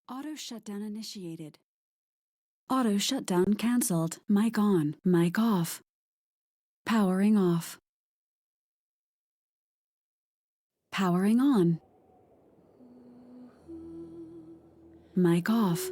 Auto shutdown initiated. Auto shutdown cancelled. Mic on, mic off. Powering off. Powering on. Mic off.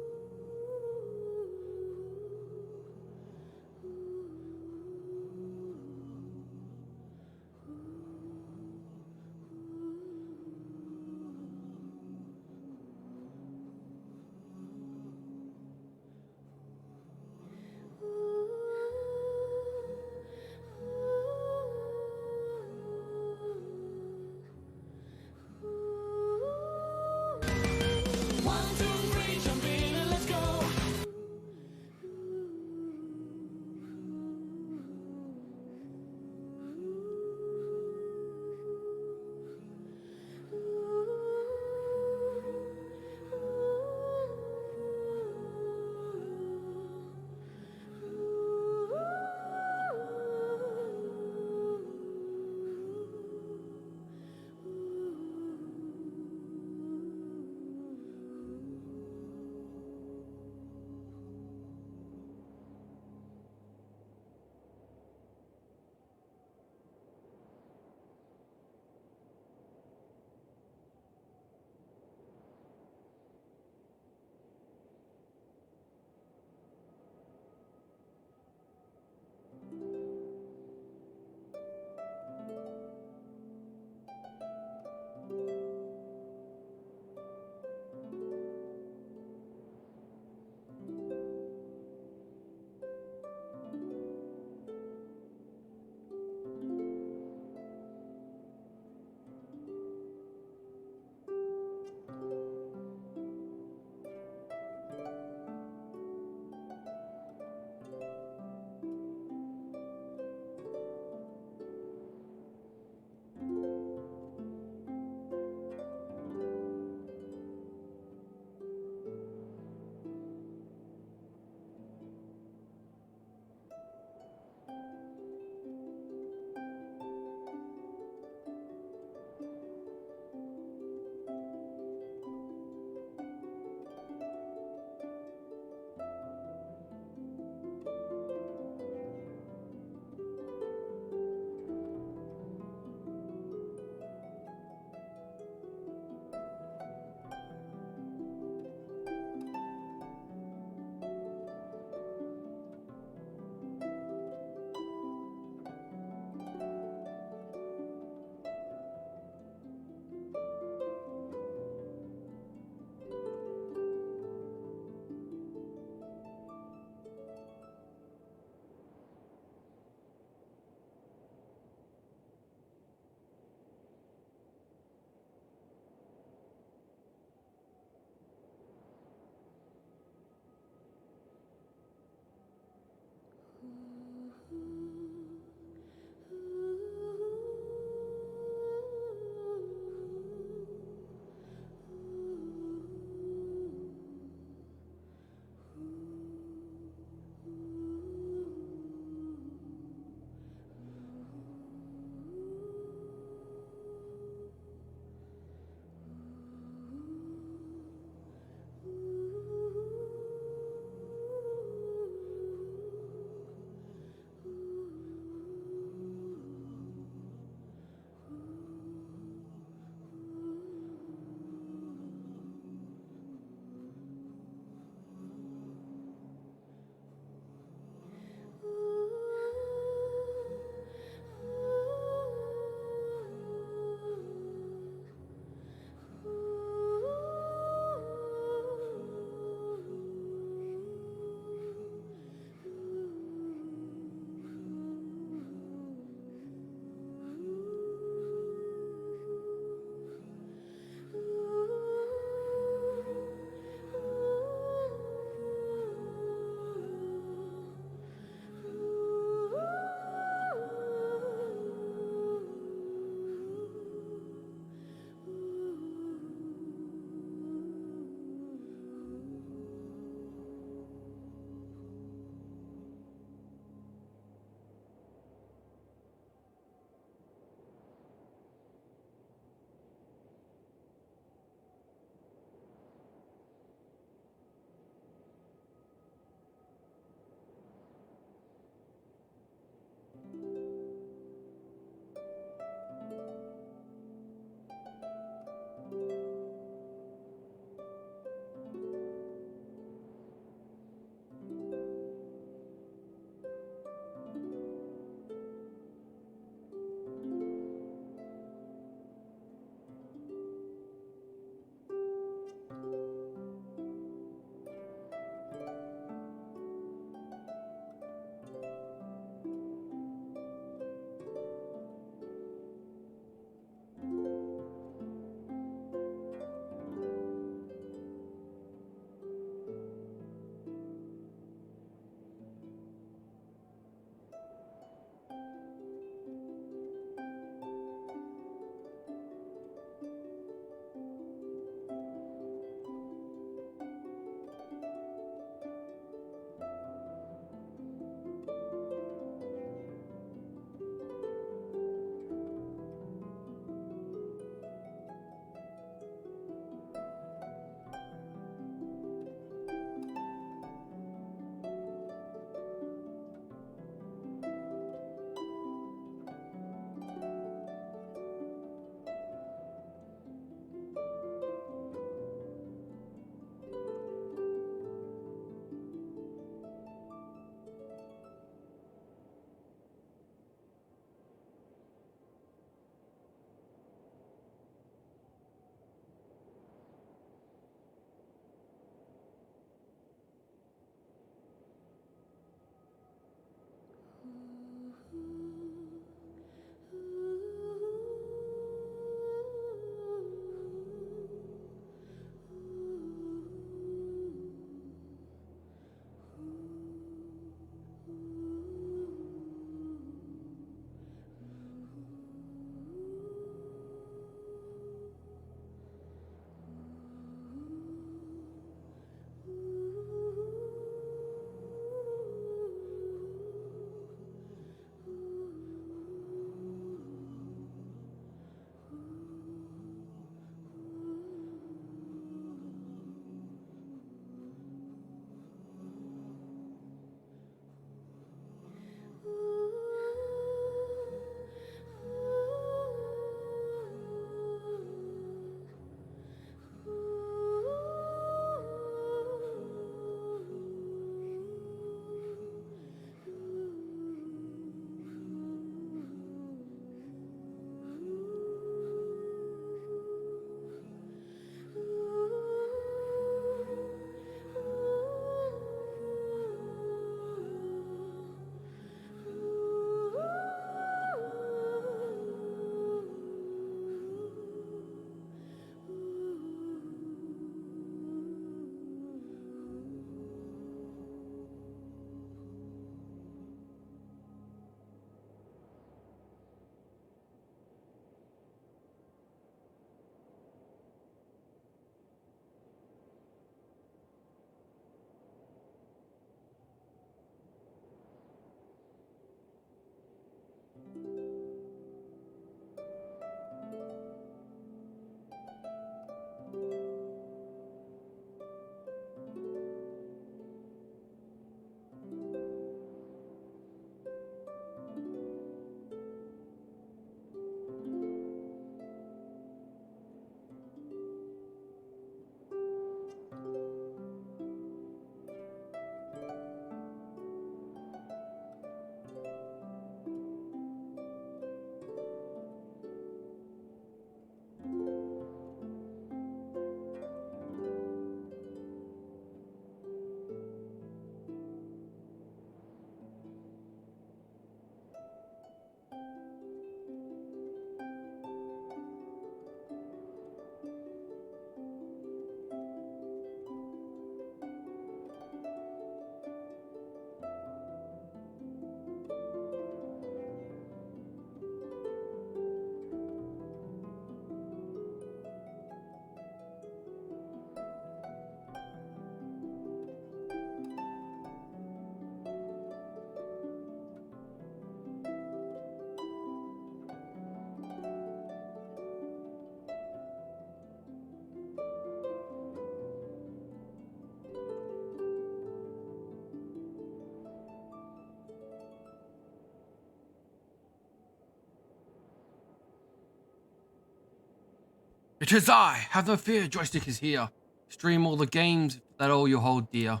It is I. Have no fear. Joystick is here. Stream all the games that all you hold dear.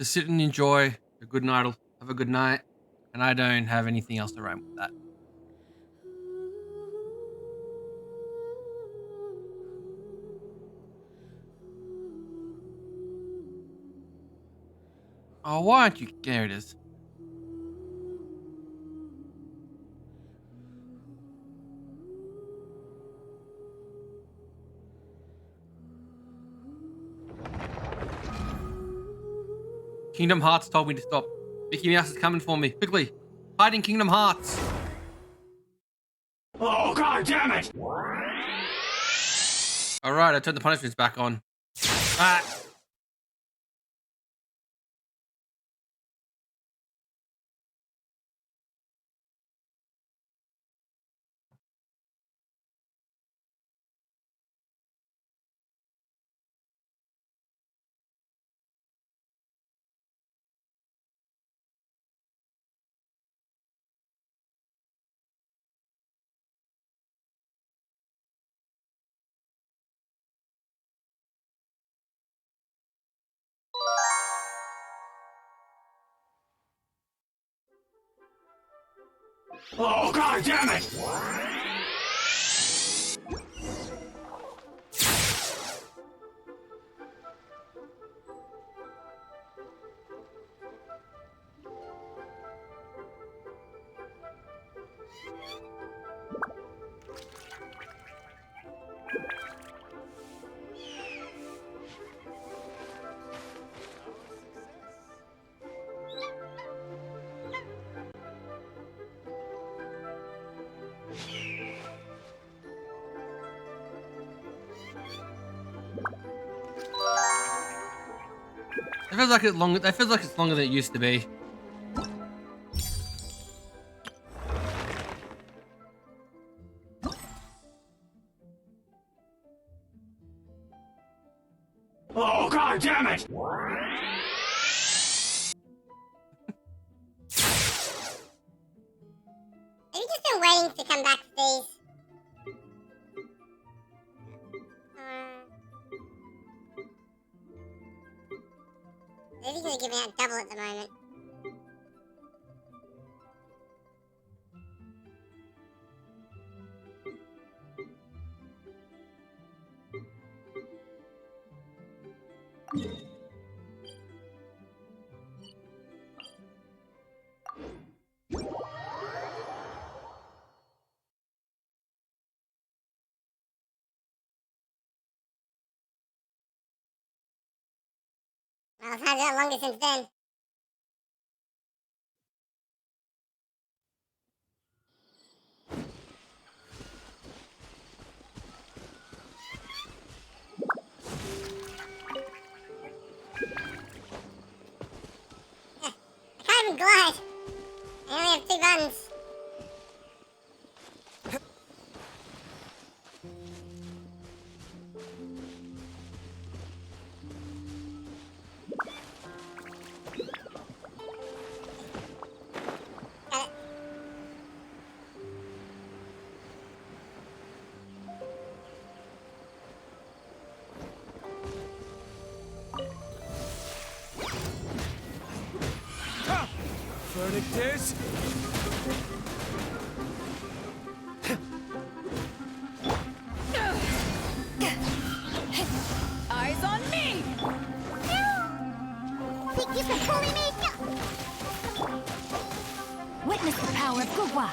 Just sit and enjoy. A good night. Have a good night. And I don't have anything else to rhyme with that. Oh, why aren't you? There it is. Kingdom Hearts told me to stop. Mickey Mouse is coming for me. Quickly. Hide in Kingdom Hearts. Oh, god damn it! Alright, I turned the punishments back on. Ah. Oh, god damn it! It feels like it's longer. That feels like it's longer than it used to be. Oh, god damn it! Have you just been waiting to come backstage? Maybe he's giving out double at the moment. Well, it's had that longer since then. I can't even glide. I only have 2 buttons. Got it. Verdict Eyes on me! Think you can bully me? Witness the power of Gugwa!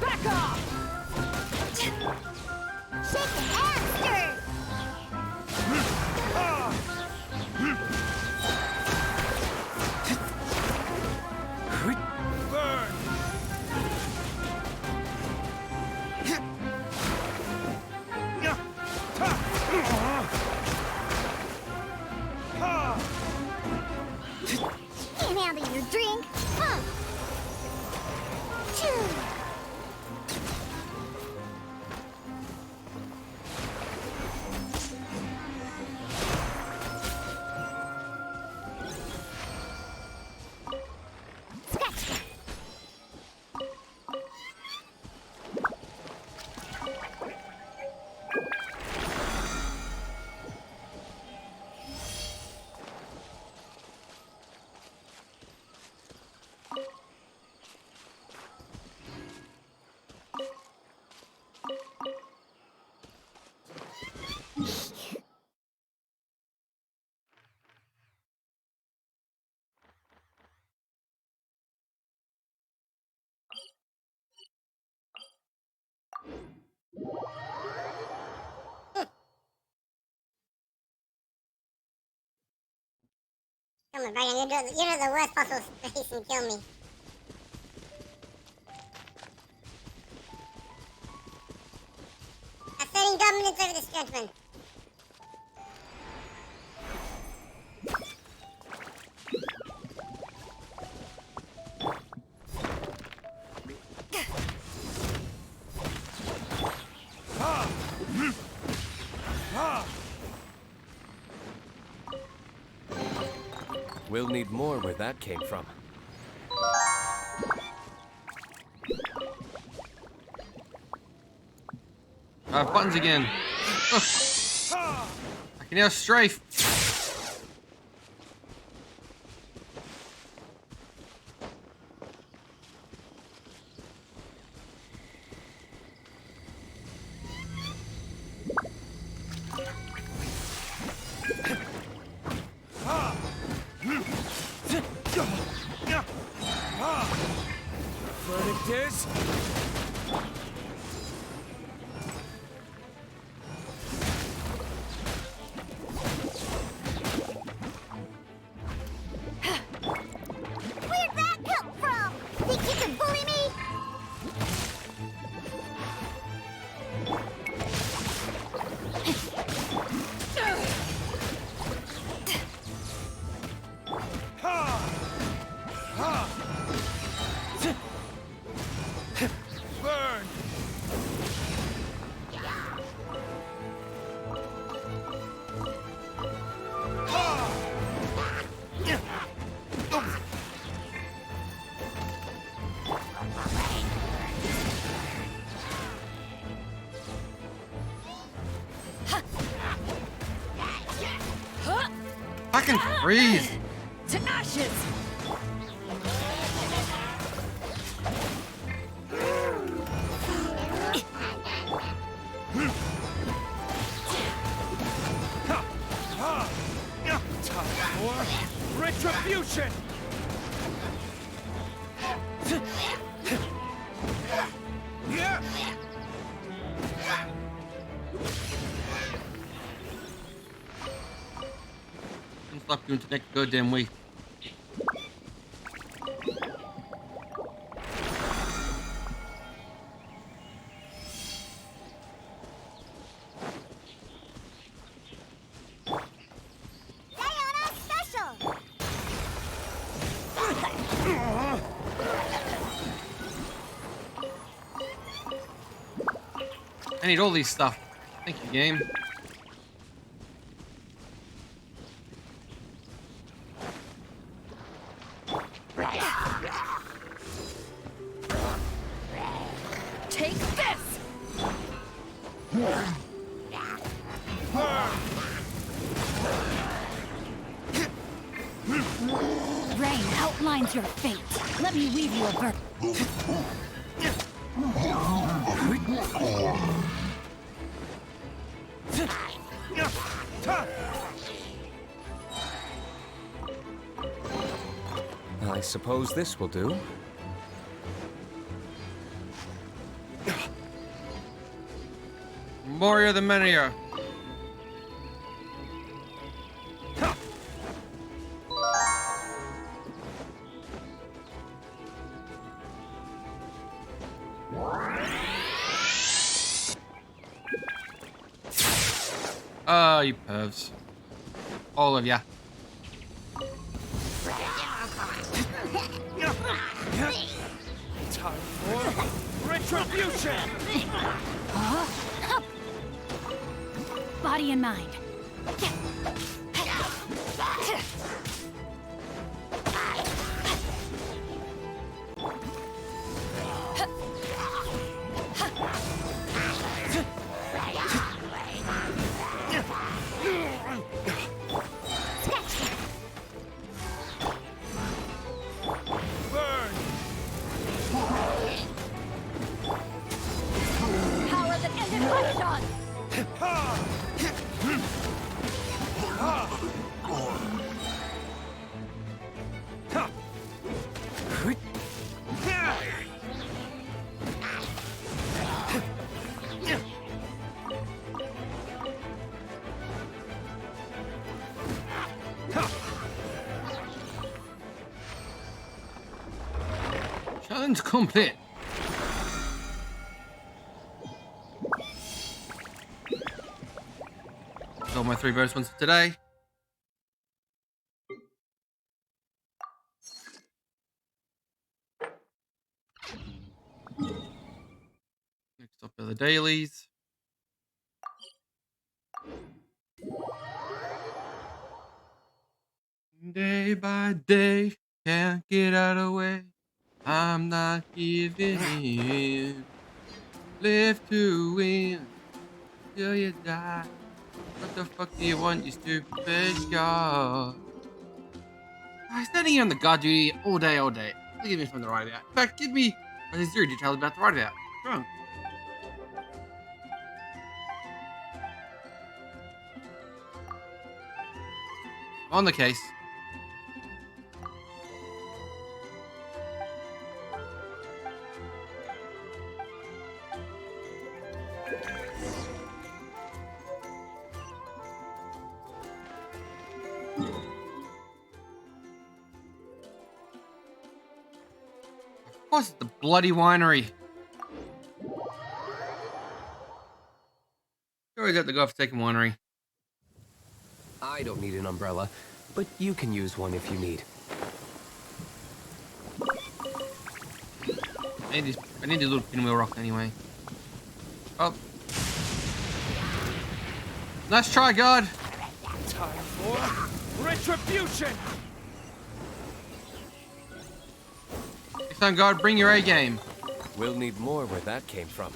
Back off! Shake the hamster! Burn! Can't handle your drink. Huh. Choo. Come on, Brian. You're the worst possible space and kill me. Asserting dominance over this gentleman. We'll need more where that came from. Buttons again. Ugh. I can hear strafe. Verdict is... Where'd that come from? Think you can bully me? Burn! I can freeze. To ashes! Time for retribution! Yeah! Don't stop doing it next goddamn week. Diana Special! I need all these stuff. Thank you, game. Take this! Rain outlines your fate. Let me weave you a verse. I suppose this will do. More the merrier. Oh, you pervs. All of ya. Time for retribution! Body and mind. Burn! Power that ended one shot. Challenge complete. That's all my 3 bonus ones for today. Next up are the dailies. Day by day, can't get out of the way. I'm not giving in. Live to win till you die. What the fuck do you want, you stupid god? I'm standing here on the god duty all day, all day. Don't give me something to write about. In fact, give me zero details about to write about. What's wrong? On the case. Of course, it's the bloody winery. You always have to go for taking winery. I don't need an umbrella, but you can use one if you need. I need these little pinwheel rock anyway. Oh. Nice try, God. Time for retribution! Next time, God, bring your A game. We'll need more where that came from.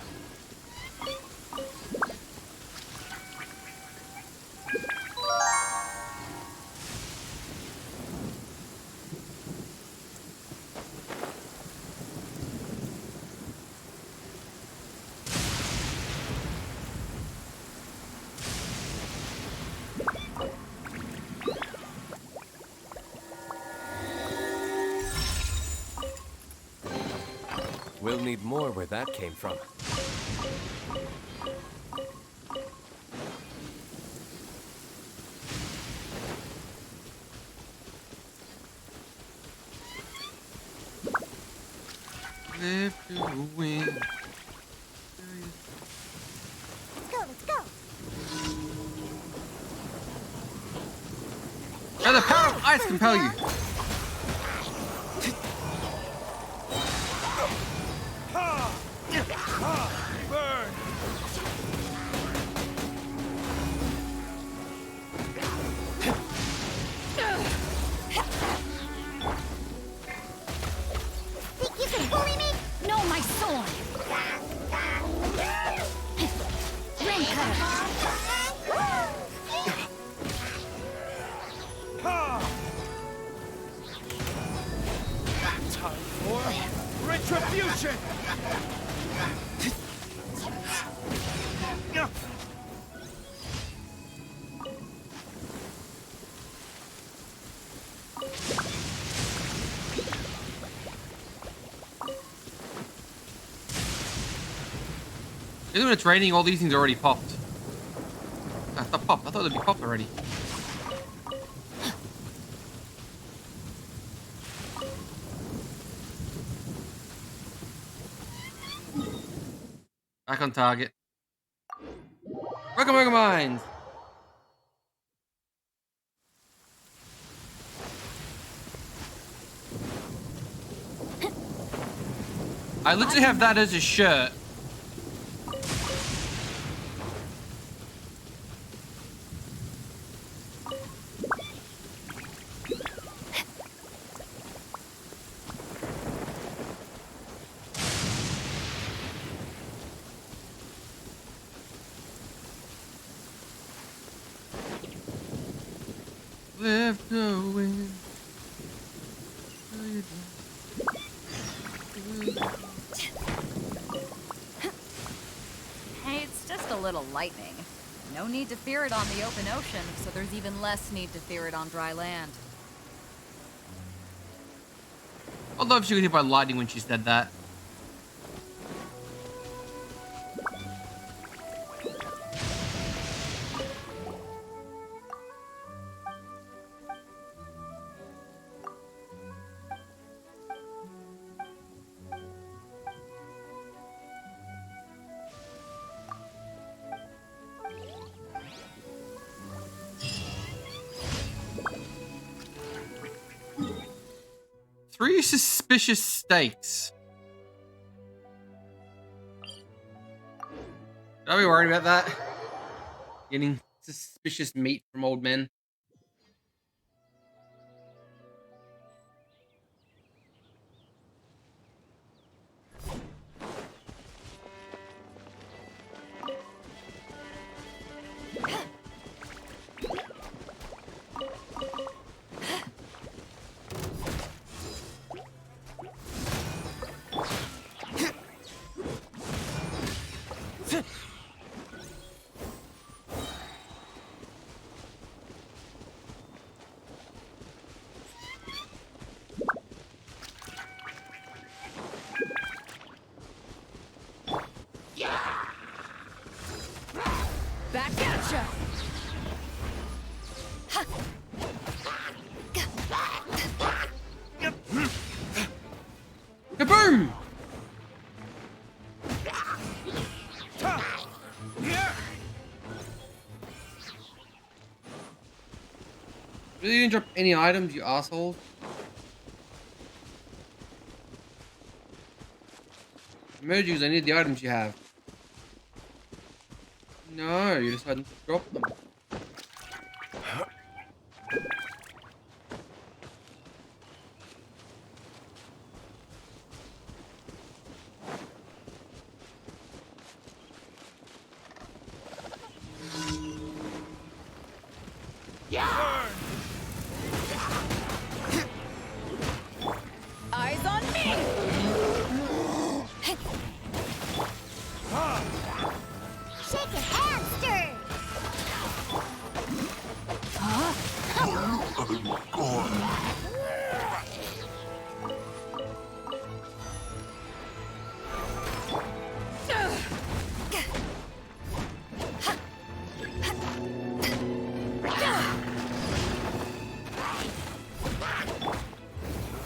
We'll need more where that came from. Live to win. Let's go. May the power of ice compel you. Burn! Think you can bully me? No, my sword! Ring cutter! Time for retribution! Even when it's raining, all these things are already popped. Ah, stop popped. I thought they'd be popped already. Back on target. Welcome, Mines! I literally have that as a shirt. Live to win. Hey, it's just a little lightning. No need to fear it on the open ocean, so there's even less need to fear it on dry land. I'd love if she got hit by lightning when she said that. 3 suspicious steaks. Are we worried about that? Getting suspicious meat from old men. Back at ya! Kaboom! Really didn't drop any items, you assholes. Emojis, I need the items you have. No, you decided to drop them. Eyes on me! Shake a hamster!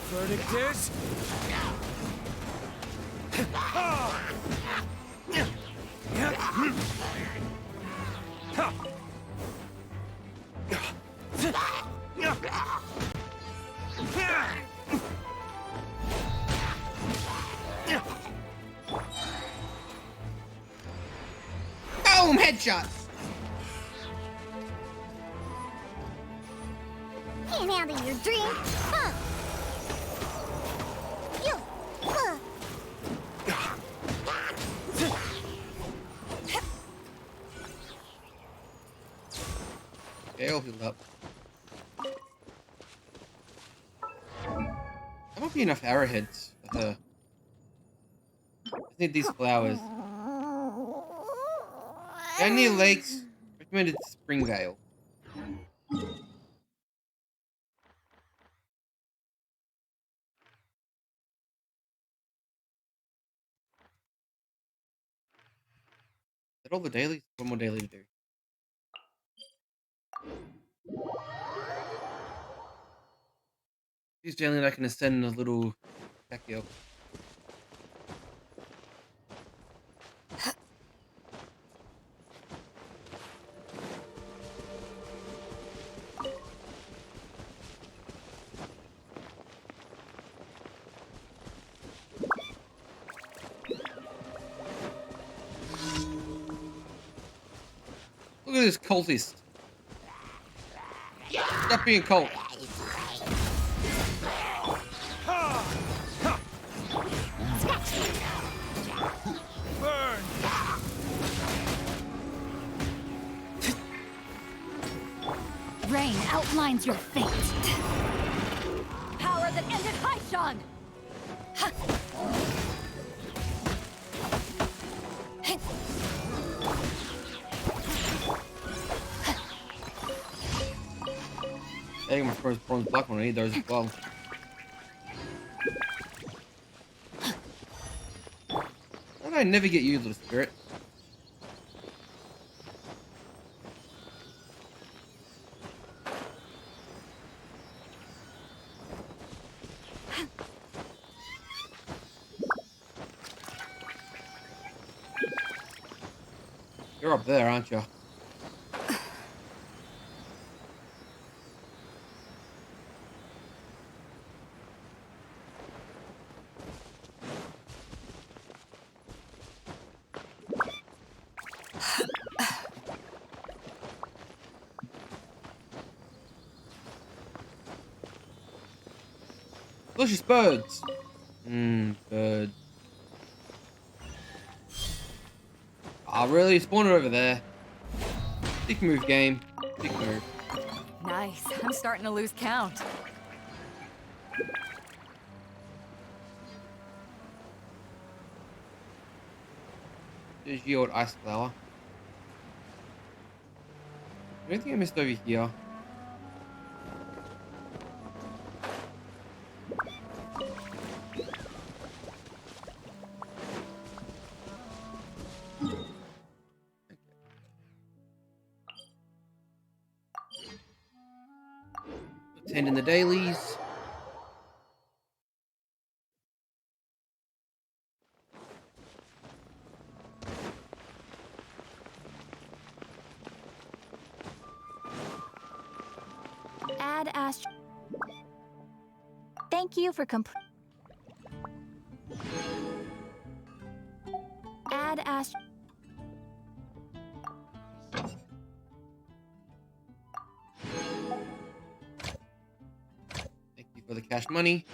Verdict is... Boom! Headshot! Can't handle your drink, huh? You, Okay, I'll heal up. There might be enough arrowheads for her. I need these flowers. Any lakes? Recommended Springvale. Is that all the dailies? One more daily to do. These daily I can ascend a little backyard. Look at this cultist. Stop being cult. Burn! Rain outlines your fate. Power that ended Haishan! I think my first bronze block one. I need those as well. How did I never get you, little spirit? You're up there, aren't you? Delicious birds. Birds. Ah, really? Spawner over there. Big move, game. Big move. Nice. I'm starting to lose count. There's the old ice flower. Anything I missed over here? Attend in the dailies. Add Astro. Thank you for Add Astro. Thank you for the cash money.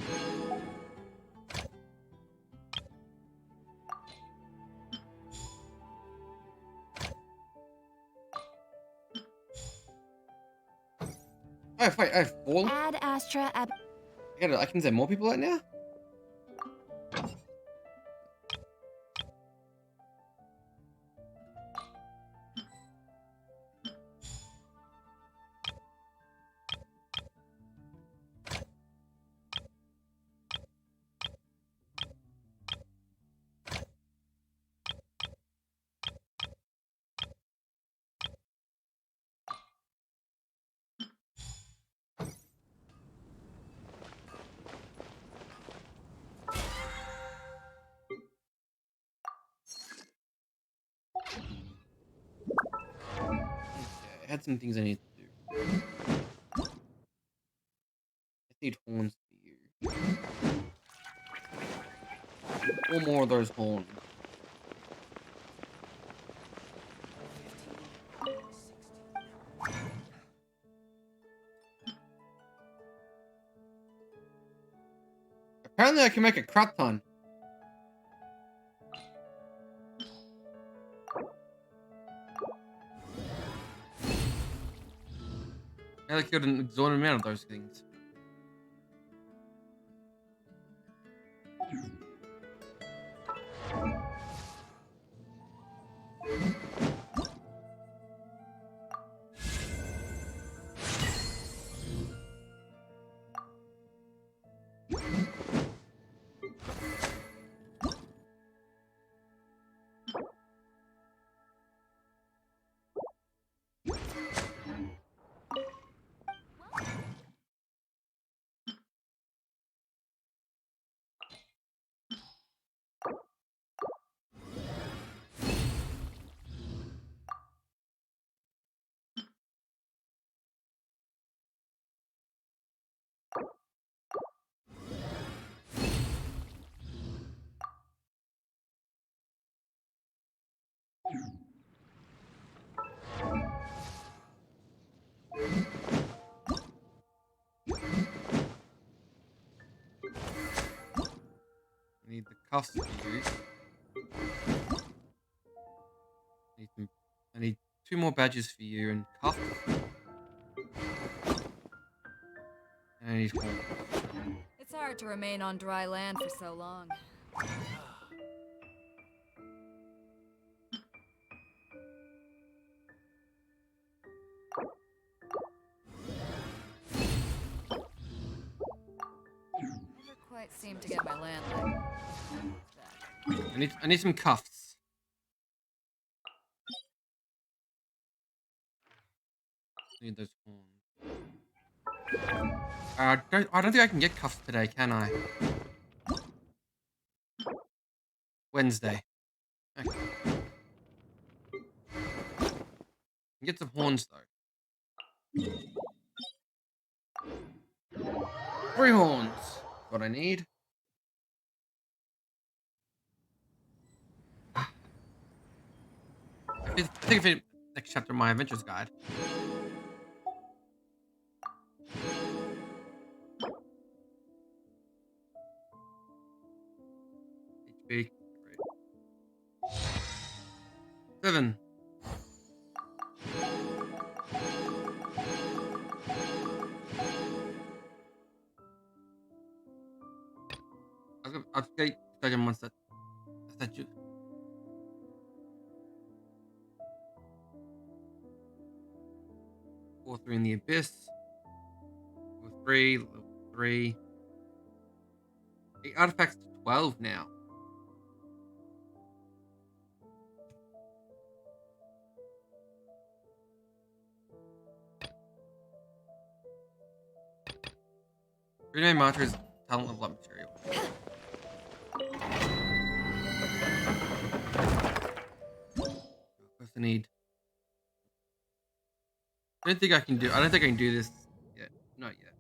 Oh, wait, I have 4? Add Astra. I can send more people out now? I had some things I need to do. I need horns for you. 4 more of those horns. Apparently I can make a crap ton. I killed an exorbitant amount of those things. I need the cuffs for you. I need 2 more badges for you and cuffs. And I need horns. It's hard to remain on dry land for so long. Never quite seem to get my land back. I need some cuffs. I need those horns. I don't think I can get cuffs today, can I? Wednesday. Okay. Can get some horns though. 3 horns. What I need. I think of it next chapter of my adventures guide. Big 7. I'll get second once that you. 4-3 in the abyss. 4-3, level 3. 8 artifacts to 12 now. Rename Martyr's talent level up material. First I need. I don't think I can do this yet. Not yet.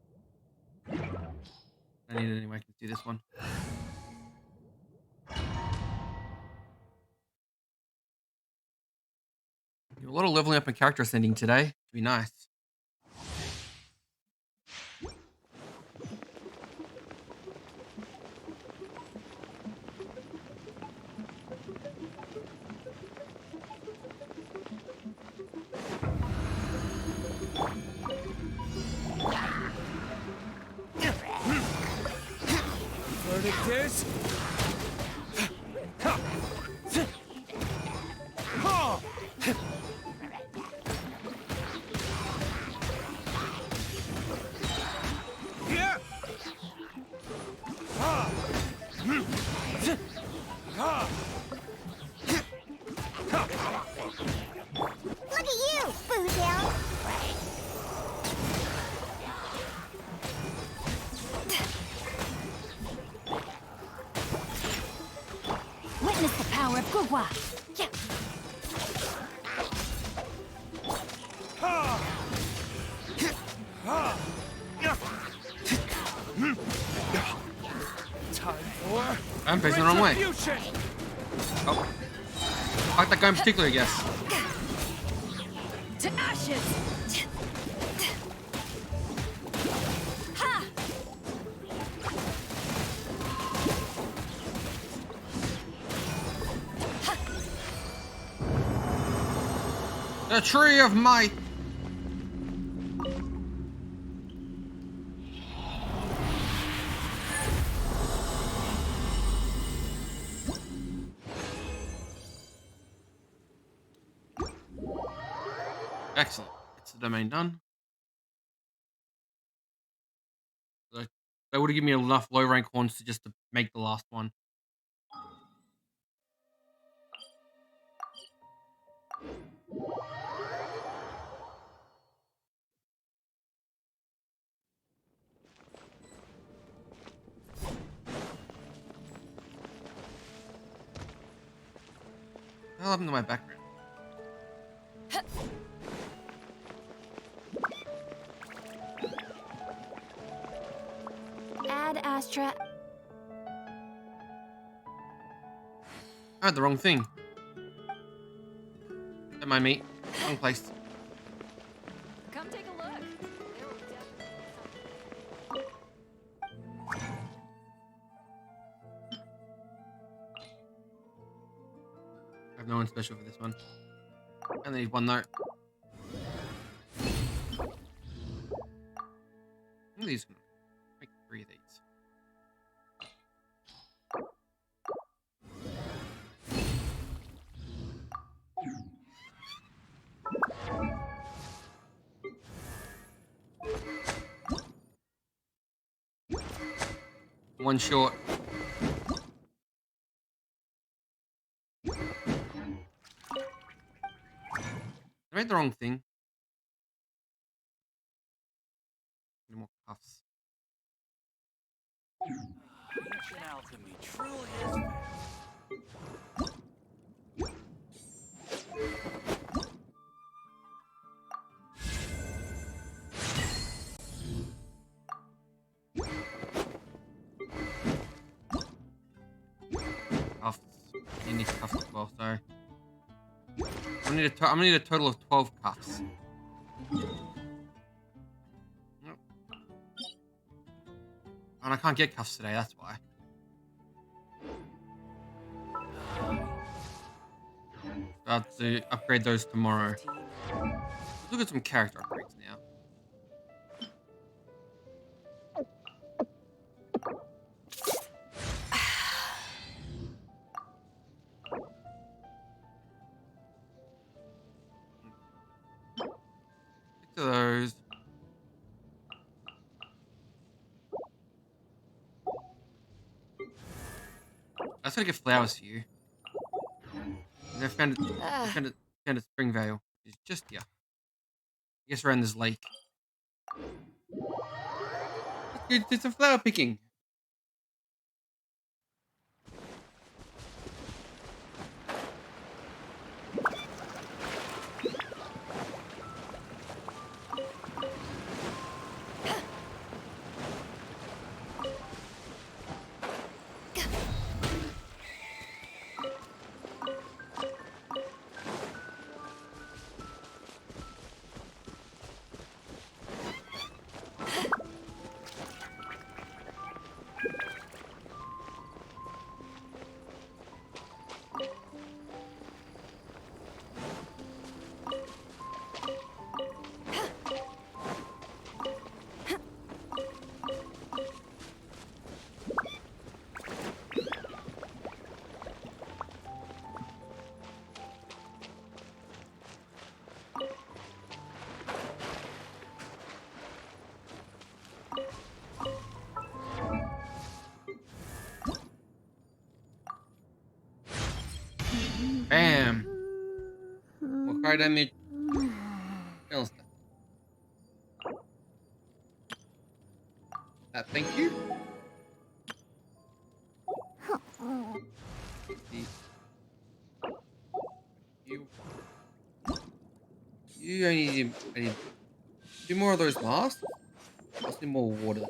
I need it anyway. I can do this one. A lot of leveling up and character ascending today. Should be nice. Verdict is... Look at you, Boozle. Witness the power of Gugwa. Yeah. Time for... I'm facing the wrong way. retribution. Oh. I like that guy in particular, I guess. To ashes. Ha! The tree of might. Excellent. It's the domain done. They would have given me enough low rank horns to just to make the last one. What happened to my background? Ad Astra. I had the wrong thing. Don't mind me. Wrong place. Come take a look. There will definitely I have no one special for this one. I only need one note. These make 3 of these. One short. I made the wrong thing. Any more cuffs? Reaching out to me truly is fair. Cuffs. You need cuffs as well, so I'm gonna need a total of 12 cuffs. Nope. And I can't get cuffs today, that's why. About to upgrade those tomorrow. Let's look at some character upgrades now. Stick to those. I was gonna get flowers for you. And I found it. Found a spring veil. It's just here. I guess around this lake. Let's go do some flower picking. Bam. What card damage? Kills them. Thank you. You I need 2 more of those masks. Let's need more water.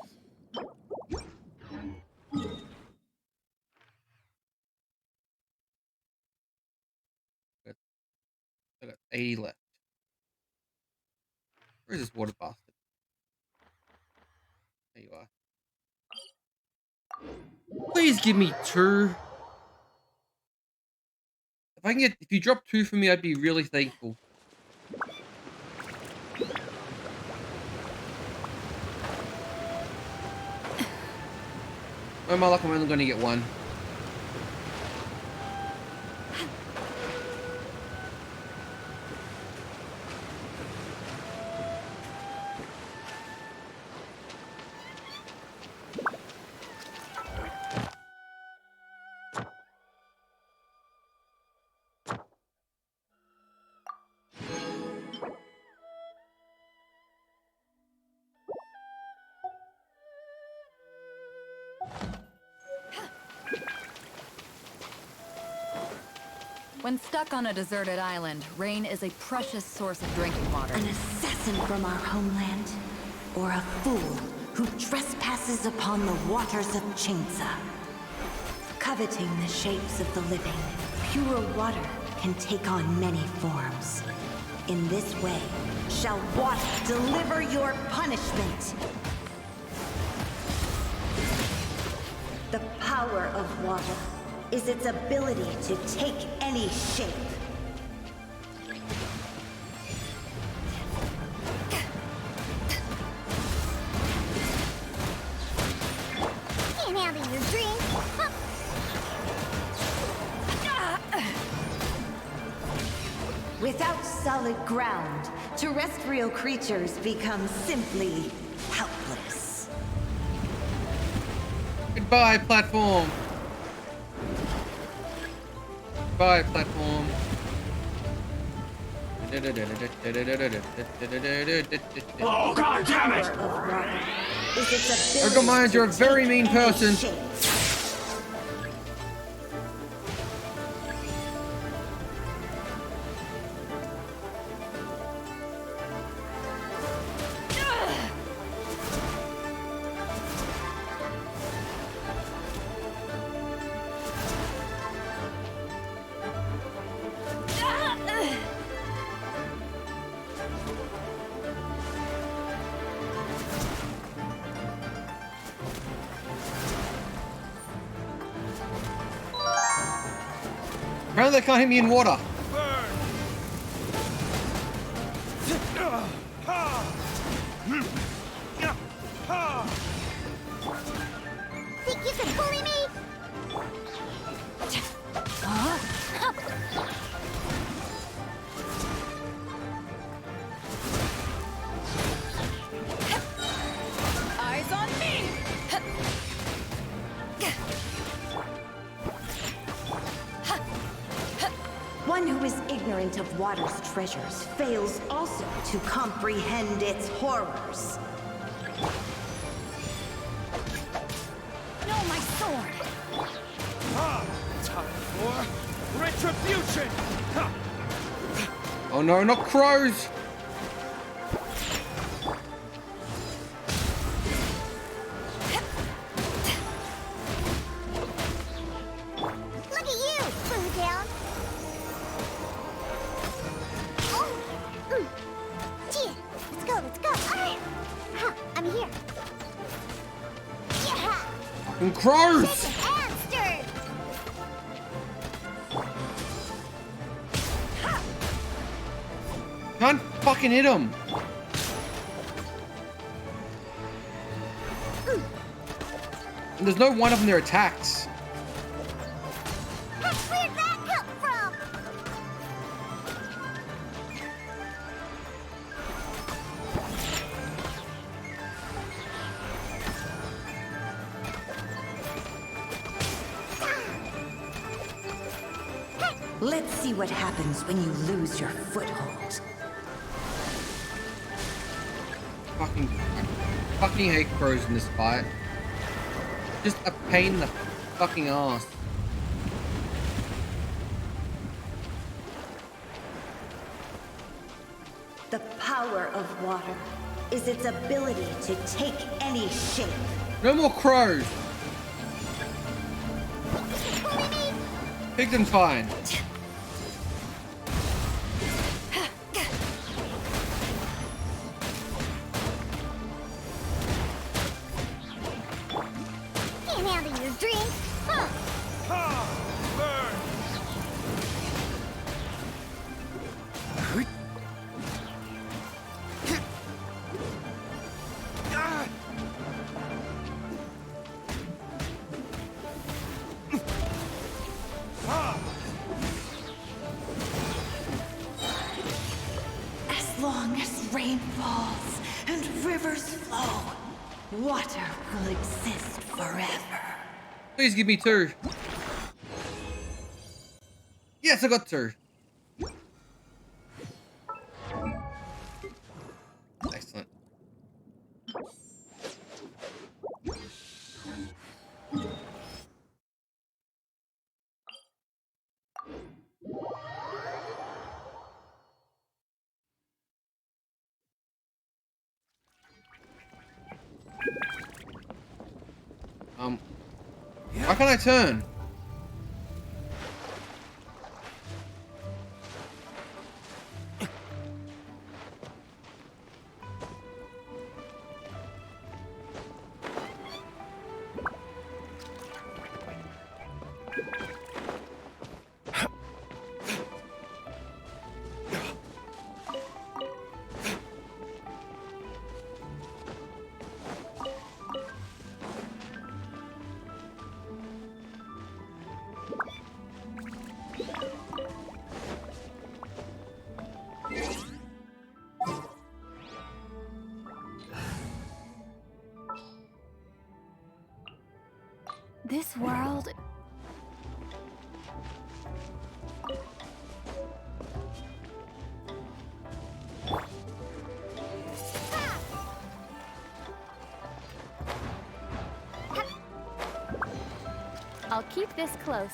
I got 80 left. Where's this water bastard? There you are. Please give me 2. If you drop 2 for me, I'd be really thankful. Oh my luck, I'm only gonna get 1. When stuck on a deserted island, rain is a precious source of drinking water. An assassin from our homeland, or a fool who trespasses upon the waters of Chainsa. Coveting the shapes of the living, pure water can take on many forms. In this way, shall water deliver your punishment. The power of water is its ability to take any shape. Can't handle your drink. Without solid ground, terrestrial creatures become simply helpless. Goodbye, platform. Goodbye, platform. Oh, God damn it! Ergo Mind, you're a very mean person. Apparently they can't hit me in water. Burn, think you can bully me? Eyes on me! One who is ignorant of water's treasures fails also to comprehend its horrors. No, my sword! Time for retribution! Ha! Oh no, not crows! Look at you, Blue Down! Oh! Gee, let's go, let's go! Alright! Huh, I'm here! Yeah! Fucking crows! Taken and stirred! Can't fucking hit him! And there's no one up in their attacks. Where'd that come from? Let's see what happens when you lose your foothold. Fucking hate crows in this fight. Just a pain in the fucking ass. The power of water is its ability to take any shape. No more crows! Pigden's fine. Can't handle your drink, huh? Ha! Burn! Ah! Ha! As long as rain falls and rivers flow, water will exist forever. Please give me 2. Yes, I got 2. Excellent. Why can't I turn? This world... I'll keep this close.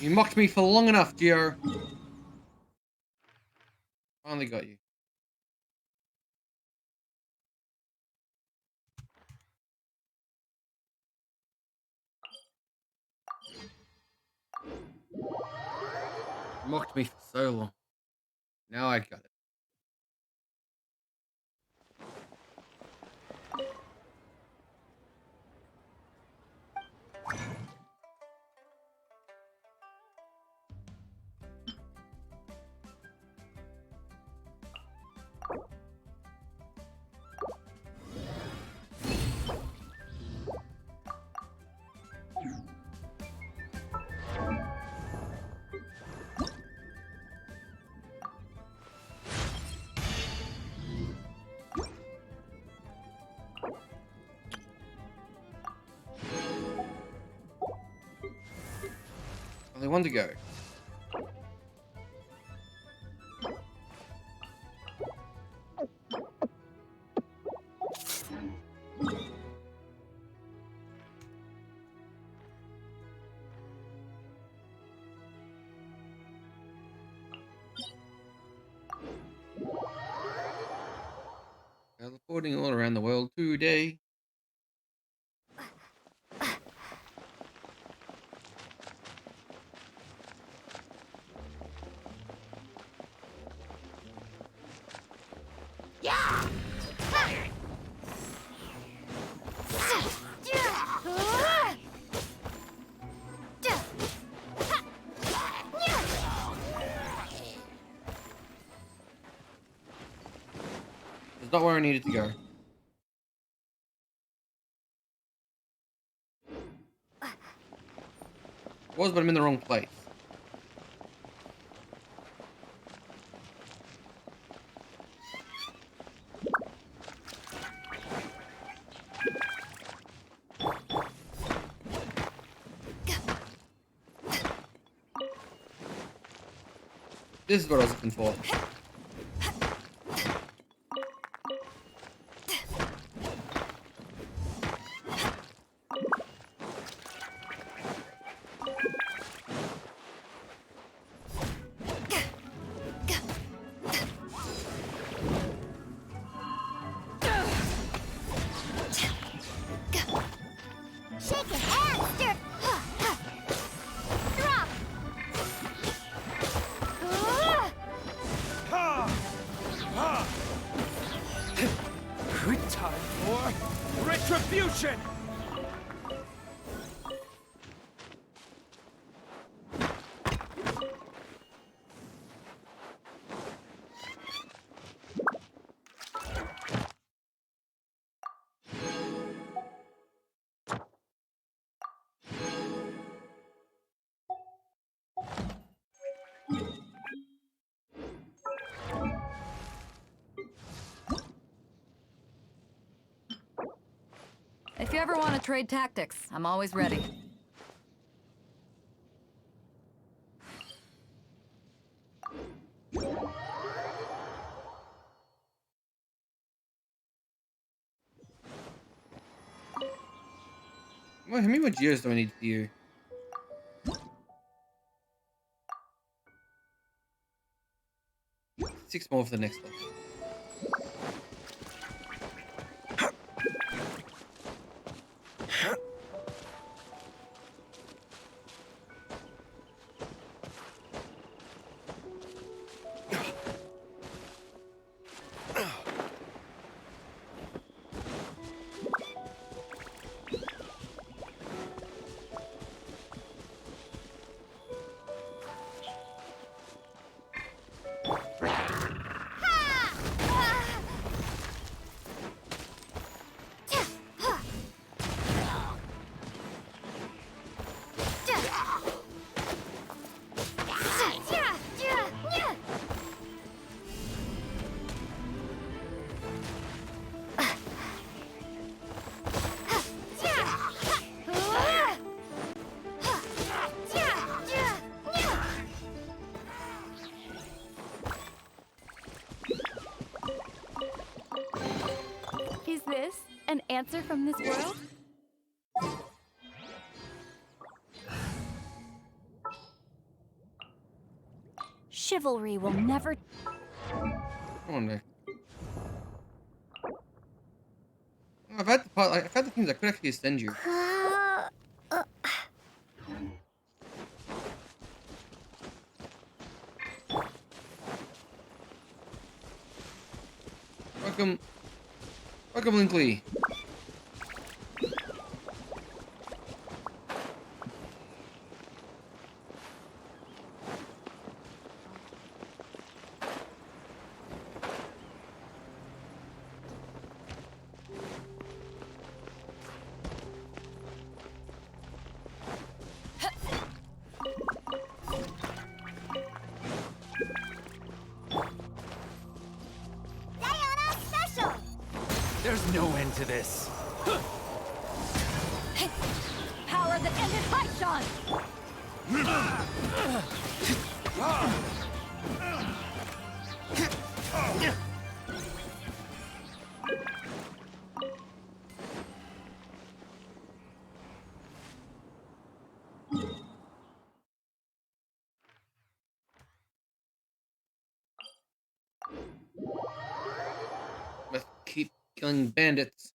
You mocked me for long enough, Gio. Finally got you. Mocked me for so long. Now I got it. Only one to go. Teleporting all around the world today. It's not where I needed to go. It was, but I'm in the wrong place. This is what I was looking for. Shake your hand, stir. Drop. Good time for retribution! If you ever want to trade tactics, I'm always ready. Well, how many more geos do I need to do? 6 more for the next level. Is this an answer from this world? Chivalry will never. Come on, Nick. I've had the part. Like, I've had the things I could actually send you. Welcome, Linkley. Diana Special! There's no end to this. Power that ended Haishan! Let's keep killing bandits.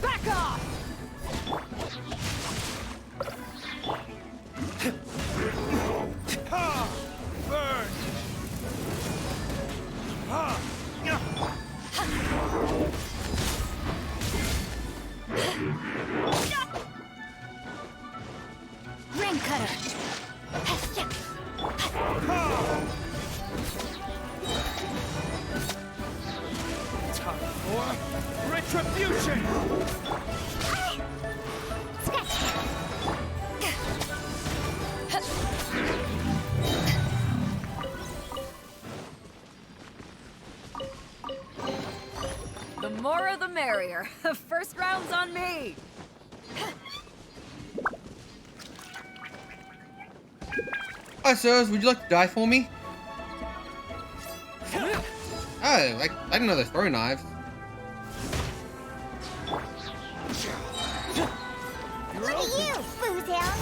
Back off! Burn! Ring cutter. Time for retribution! The more the merrier. First round's on me. Hi, sirs. Would you like to die for me? Oh, I didn't know they throw knives. Look at you, Foozhound!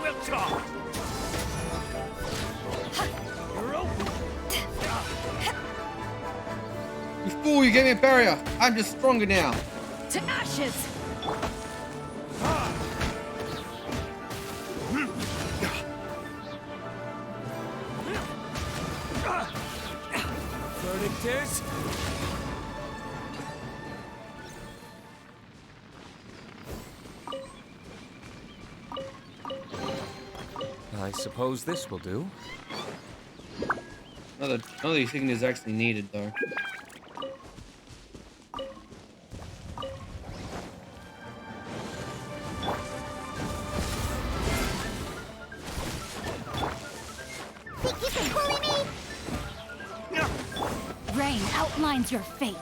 We'll talk! You're open! You fool! You gave me a barrier. I'm just stronger now. To ashes! Verdict is... I suppose this will do. None of these things is actually needed, though. Think you can bully me? Rain outlines your fate.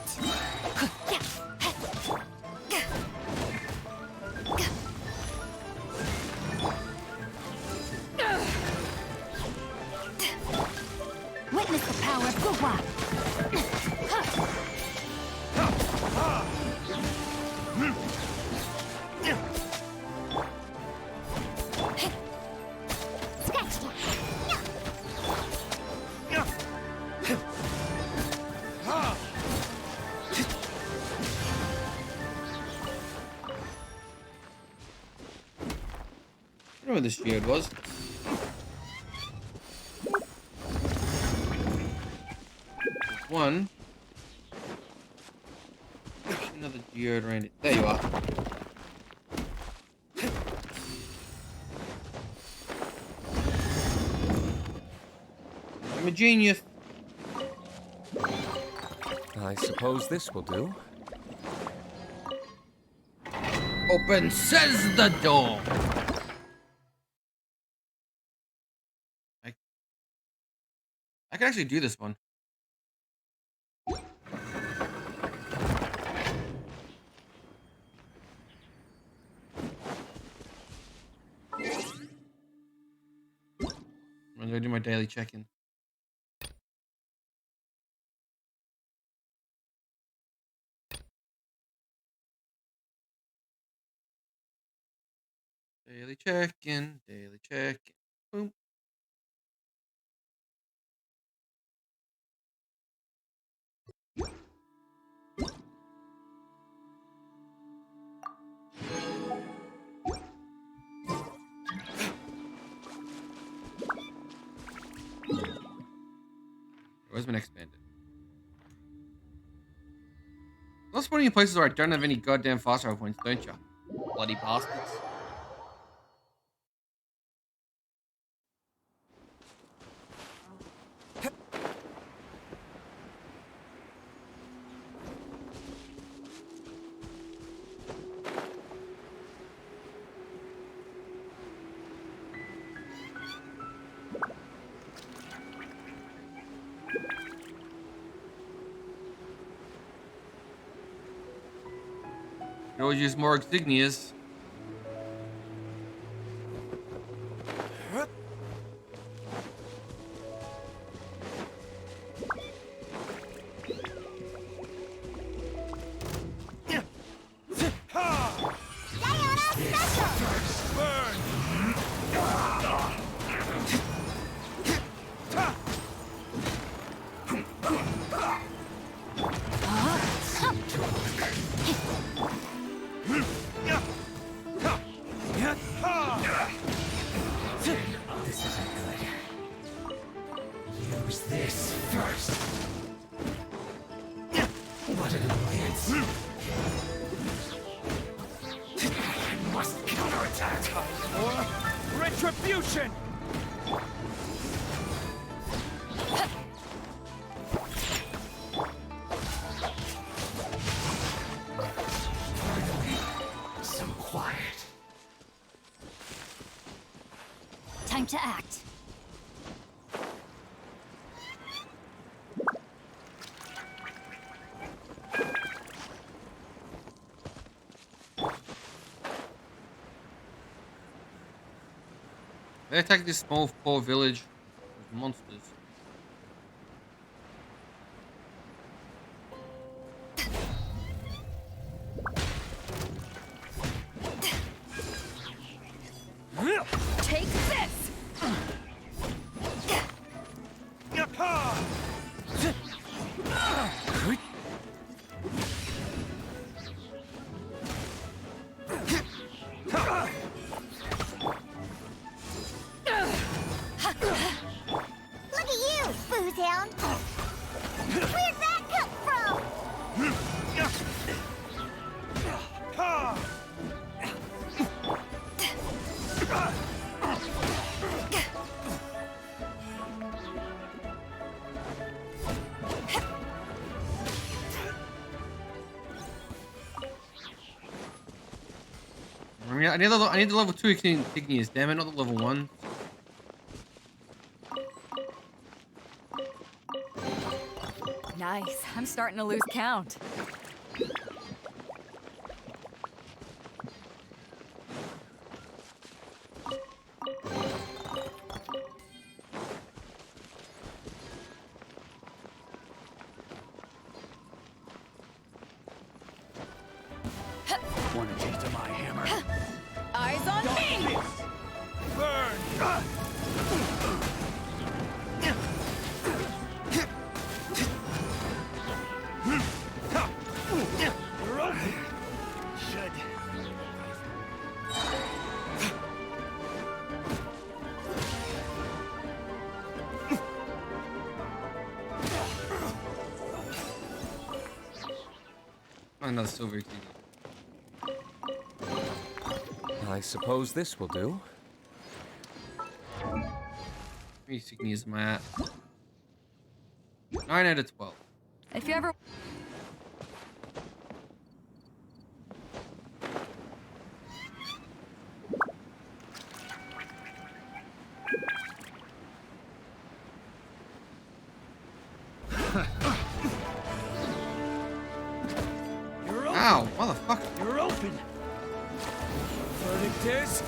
where this geode was. There's one. Another geode around it. There you are. I'm a genius. I suppose this will do. Open says the door. I can actually do this one. I'm gonna do my daily check-in. Daily check-in, daily check-in. Boom. Where's my next bandit? Lots putting in places where I don't have any goddamn fast travel points, don't you? Bloody bastards. You always use more insignias. Retribution! Some quiet. Time to act. They attack this small poor village with monsters. Take this! Look at you, booze hound. Where'd that come from? I need the level 2 insignias, damn it, not the level 1. Nice. I'm starting to lose count. Want a taste of my hammer? Eyes on me! Burn! Should. Another silver key. I suppose this will do. Me sticking is my at 9 out of 12. If you ever Ow, motherfucker. You're open. Verdict is.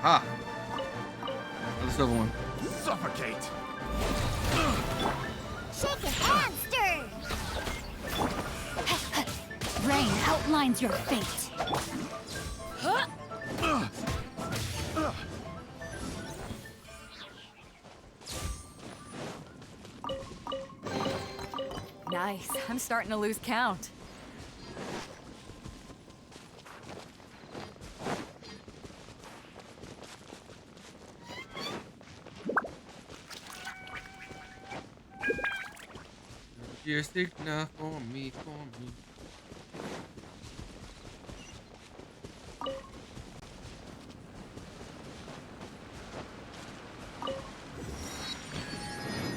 Ah. Another silver one. Suffocate. Shaken and stirred. Rain outlines your fate. Nice. I'm starting to lose count. You're stick now for me,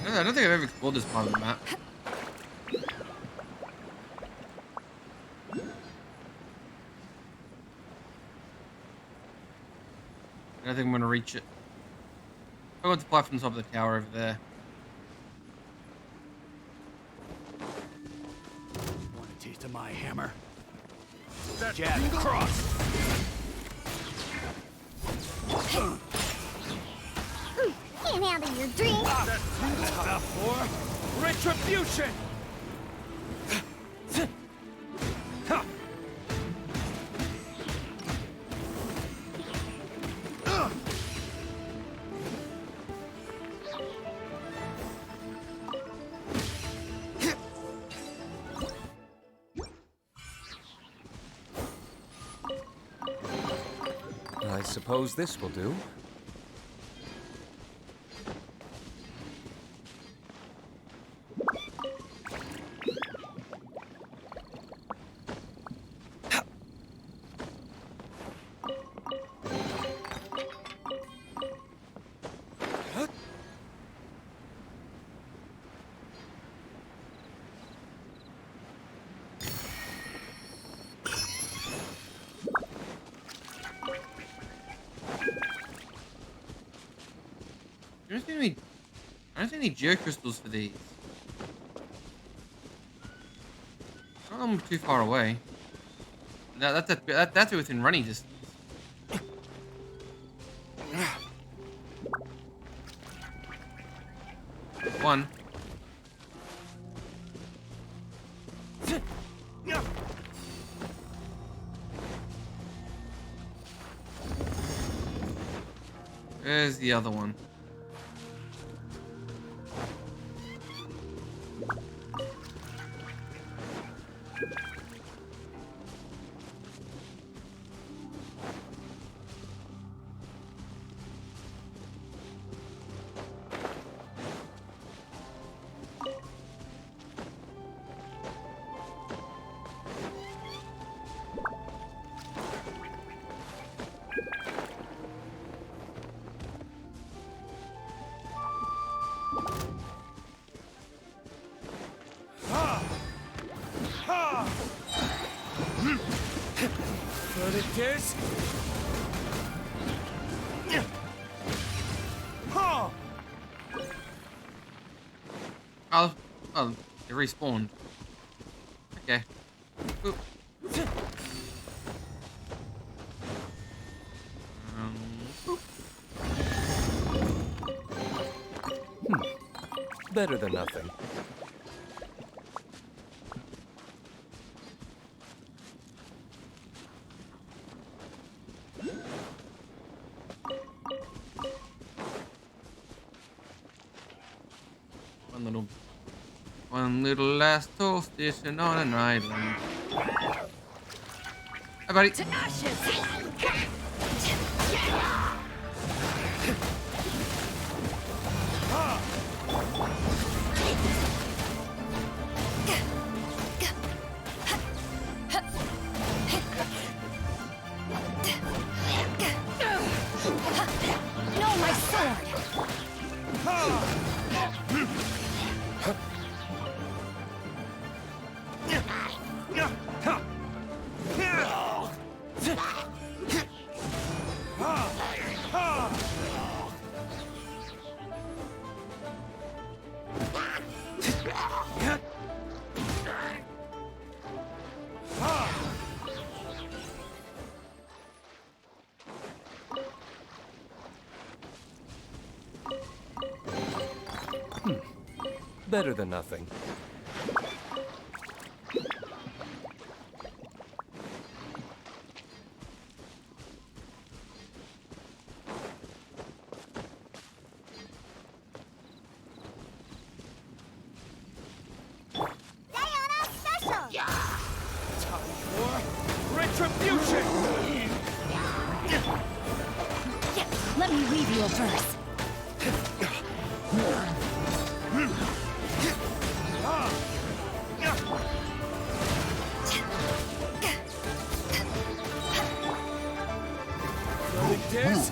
I don't think I've ever explored this part of the map. I don't think I'm gonna reach it. I got to fly from the top of the tower over there. Want a taste of my hammer? Jab cross. Can't handle your drink. Time for retribution. I suppose this will do. I don't see any geocrystals for these. I'm too far away. No, that's within running distance. One. Where's the other one? Verdict is. Oh, they respawned. Okay. Oop. Oop. Better than nothing. One little last toast station on an island. Hi, buddy. To ashes! No, my sword! Better than nothing. Diana Special! Retribution! Let me read you a verse. Like this?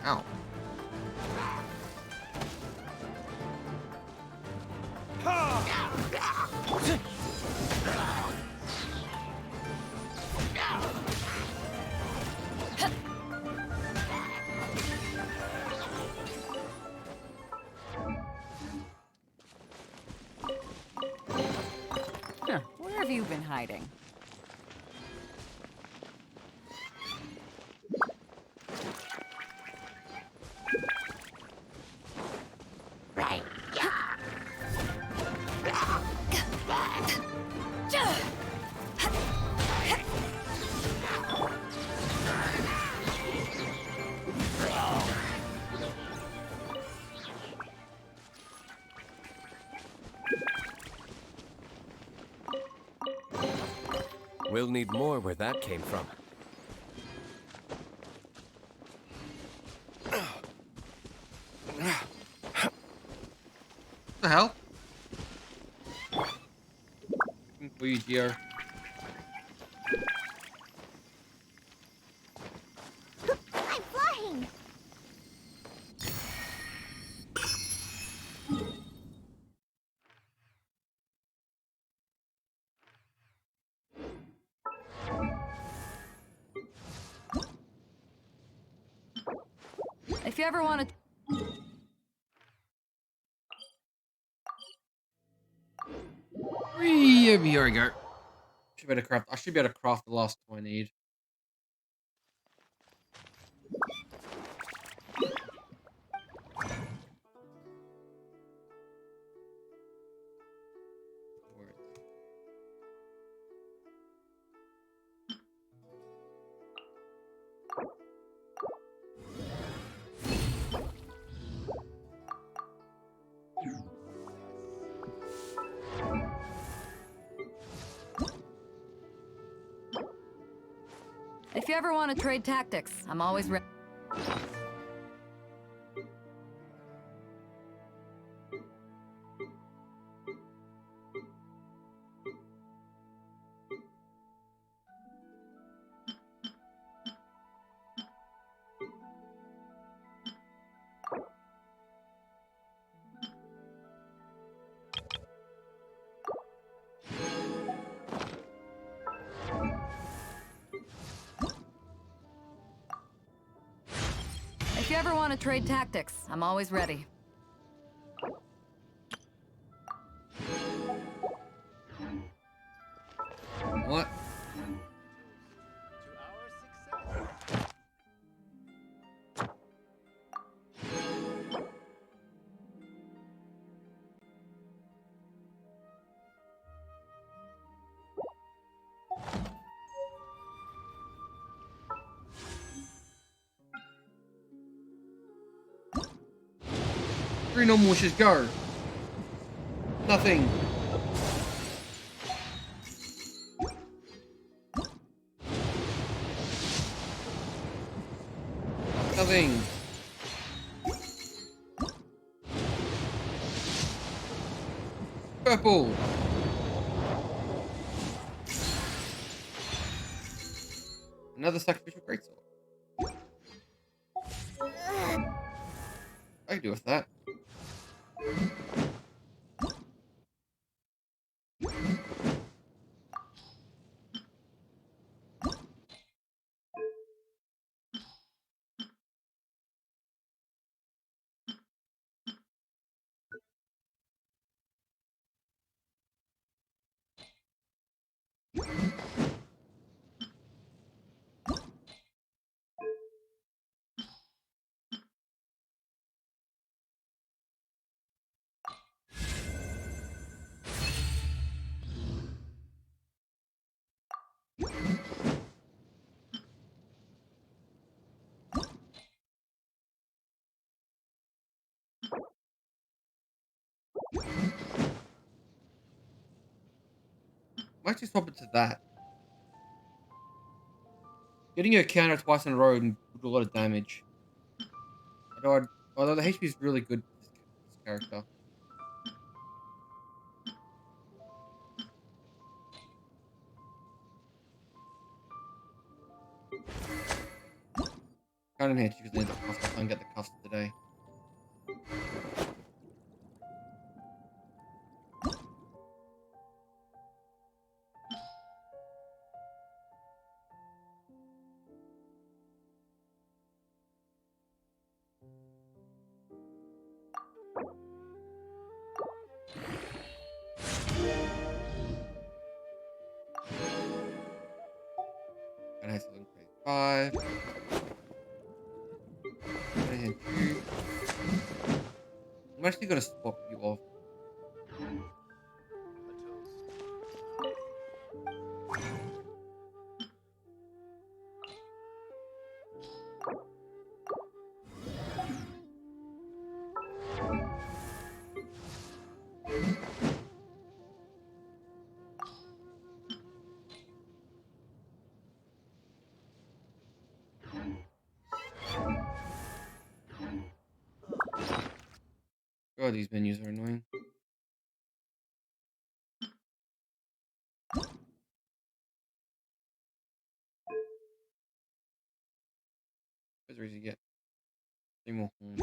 Ow. Huh, where have you been hiding? We'll need more where that came from. What the hell? Looking for you, dear. I'm flying! If you ever want to... Here we go. Should be able to craft. I should be able to craft the last two I need. If you ever want to trade tactics, I'm always ready. If you ever want to trade tactics, I'm always ready. What? To our success. Three normal wishes, go. Nothing. Nothing. thing. Purple. Another sacrificial greatsword. I can do with that. Might actually swap it to that. Getting a counter twice in a row would do a lot of damage. Although the HP is really good with this character. Kind of handy because I need the cuffs. I can't get the cuffs today. And I have to increase 5. And 2. I'm actually gonna swap you off. God, these menus are annoying. Where's the reason to get 3 more horns?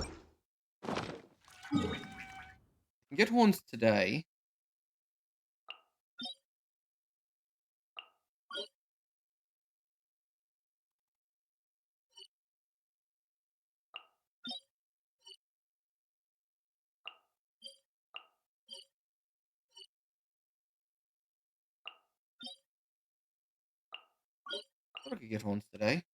I can get horns today. I thought I could get horns today.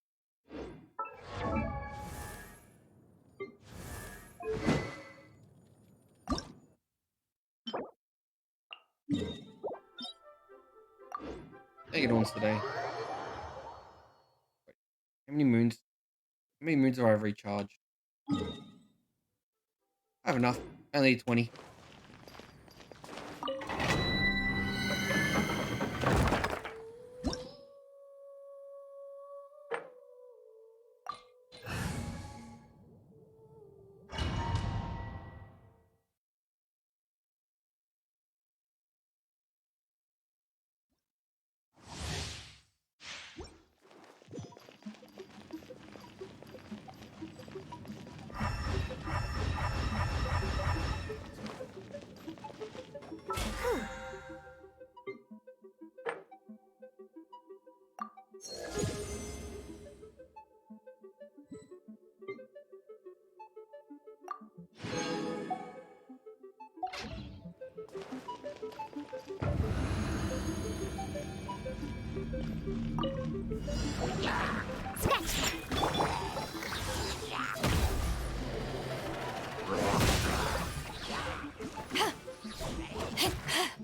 I get horns today. Wait, how many moons? How many moons do I have recharged? I have enough. I only need 20.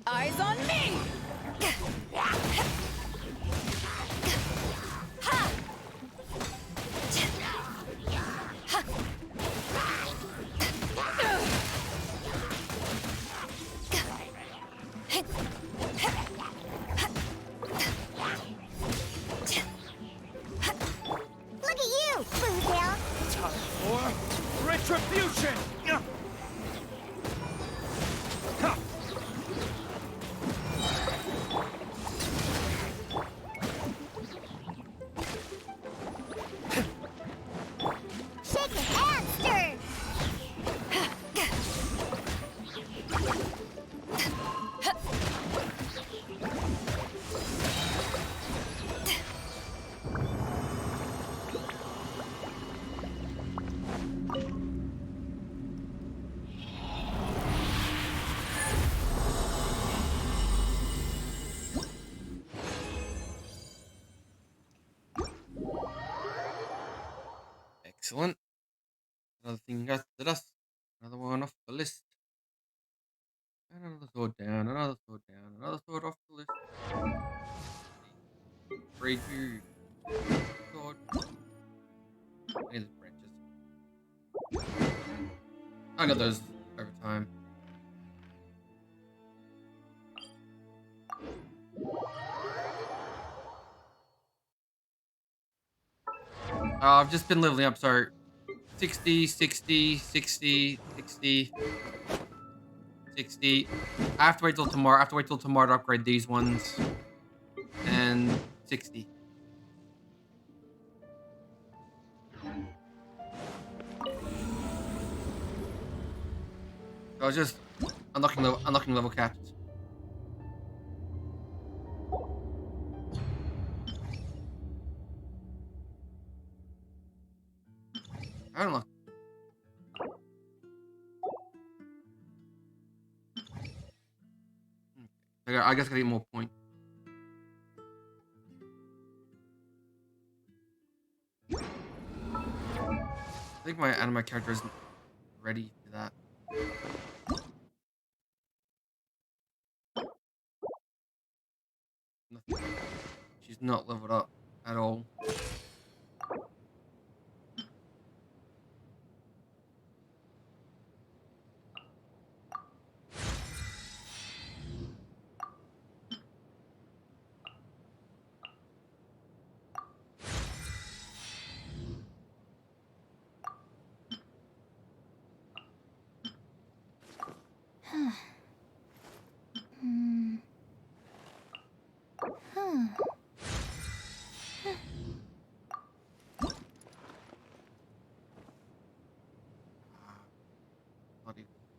Eyes on me! Look Retribution! Shake it and stir. Excellent. Another thing got to dust. Another one off the list. And another sword down, another sword down, another sword off the list. Read you. Sword. I need the branches. I got those over time. I've just been leveling up, so 60, 60, 60, 60, 60. I have to wait till tomorrow. I have to wait till tomorrow to upgrade these ones. And 60. So I was just unlocking level caps. I don't know. I guess I gotta get more points. I think my anime character isn't ready for that. Nothing. She's not leveled up at all.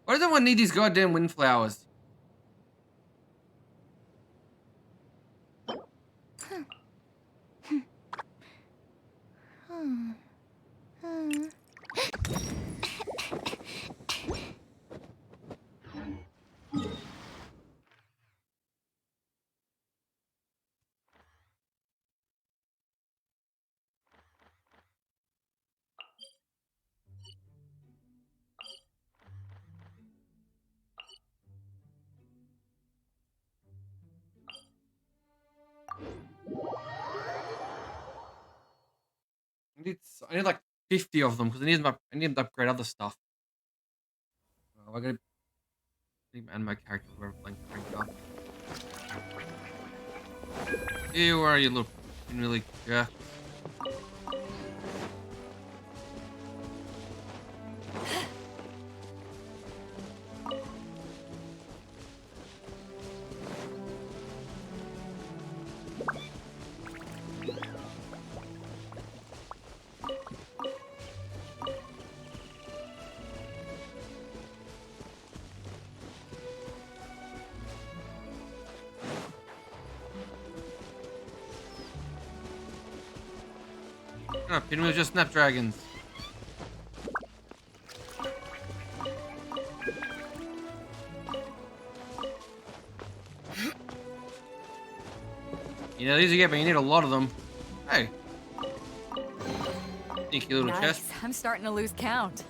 Why does everyone need these goddamn windflowers? I need like 50 of them because I need to upgrade other stuff. I gotta and my character were playing crank up. Hey, where are you, little really jerk? Oh, pinwheels just snapdragons. You know, these you get, but you need a lot of them. Hey. Sneaky little Nice. chest. I'm starting to lose count.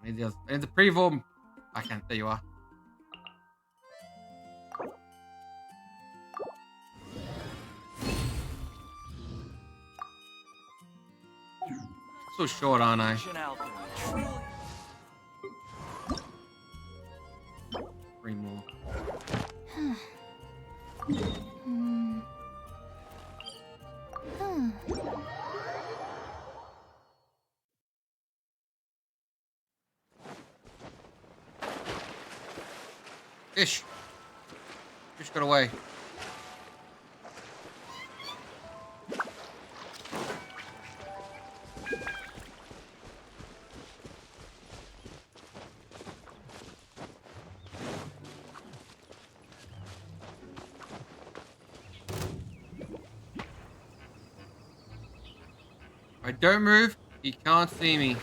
I need the pre-form. I can't. There you are. So short, aren't I? Ancient alchemy, truly. 3 more. Fish. Fish got away. If I don't move, he can't see me.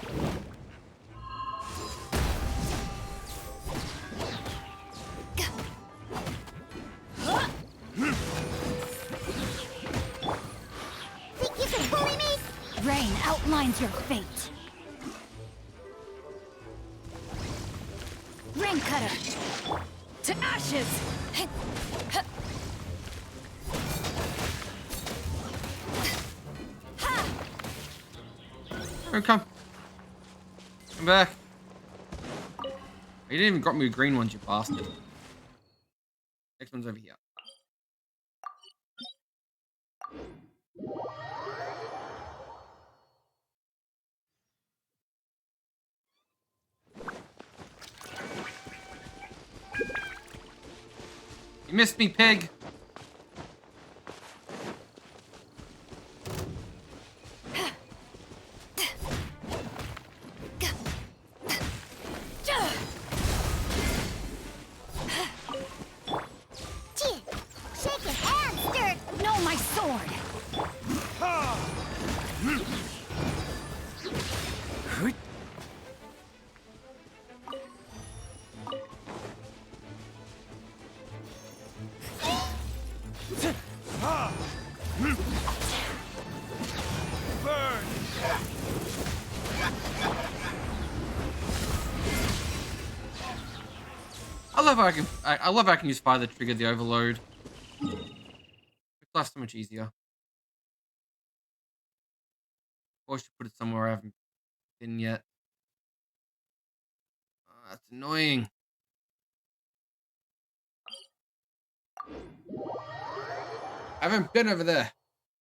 Think you can bully me? Rain outlines your fate. Rain cutter. To ashes. Oh, come. Come back. You didn't even got me green ones, you bastard. Next one's over here. You missed me, pig. Gee, shake your hand, Stik. No, my sword. I love how I can use fire to trigger the overload. Makes life so much easier. Or I should put it somewhere I haven't been yet. Oh, that's annoying. I haven't been over there.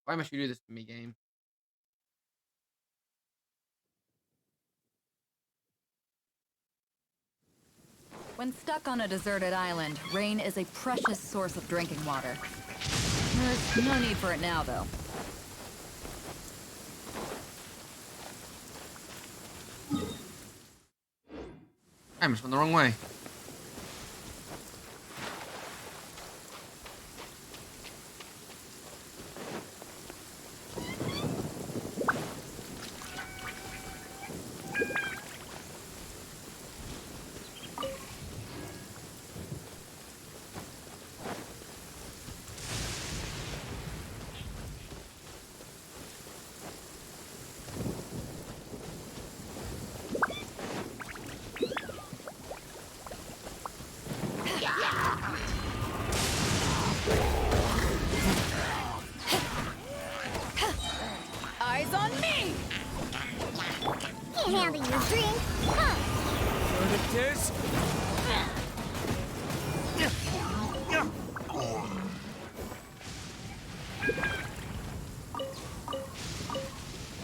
Why must you do this to me, game? When stuck on a deserted island, rain is a precious source of drinking water. There's no need for it now, though. I just went the wrong way. Eyes on me! Can't handle your drink, huh?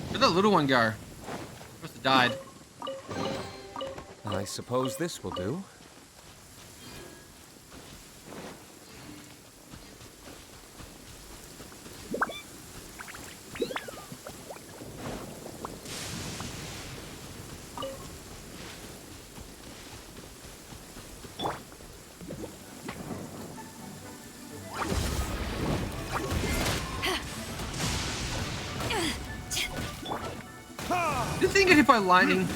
Where'd that little one go? Must have died. I suppose this will do. Did he get hit by lightning?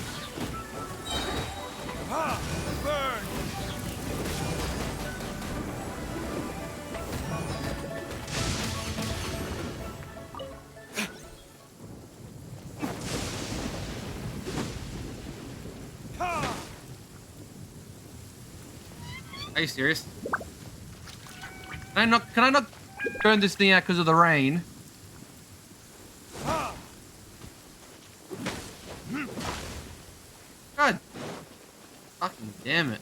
Are you serious? Can I not burn this thing out because of the rain? God. Fucking damn it.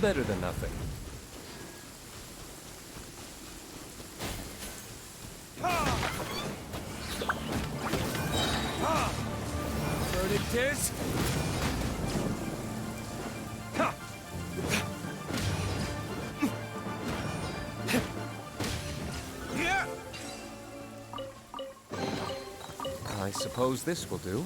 Better than nothing. Verdict is... I suppose this will do.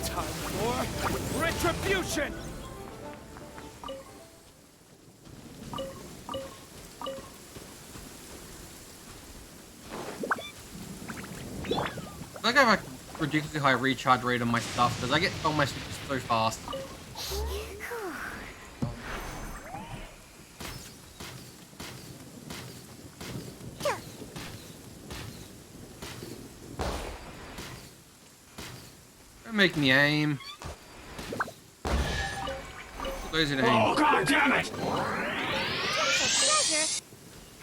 Time for retribution! I have like ridiculously high recharge rate on my stuff because I get on my stuff so fast. Don't make me aim. Those are aim. Oh, God damn it! Treasure.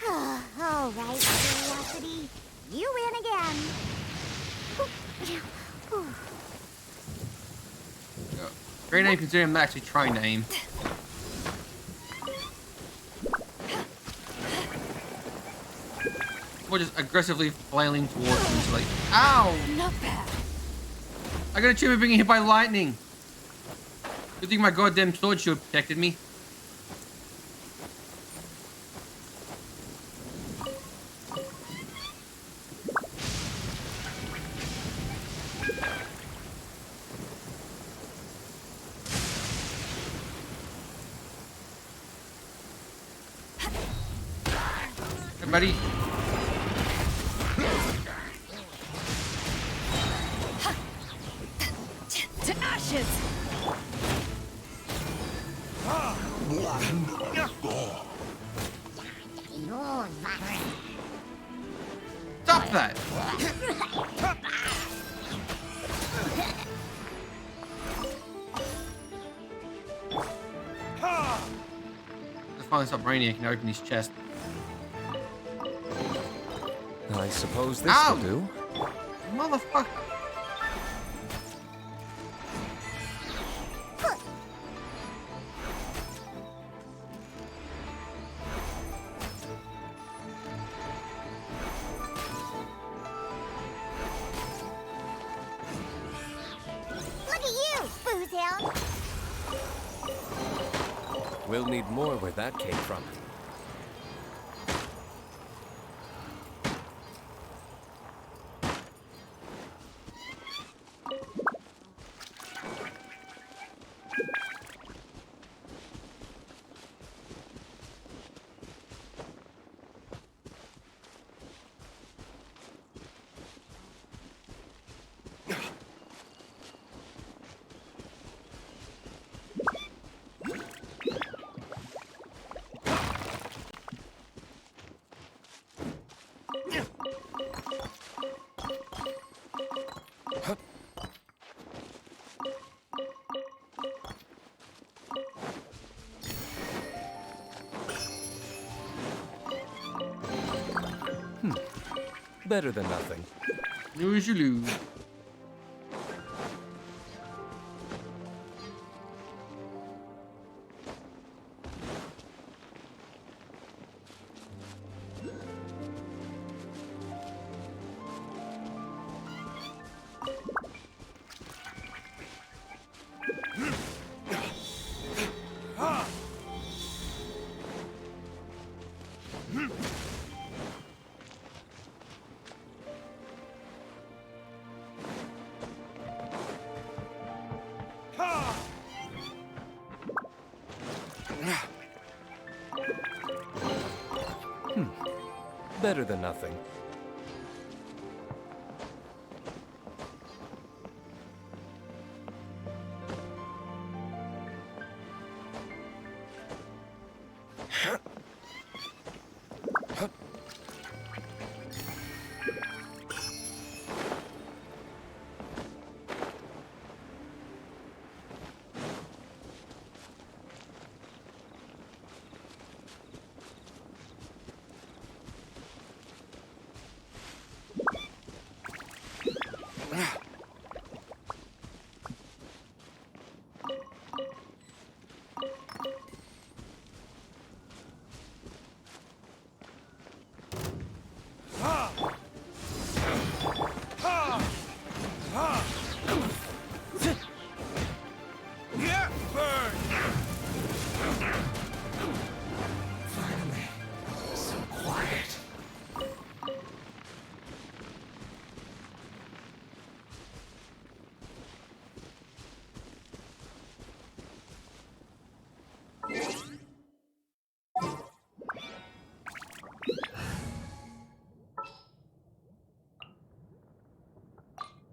All right, curiosity. You win again. Great aim considering I'm actually trying to aim. Or just aggressively flailing towards me. So like, ow! Not bad. I got a achievement being hit by lightning. Good thing my goddamn sword shield protected me. Hey, buddy. To ashes! Stop that! Let's finally stop raining. I can open his chest. I suppose this Ow! will do. Motherfucker. Look at you, booze hound. We'll need more where that came from. Better than nothing. Lose you lose. Better than nothing.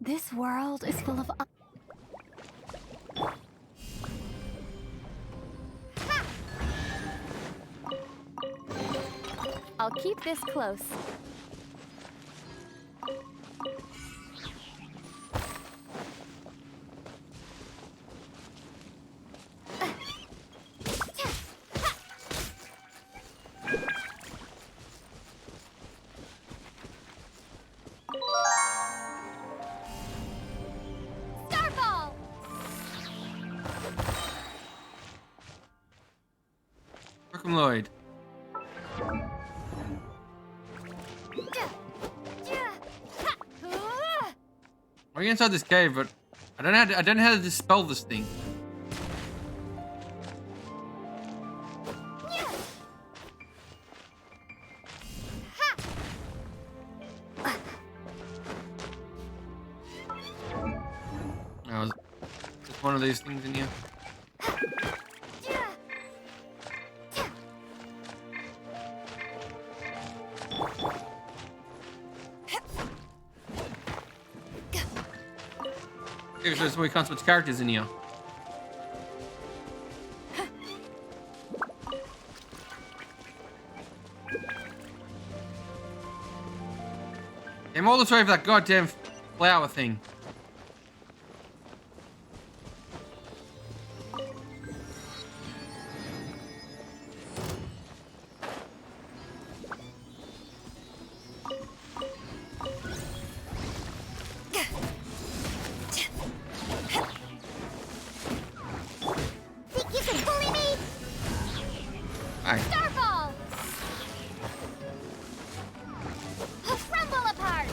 This world is full of... I'll keep this close. Starfall! Welcome, Lloyd. We're inside this cave, but I don't know how to dispel this thing. Oh, just one of these things in here. There's we can't switch characters in here. I'm all the way for that goddamn flower thing. Think you can bully me? Aye. Starfall! Crumble apart!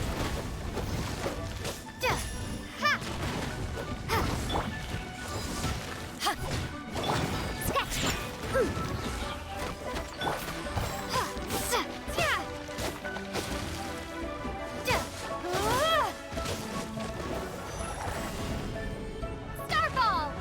Starfall!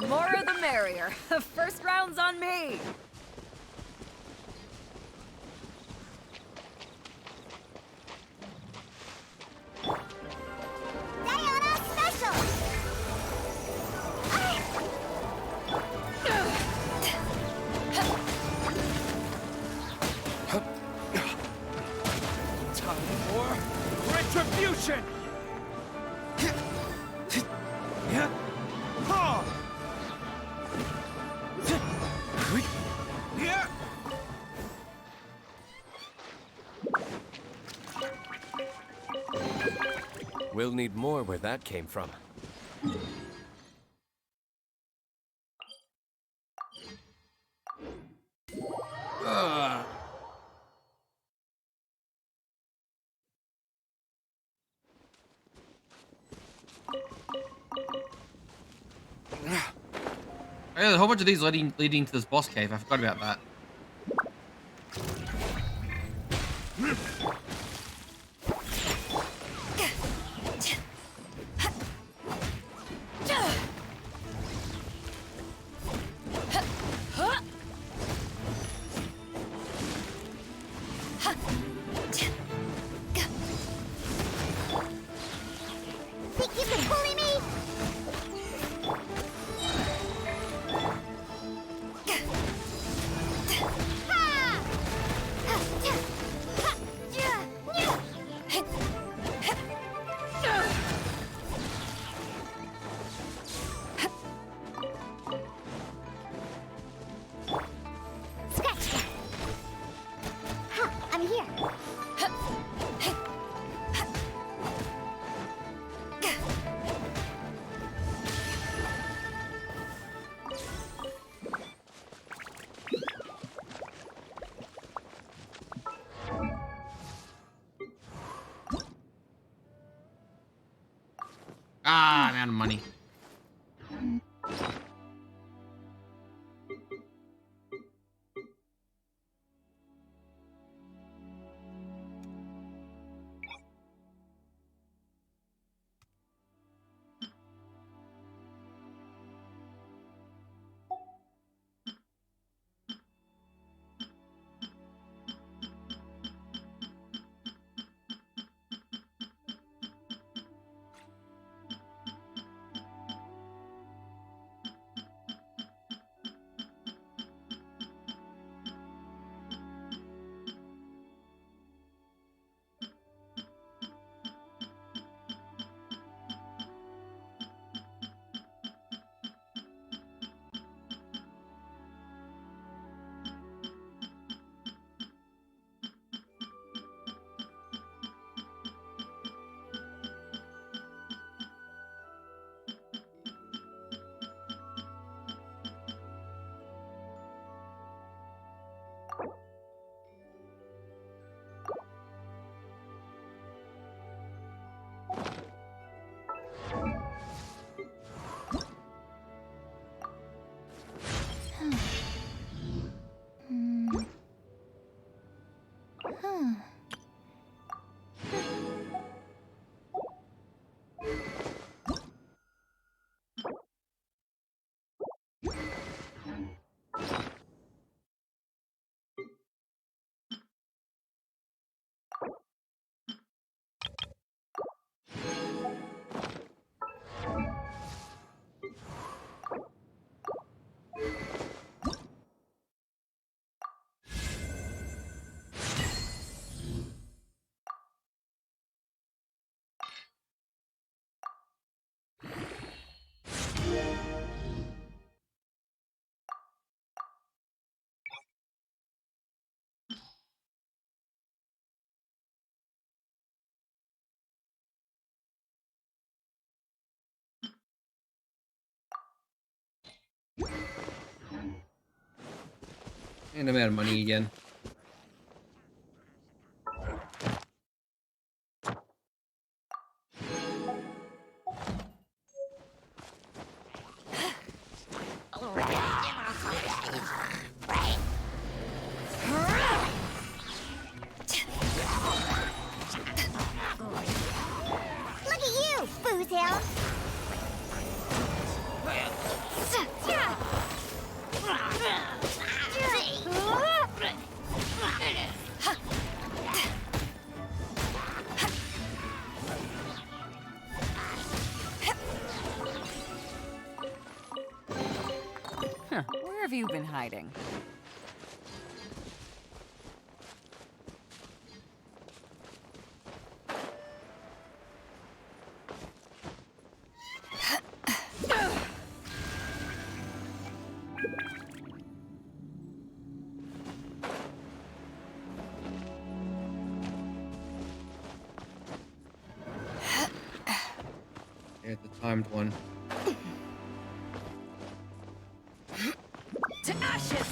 More the merrier. First round's on me. Diana Special! Time for retribution! We'll need more where that came from. Oh, yeah, there's a whole bunch of these leading to this boss cave. I forgot about that. Think you can bully me? Scratch that. Ha, I'm here. Ah, I'm out of money. And I'm out of money again. Look at you, booze hound. Huh, where have you been hiding? Yeah, the timed one. To ashes!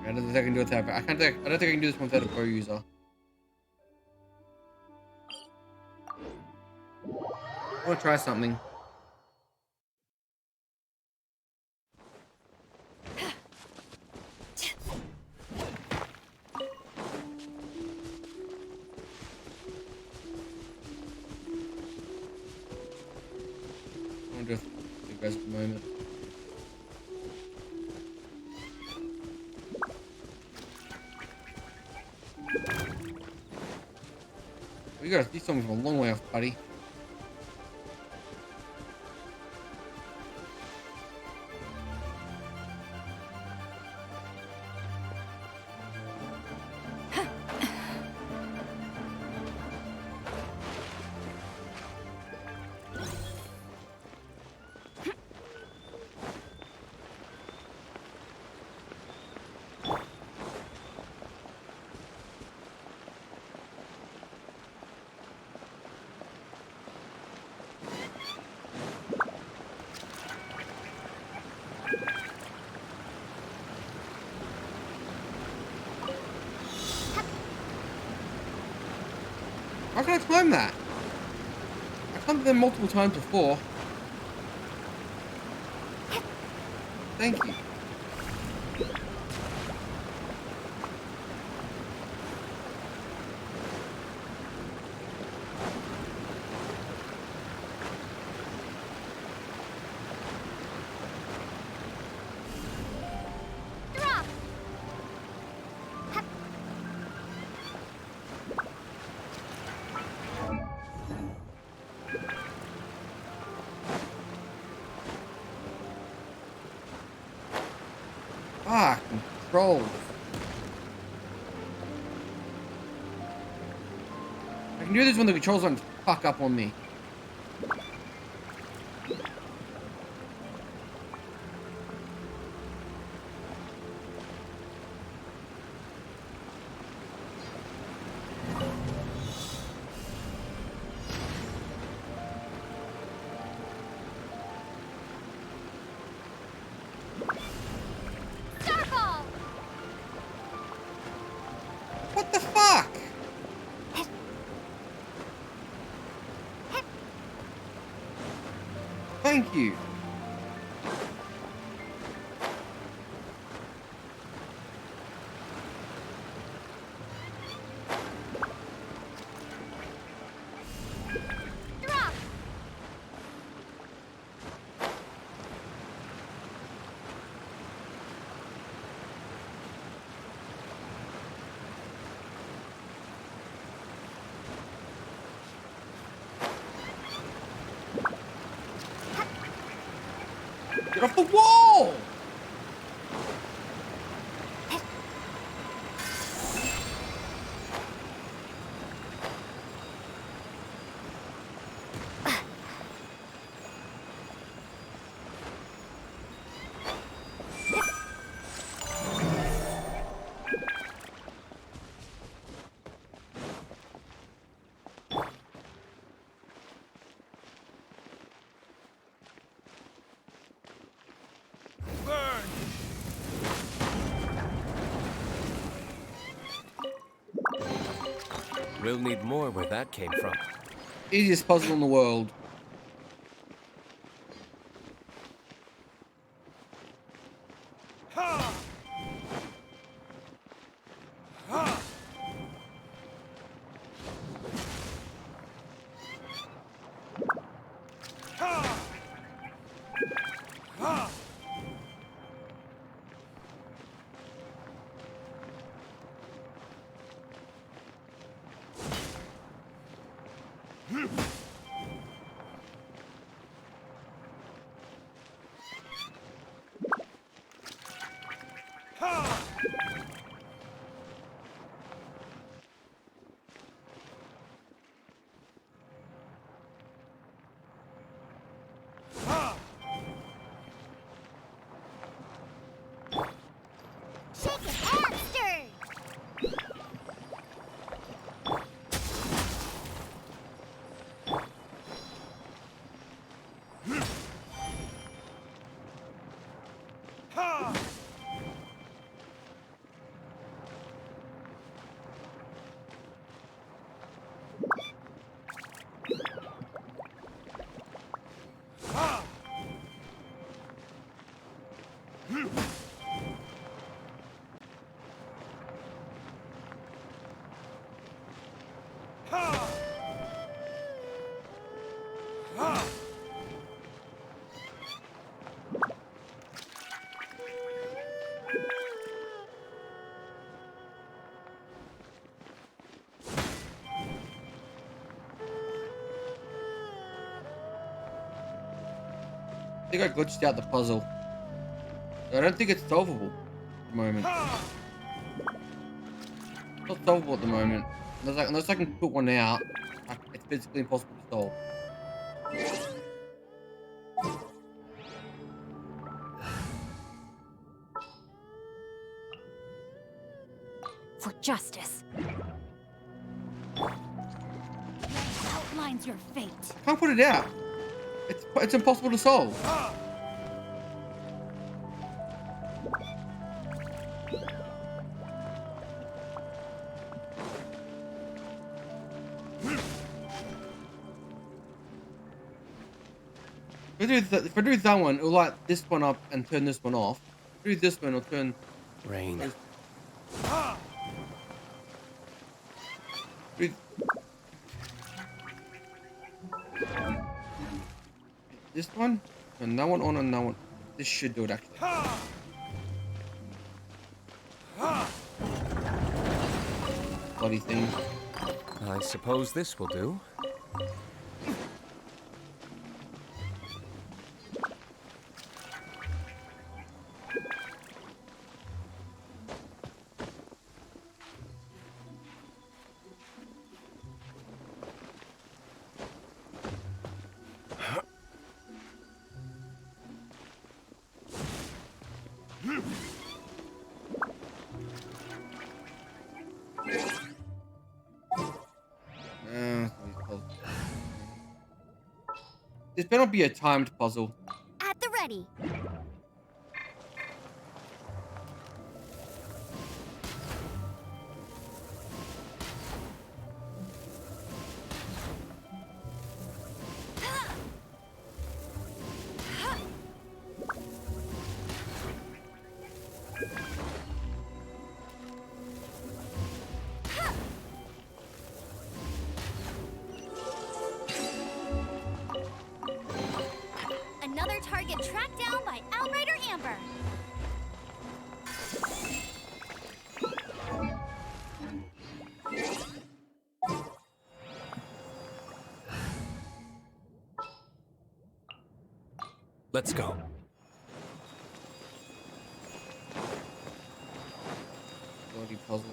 I don't think I can do it without. I don't think I can do this one without a bow user. I want to try something. I want to do you guys at the moment. You got these songs from a long way off, buddy. How can I climb that? I climbed them multiple times before. Thank you. Drop. Ah, controls. I can do this when the controls don't fuck up on me. Starfall. What the fuck? Thank you. Drop. Get off the wall! Burn! We'll need more where that came from. Easiest puzzle in the world. Shake it and stir. I think I glitched out the puzzle. I don't think it's solvable at the moment. It's not solvable at the moment. Unless I can put one out, it's physically impossible to solve. For justice. Outlines your fate. Can't put it out. It's impossible to solve. If I do that one, it'll light this one up and turn this one off. If I do this one, it'll turn Rain. this one, and that one on, and that one. This should do it actually. Bloody thing. I suppose this will do. This better not be a timed puzzle. At the ready. Another target tracked down by Outrider Amber. Let's go. Bloody puzzle.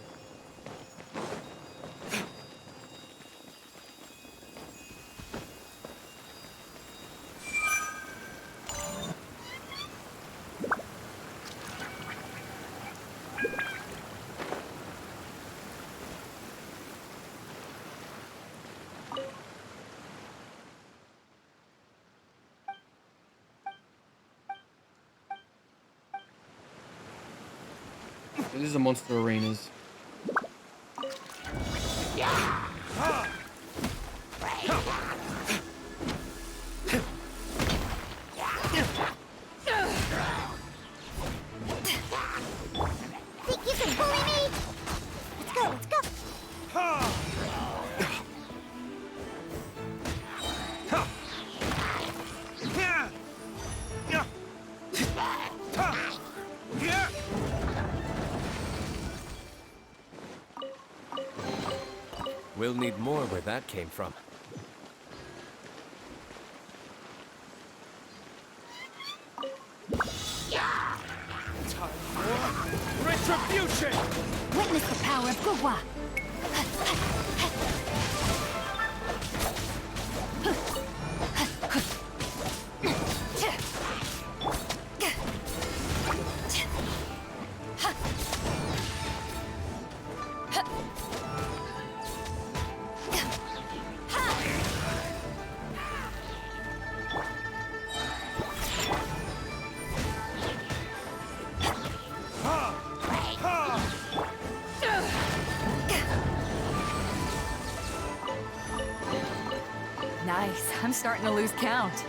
This is a monster arenas. We'll need more where that came from. Retribution! Witness the power of Gugwa. Nice. I'm starting to lose count.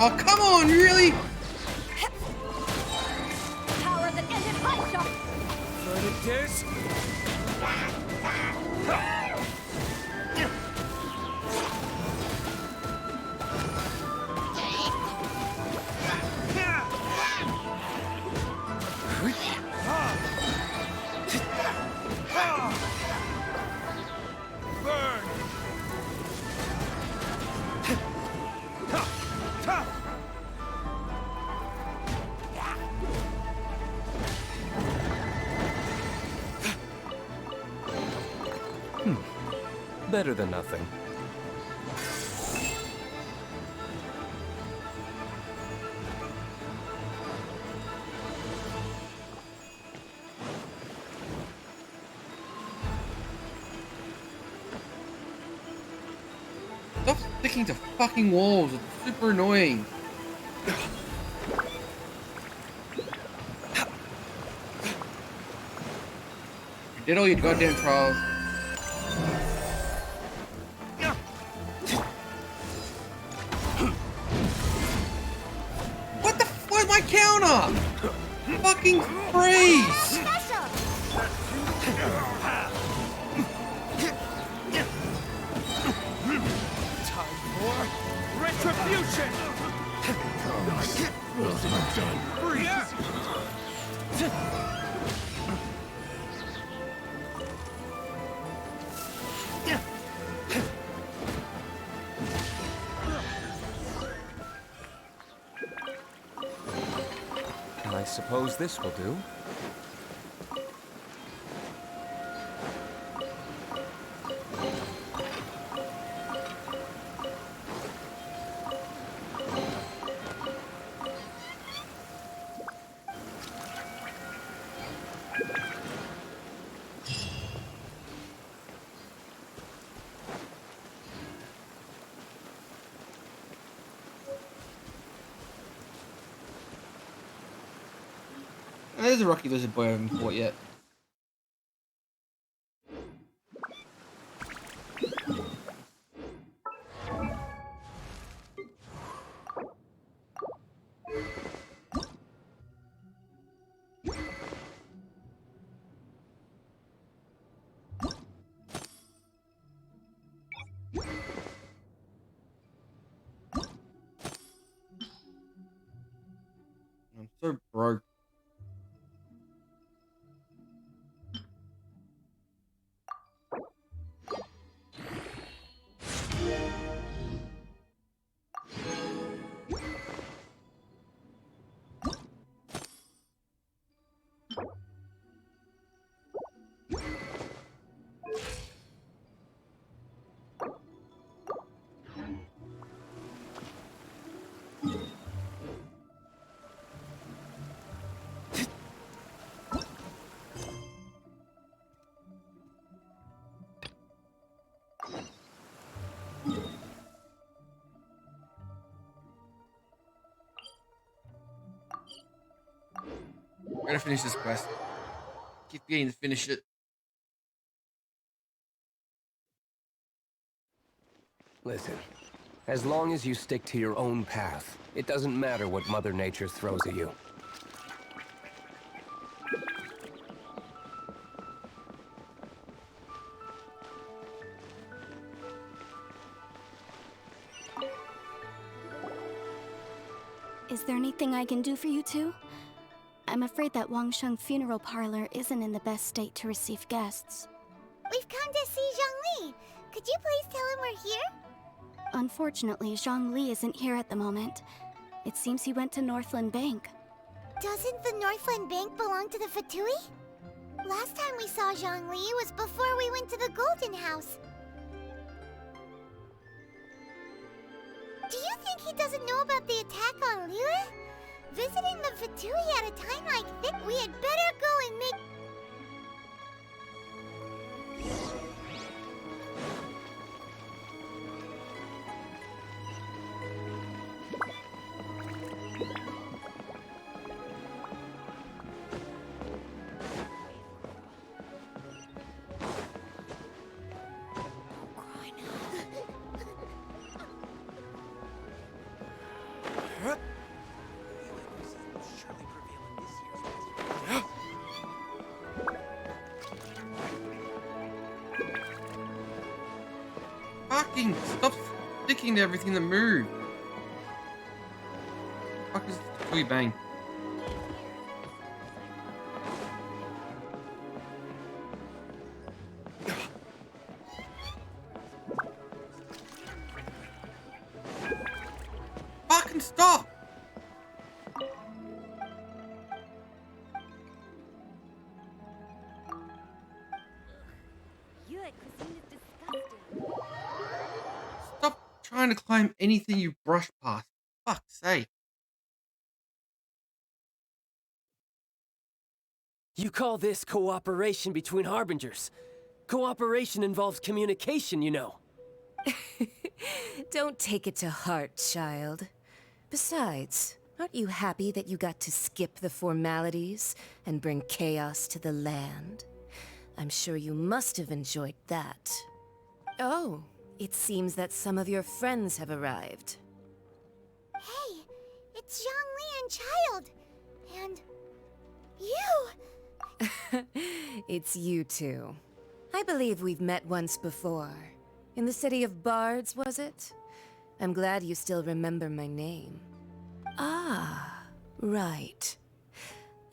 Oh, come on, really? Power that ended high shot. Verdict is... Burn! Better than nothing. Stop sticking to fucking walls. It's super annoying. You did all your goddamn trials. What the f- where's my counter? Fucking freeze! Time for retribution! Freeze! I suppose this will do. There's a Rocky Lizard Boy I haven't fought yet. I'm so broke. I gotta finish this quest. Keep getting to finish it. Listen, as long as you stick to your own path, it doesn't matter what Mother Nature throws at you. Is there anything I can do for you two? I'm afraid that Wangsheng funeral parlor isn't in the best state to receive guests. We've come to see Zhongli. Could you please tell him we're here? Unfortunately, Zhongli isn't here at the moment. It seems he went to Northland Bank. Doesn't the Northland Bank belong to the Fatui? Last time we saw Zhongli was before we went to the Golden House. Do you think he doesn't know about the attack on Liyue? Visiting the Fatui at a time like this, we had better go and make... Fucking stop sticking to everything that moves. Fuck is this bang? Fucking stop! Yuck, cuisine is disgusting. Stop trying to climb anything you brush past. Fuck's sake. You call this cooperation between Harbingers? Cooperation involves communication, you know. Don't take it to heart, child. Besides, aren't you happy that you got to skip the formalities and bring chaos to the land? I'm sure you must have enjoyed that. Oh, it seems that some of your friends have arrived. Hey, it's Zhongli and Child. And... you! It's you two. I believe we've met once before. In the city of Bards, was it? I'm glad you still remember my name. Ah, right.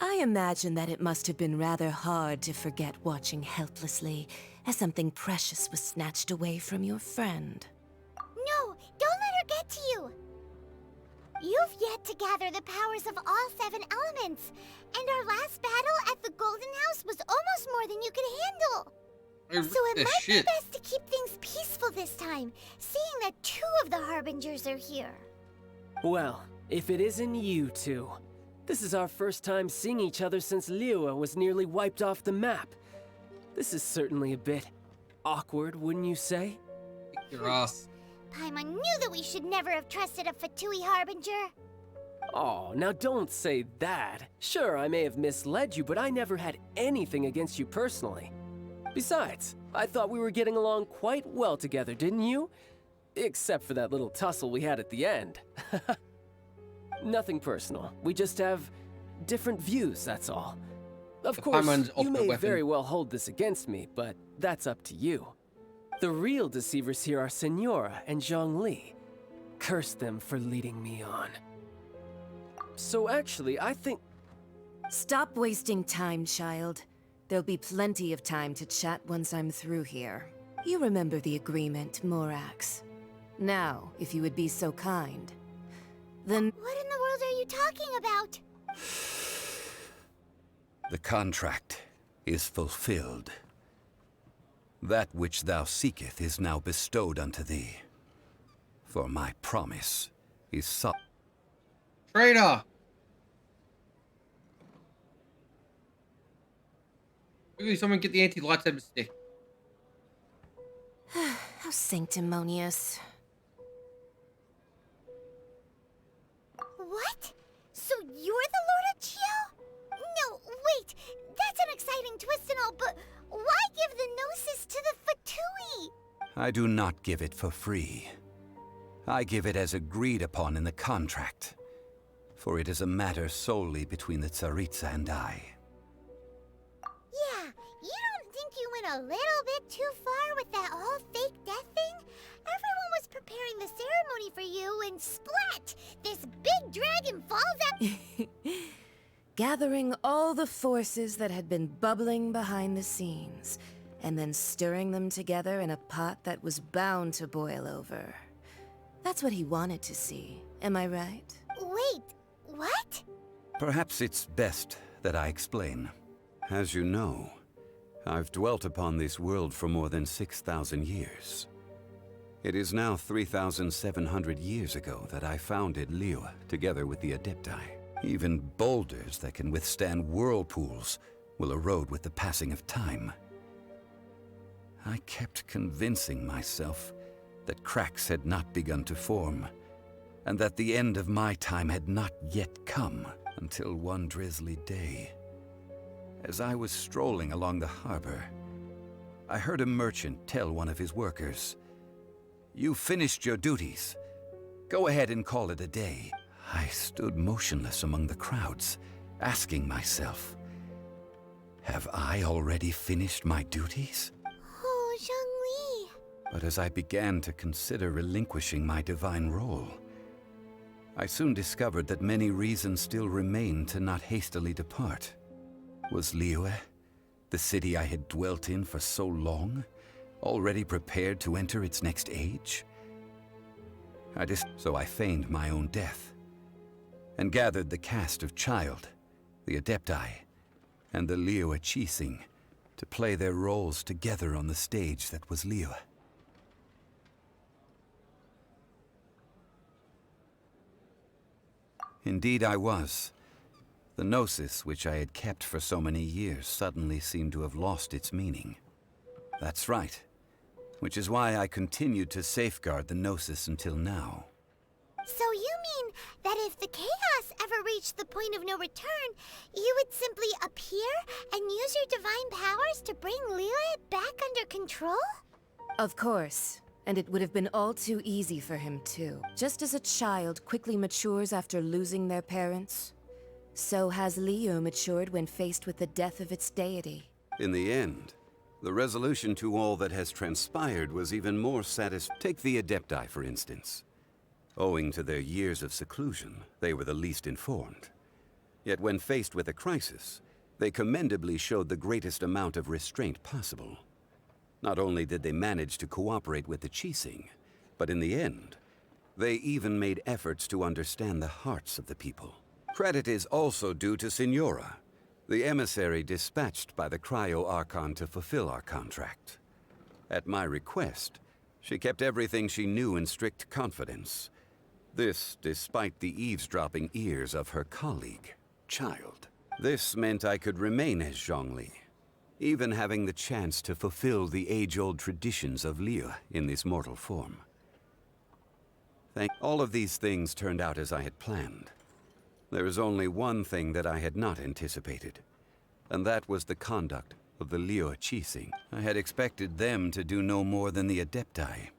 I imagine that it must have been rather hard to forget watching helplessly as something precious was snatched away from your friend. No, don't let her get to you! You've yet to gather the powers of all 7 elements, and our last battle at the Golden House was almost more than you could handle. So it might be best to keep things peaceful this time, seeing that 2 of the Harbingers are here. Well, if it isn't you two. This is our first time seeing each other since Liyue was nearly wiped off the map. This is certainly a bit awkward, wouldn't you say? Kick your ass. Paimon knew that we should never have trusted a Fatui Harbinger. Oh, now don't say that. Sure, I may have misled you, but I never had anything against you personally. Besides, I thought we were getting along quite well together, didn't you? Except for that little tussle we had at the end. Nothing personal. We just have different views, that's all. Of course, you may very well hold this against me, but that's up to you. The real deceivers here are Senora and Zhongli. Curse them for leading me on. So actually, I think... Stop wasting time, child. There'll be plenty of time to chat once I'm through here. You remember the agreement, Morax. Now, if you would be so kind, then... What in the world are you talking about? The contract is fulfilled. That which thou seeketh is now bestowed unto thee. For my promise is Traitor! Quickly, someone get the anti-lightsaber stick. How sanctimonious. What? So you're the Lord of Chiao? No, wait. That's an exciting twist and all, but why give the Gnosis to the Fatui? I do not give it for free. I give it as agreed upon in the contract. For it is a matter solely between the Tsaritsa and I. Yeah, you don't think you went a little bit too far with that whole fake death thing? Everyone was prepared preparing the ceremony for you, and splat! This big dragon falls out. Gathering all the forces that had been bubbling behind the scenes, and then stirring them together in a pot that was bound to boil over. That's what he wanted to see, am I right? Wait, what? Perhaps it's best that I explain. As you know, I've dwelt upon this world for more than 6,000 years. It is now 3,700 years ago that I founded Liyue together with the Adepti. Even boulders that can withstand whirlpools will erode with the passing of time. I kept convincing myself that cracks had not begun to form, and that the end of my time had not yet come, until one drizzly day. As I was strolling along the harbor, I heard a merchant tell one of his workers, "You finished your duties. Go ahead and call it a day." I stood motionless among the crowds, asking myself, have I already finished my duties? Oh, Zhongli. But as I began to consider relinquishing my divine role, I soon discovered that many reasons still remained to not hastily depart. Was Liyue, the city I had dwelt in for so long, already prepared to enter its next age? So I feigned my own death, and gathered the cast of Child, the Adepti, and the Liyue Qixing to play their roles together on the stage that was Liyue. Indeed I was. The Gnosis, which I had kept for so many years, suddenly seemed to have lost its meaning. That's right. Which is why I continued to safeguard the Gnosis until now. So you mean that if the chaos ever reached the point of no return, you would simply appear and use your divine powers to bring Liyue back under control? Of course. And it would have been all too easy for him, too. Just as a child quickly matures after losing their parents, so has Liyue matured when faced with the death of its deity. In the end, the resolution to all that has transpired was even more satisfying. Take the Adepti, for instance. Owing to their years of seclusion, they were the least informed. Yet when faced with a crisis, they commendably showed the greatest amount of restraint possible. Not only did they manage to cooperate with the Qixing, but in the end, they even made efforts to understand the hearts of the people. Credit is also due to Signora, the emissary dispatched by the Cryo-Archon to fulfill our contract. At my request, she kept everything she knew in strict confidence. This despite the eavesdropping ears of her colleague, Child. This meant I could remain as Zhongli, even having the chance to fulfill the age-old traditions of Liyue in this mortal form. All of these things turned out as I had planned. There is only one thing that I had not anticipated, and that was the conduct of the Liyue Qixing. I had expected them to do no more than the Adepti,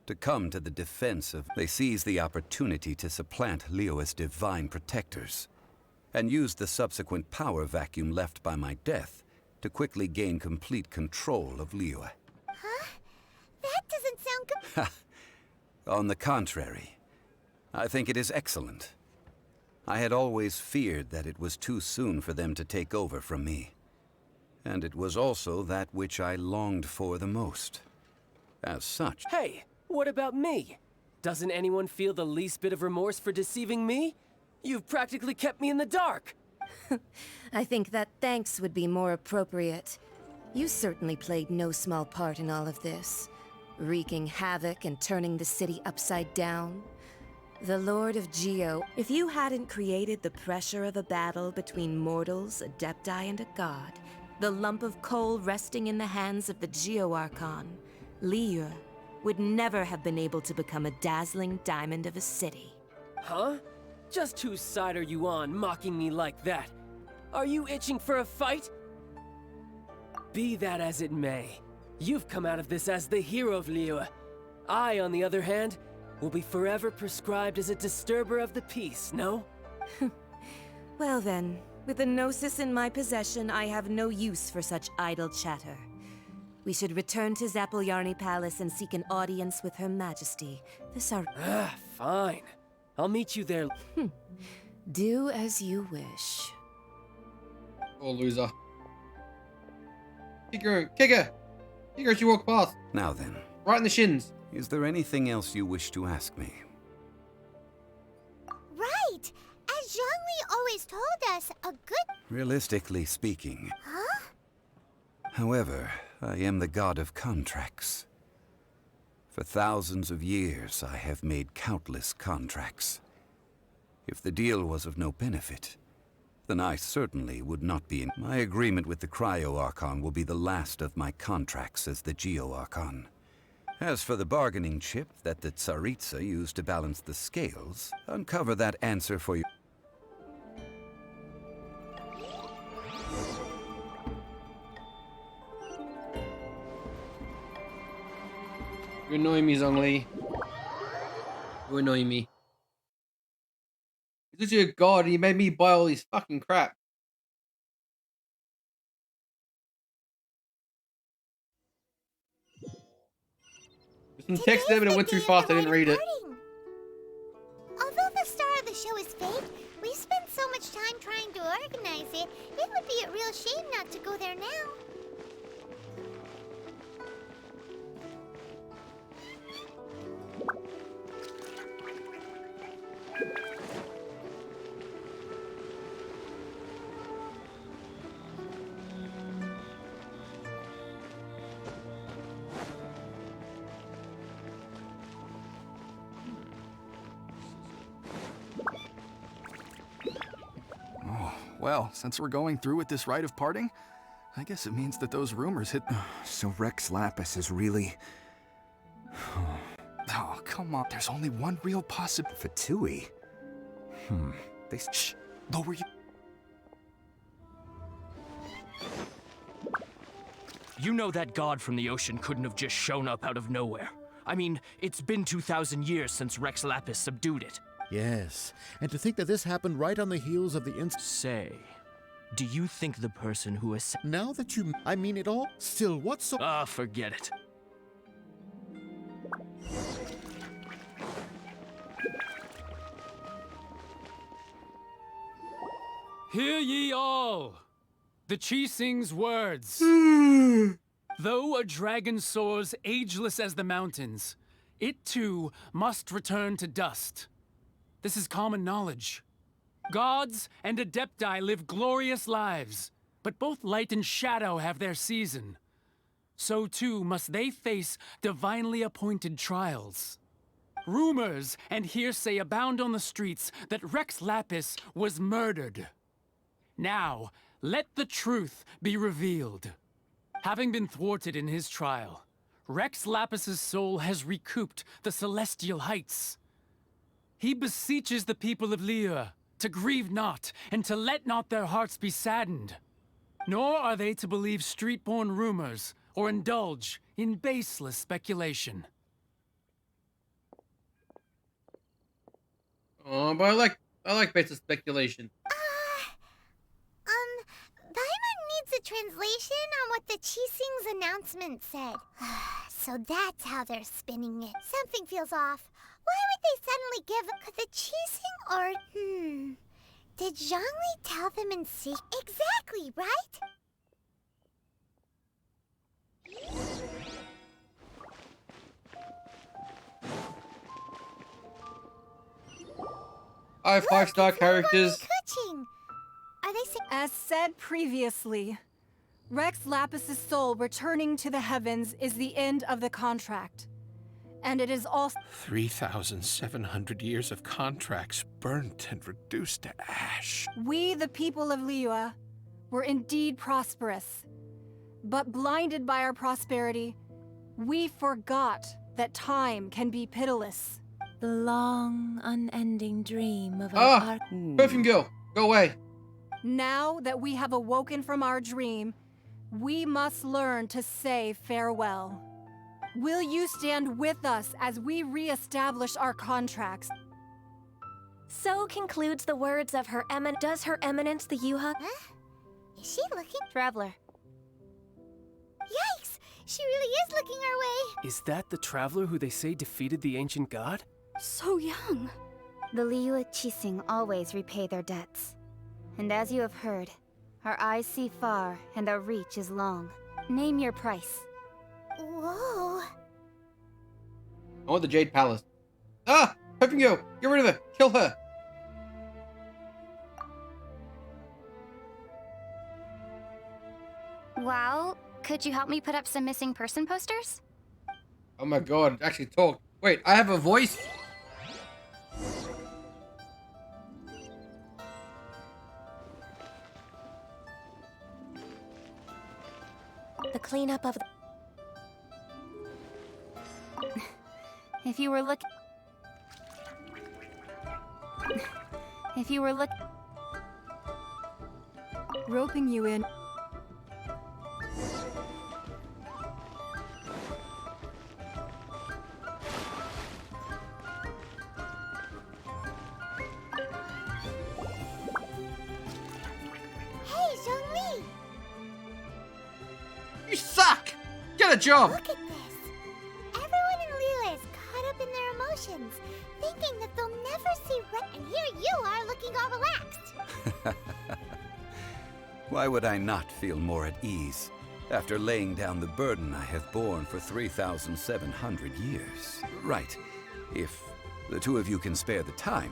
to come to the defense of... They seized the opportunity to supplant Liyue as divine protectors, and used the subsequent power vacuum left by my death to quickly gain complete control of Liyue. Huh? That doesn't sound good. On the contrary, I think it is excellent. I had always feared that it was too soon for them to take over from me. And it was also that which I longed for the most. As such... Hey, what about me? Doesn't anyone feel the least bit of remorse for deceiving me? You've practically kept me in the dark. I think that thanks would be more appropriate. You certainly played no small part in all of this, wreaking havoc and turning the city upside down. The Lord of Geo, if you hadn't created the pressure of a battle between mortals, Adepti, and a god, the lump of coal resting in the hands of the Geo-Archon, Liyue, would never have been able to become a dazzling diamond of a city. Huh? Just whose side are you on, mocking me like that? Are you itching for a fight? Be that as it may, you've come out of this as the hero of Liyue. I, on the other hand, will be forever prescribed as a disturber of the peace, no? Well then, with the Gnosis in my possession, I have no use for such idle chatter. We should return to Zappolyarny Palace and seek an audience with Her Majesty. Fine. I'll meet you there. Do as you wish. Poor loser. Kick her. Kick her. Kick her as you walk past. Now then, Right in the shins. is there anything else you wish to ask me? Right! As Zhongli always told us, a good... Realistically speaking. Huh? However, I am the god of contracts. For thousands of years, I have made countless contracts. If the deal was of no benefit, then I certainly would not be in. My agreement with the Cryo-Archon will be the last of my contracts as the Geo-Archon. As for the bargaining chip that the Tsaritsa used to balance the scales, uncover that answer for you. You annoy me, Zhongli. You annoy me. This is your god, and he made me buy all this fucking crap. There's some text there, but it went too fast. I didn't read it. Although the star of the show is fake, we spent so much time trying to organize it, it would be a real shame not to go there now. Well, since we're going through with this rite of parting, I guess it means that those rumors hit... So Rex Lapis is really... Oh, come on. There's only one real possibility. Fatui? They... Shh! Lower you... You know that god from the ocean couldn't have just shown up out of nowhere. I mean, it's been 2,000 years since Rex Lapis subdued it. Yes, and to think that this happened right on the heels of the Say, do you think the person who is... Now that you... I mean it all? Still, what's so... Ah, forget it. Hear ye all! The Chi sings words. Though a dragon soars ageless as the mountains, it too must return to dust. This is common knowledge. Gods and Adepti live glorious lives, but both light and shadow have their season. So too must they face divinely appointed trials. Rumors and hearsay abound on the streets that Rex Lapis was murdered. Now, let the truth be revealed. Having been thwarted in his trial, Rex Lapis's soul has recouped the celestial heights. He beseeches the people of Liyue to grieve not and to let not their hearts be saddened. Nor are they to believe street-born rumors or indulge in baseless speculation. Oh, but I like baseless speculation. Paimon needs a translation on what the Chi Sing's announcement said. So that's how they're spinning it. Something feels off. Why would they suddenly give... Could the Chi Sing or... Did Zhongli tell them in secret? Exactly, right? I have 5-star characters. Are they As said previously, Rex Lapis's soul returning to the heavens is the end of the contract. And it is also 3,700 years of contracts burnt and reduced to ash. We, the people of Liyue, were indeed prosperous. But blinded by our prosperity, we forgot that time can be pitiless. The long, unending dream of Perfume girl, go away. Now that we have awoken from our dream, we must learn to say farewell. Will you stand with us as we re-establish our contracts? So concludes the words of Her Eminence. Does Her Eminence the Yuha? Huh? Is she looking? Traveler. Yikes! She really is looking our way. Is that the traveler who they say defeated the ancient god? So young. The Liyue Qixing always repay their debts. And as you have heard, our eyes see far and our reach is long. Name your price. Whoa. I want the Jade Palace. Ah! Pepingo! Get rid of her! Kill her! Well, could you help me put up some missing person posters? Oh my god, it actually talked. Wait, I have a voice? The cleanup of the... If you were looking... Roping you in. Hey, Zhongli! You suck! Get a job! Look at this. Everyone in Liyue is caught up in their emotions, thinking that they'll never see Red. And here you are looking all relaxed. Why would I not feel more at ease after laying down the burden I have borne for 3,700 years? Right. If the two of you can spare the time,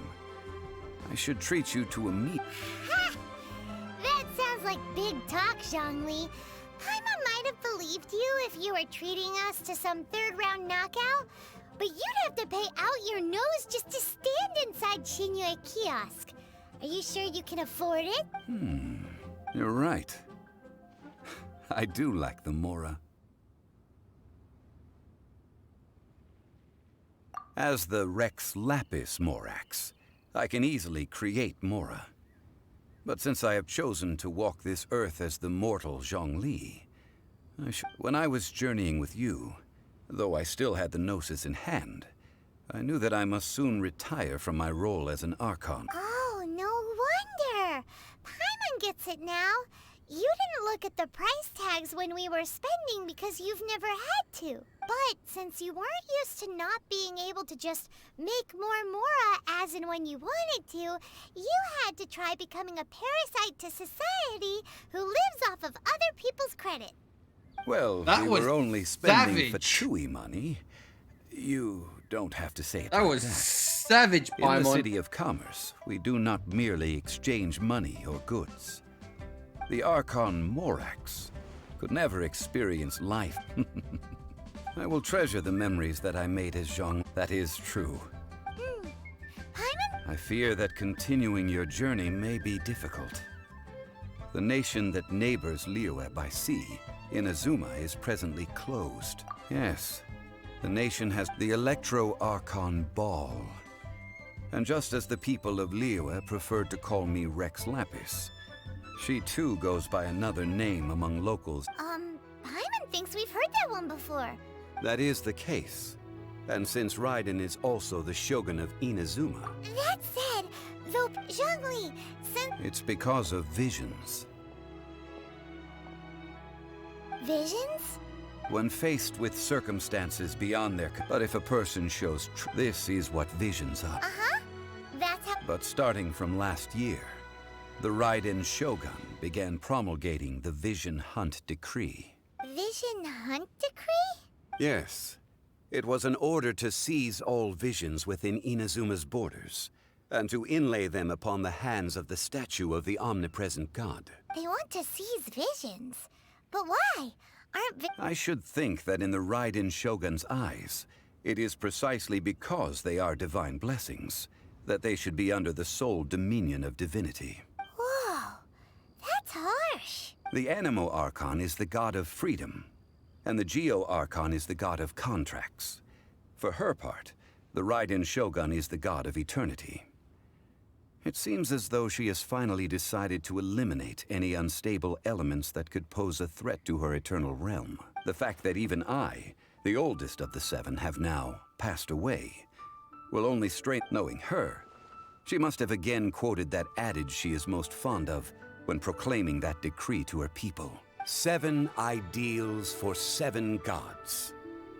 I should treat you to a meet. Ha! That sounds like big talk, Zhongli. Paimon might have believed you if you were treating us to some third-round knockout, but you'd have to pay out your nose just to stand inside Xinyue Kiosk. Are you sure you can afford it? You're right. I do lack the Mora. As the Rex Lapis Morax, I can easily create Mora. But since I have chosen to walk this earth as the mortal Zhongli, when I was journeying with you, though I still had the Gnosis in hand, I knew that I must soon retire from my role as an Archon. Oh, no wonder. Paimon gets it now. You didn't look at the price tags when we were spending because you've never had to. But since you weren't used to not being able to just make more Mora as and when you wanted to, you had to try becoming a parasite to society who lives off of other people's credit. Well, we were only spending Fatui money. You don't have to say it That like was that. savage, Paimon. In the City of Commerce, we do not merely exchange money or goods. The Archon Morax could never experience life. I will treasure the memories that I made as Zhong. That is true. Paimon? I fear that continuing your journey may be difficult. The nation that neighbors Liyue by sea, Inazuma, is presently closed. Yes, the nation has the Electro-Archon Ball. And just as the people of Liyue preferred to call me Rex Lapis, she too goes by another name among locals. Paimon thinks we've heard that one before. That is the case. And since Raiden is also the Shogun of Inazuma, That said, though, Zhongli, since... it's because of visions. Visions? When faced with circumstances beyond their... But if a person shows... This is what visions are. Uh-huh. That's how... But starting from last year, the Raiden Shogun began promulgating the Vision Hunt Decree. Vision Hunt Decree? Yes. It was an order to seize all visions within Inazuma's borders, and to inlay them upon the hands of the statue of the omnipresent god. They want to seize visions. But why? I should think that in the Raiden Shogun's eyes, it is precisely because they are divine blessings that they should be under the sole dominion of divinity. Whoa, that's harsh. The Animo Archon is the god of freedom, and the Geo Archon is the god of contracts. For her part, the Raiden Shogun is the god of eternity. It seems as though she has finally decided to eliminate any unstable elements that could pose a threat to her eternal realm. The fact that even I, the oldest of the seven, have now passed away, will only strengthen. Knowing her, she must have again quoted that adage she is most fond of when proclaiming that decree to her people. 7 ideals for 7 gods.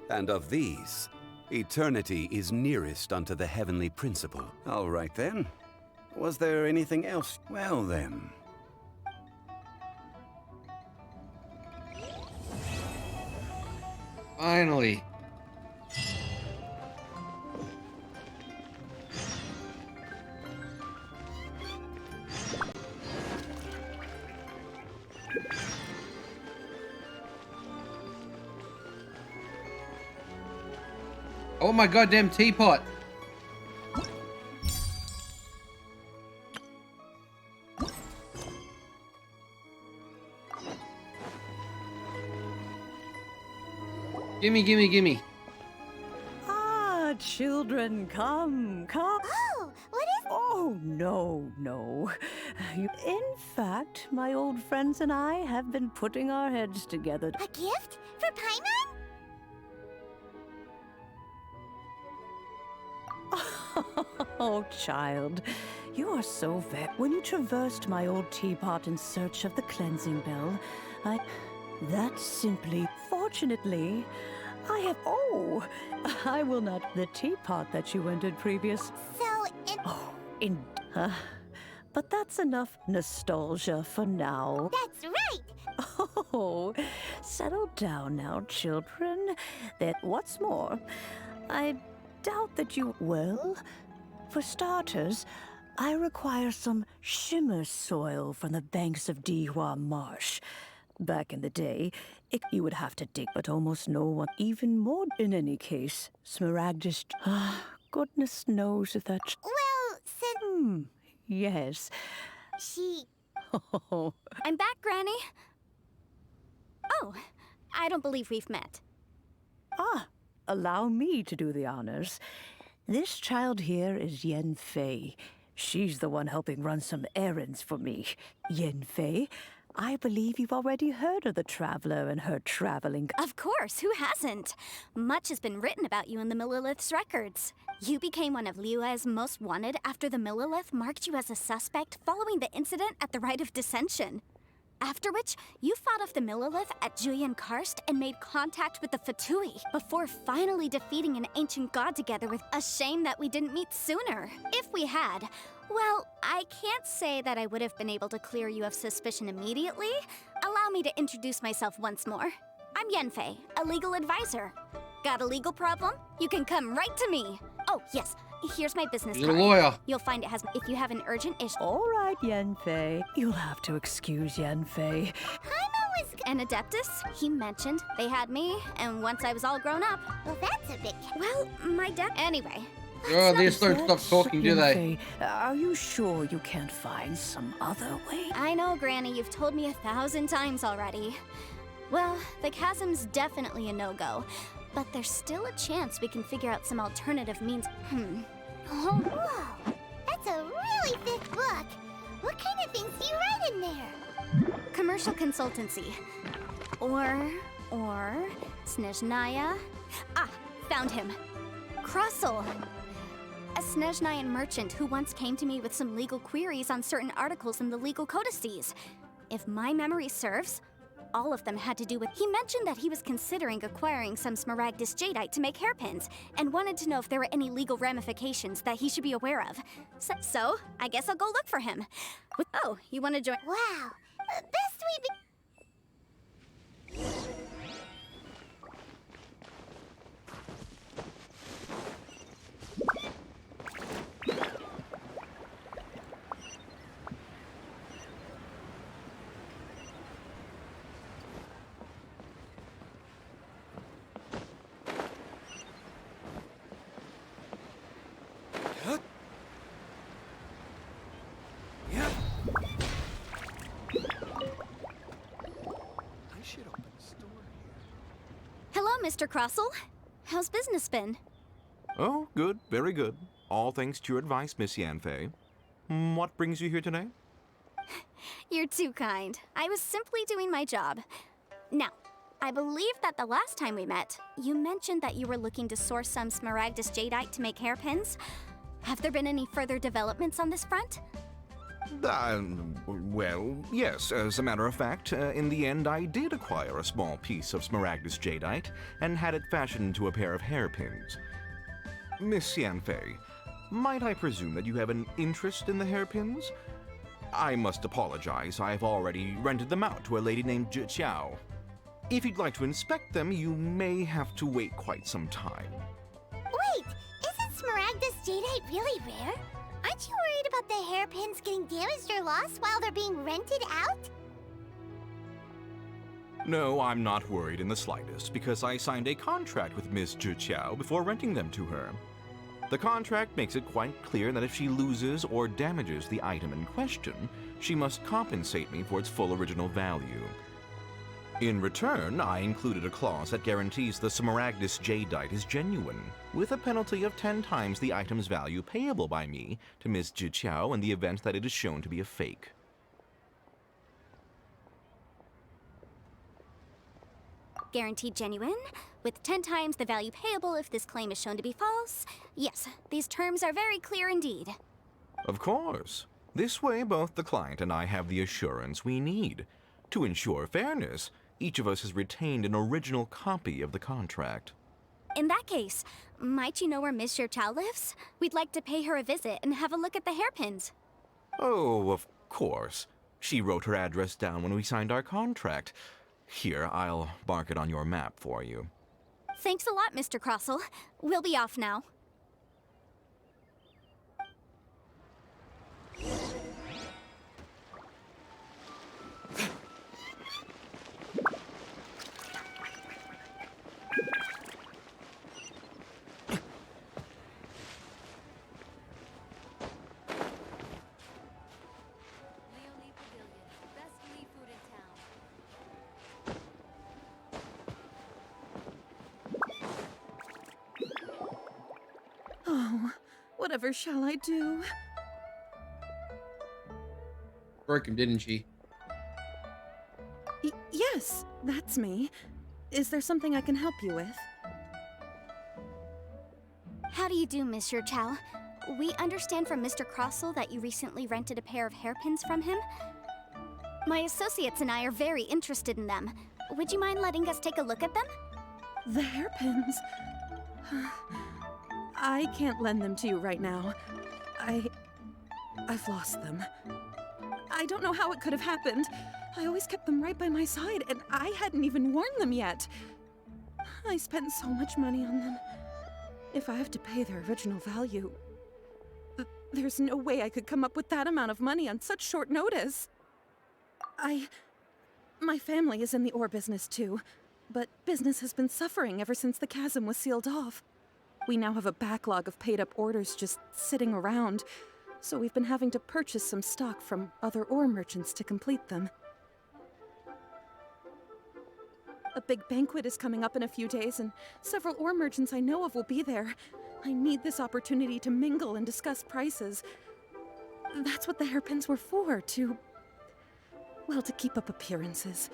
And of these, eternity is nearest unto the heavenly principle. All right then. Was there anything else? Well then. Finally. Oh my goddamn teapot. Gimme, gimme, gimme. Ah, children, come, come. Oh, what is... Oh, no, no. In fact, my old friends and I have been putting our heads together. A gift? For Paimon? Oh, child, you are so very... When you traversed my old teapot in search of the cleansing bell, That's simply... Fortunately, I have... Oh, I will not... The teapot that you entered previous... So, but that's enough nostalgia for now. That's right! Oh, settle down now, children. What's more, I doubt that you... Well, for starters, I require some shimmer soil from the banks of Dihua Marsh. Back in the day, you would have to dig, but almost no one, even more in any case. Smaragdus... goodness knows if that's... Well, said... Yes. She... Oh. I'm back, Granny. Oh, I don't believe we've met. Allow me to do the honors. This child here is Yen Fei. She's the one helping run some errands for me. Yen Fei, I believe you've already heard of the Traveler and her traveling... Of course, who hasn't? Much has been written about you in the Millilith's records. You became one of Liue's most wanted after the Millilith marked you as a suspect following the incident at the Rite of Dissension. After which, you fought off the Millilith at Julian Karst and made contact with the Fatui, before finally defeating an ancient god together with... A shame that we didn't meet sooner. If we had, well, I can't say that I would have been able to clear you of suspicion immediately. Allow me to introduce myself once more. I'm Yenfei, a legal advisor. Got a legal problem? You can come right to me. Oh, yes. Here's my business You're card. a lawyer. You'll find it has... If you have an urgent issue... All right, Yenfei. You'll have to excuse Yenfei. Paimon was... An Adeptus? He mentioned they had me, and once I was all grown up... Well, that's a bit... Well, my Anyway. Oh, they just don't stop talking, do they? Are you sure you can't find some other way? I know, Granny. You've told me 1,000 times already. Well, the chasm's definitely a no-go. But there's still a chance we can figure out some alternative means. Oh, whoa! That's a really thick book. What kind of things do you write in there? Commercial consultancy. Or... Snezhnaya. Found him. Crossel. A Snezhnayan merchant who once came to me with some legal queries on certain articles in the legal codices. If my memory serves, all of them had to do with... He mentioned that he was considering acquiring some Smaragdus jadeite to make hairpins, and wanted to know if there were any legal ramifications that he should be aware of. So I guess I'll go look for him. Oh, you want to join? Wow. Best we be... Hello, Mr. Crossel. How's business been? Oh, good, very good. All thanks to your advice, Miss Yanfei. What brings you here today? You're too kind. I was simply doing my job. Now, I believe that the last time we met, you mentioned that you were looking to source some Smaragdus jadeite to make hairpins. Have there been any further developments on this front? Well, yes, as a matter of fact, in the end I did acquire a small piece of Smaragdus Jadeite and had it fashioned into a pair of hairpins. Miss Yanfei, might I presume that you have an interest in the hairpins? I must apologize, I've already rented them out to a lady named Zhi Qiao. If you'd like to inspect them, you may have to wait quite some time. Wait, isn't Smaragdus Jadeite really rare? Aren't you worried about the hairpins getting damaged or lost while they're being rented out? No, I'm not worried in the slightest, because I signed a contract with Miss Zhi Qiao before renting them to her. The contract makes it quite clear that if she loses or damages the item in question, she must compensate me for its full original value. In return, I included a clause that guarantees the Smaragdus Jadeite is genuine, with a penalty of 10 times the item's value payable by me to Miss Zhi Qiao in the event that it is shown to be a fake. Guaranteed genuine, with 10 times the value payable if this claim is shown to be false. Yes, these terms are very clear indeed. Of course. This way, both the client and I have the assurance we need. To ensure fairness, each of us has retained an original copy of the contract. In that case, might you know where Miss Xiao lives? We'd like to pay her a visit and have a look at the hairpins. Oh, of course. She wrote her address down when we signed our contract. Here, I'll mark it on your map for you. Thanks a lot, Mr. Crossell. We'll be off now. Oh, whatever shall I do? Broke him, didn't she? Yes, that's me. Is there something I can help you with? How do you do, Miss Xiao? We understand from Mr. Crossell that you recently rented a pair of hairpins from him. My associates and I are very interested in them. Would you mind letting us take a look at them? The hairpins? I can't lend them to you right now. I've lost them. I don't know how it could have happened. I always kept them right by my side, and I hadn't even worn them yet. I spent so much money on them. If I have to pay their original value, there's no way I could come up with that amount of money on such short notice. My family is in the ore business too, but business has been suffering ever since the chasm was sealed off. We now have a backlog of paid-up orders just sitting around, so we've been having to purchase some stock from other ore merchants to complete them. A big banquet is coming up in a few days, and several ore merchants I know of will be there. I need this opportunity to mingle and discuss prices. That's what the hairpins were for, to keep up appearances.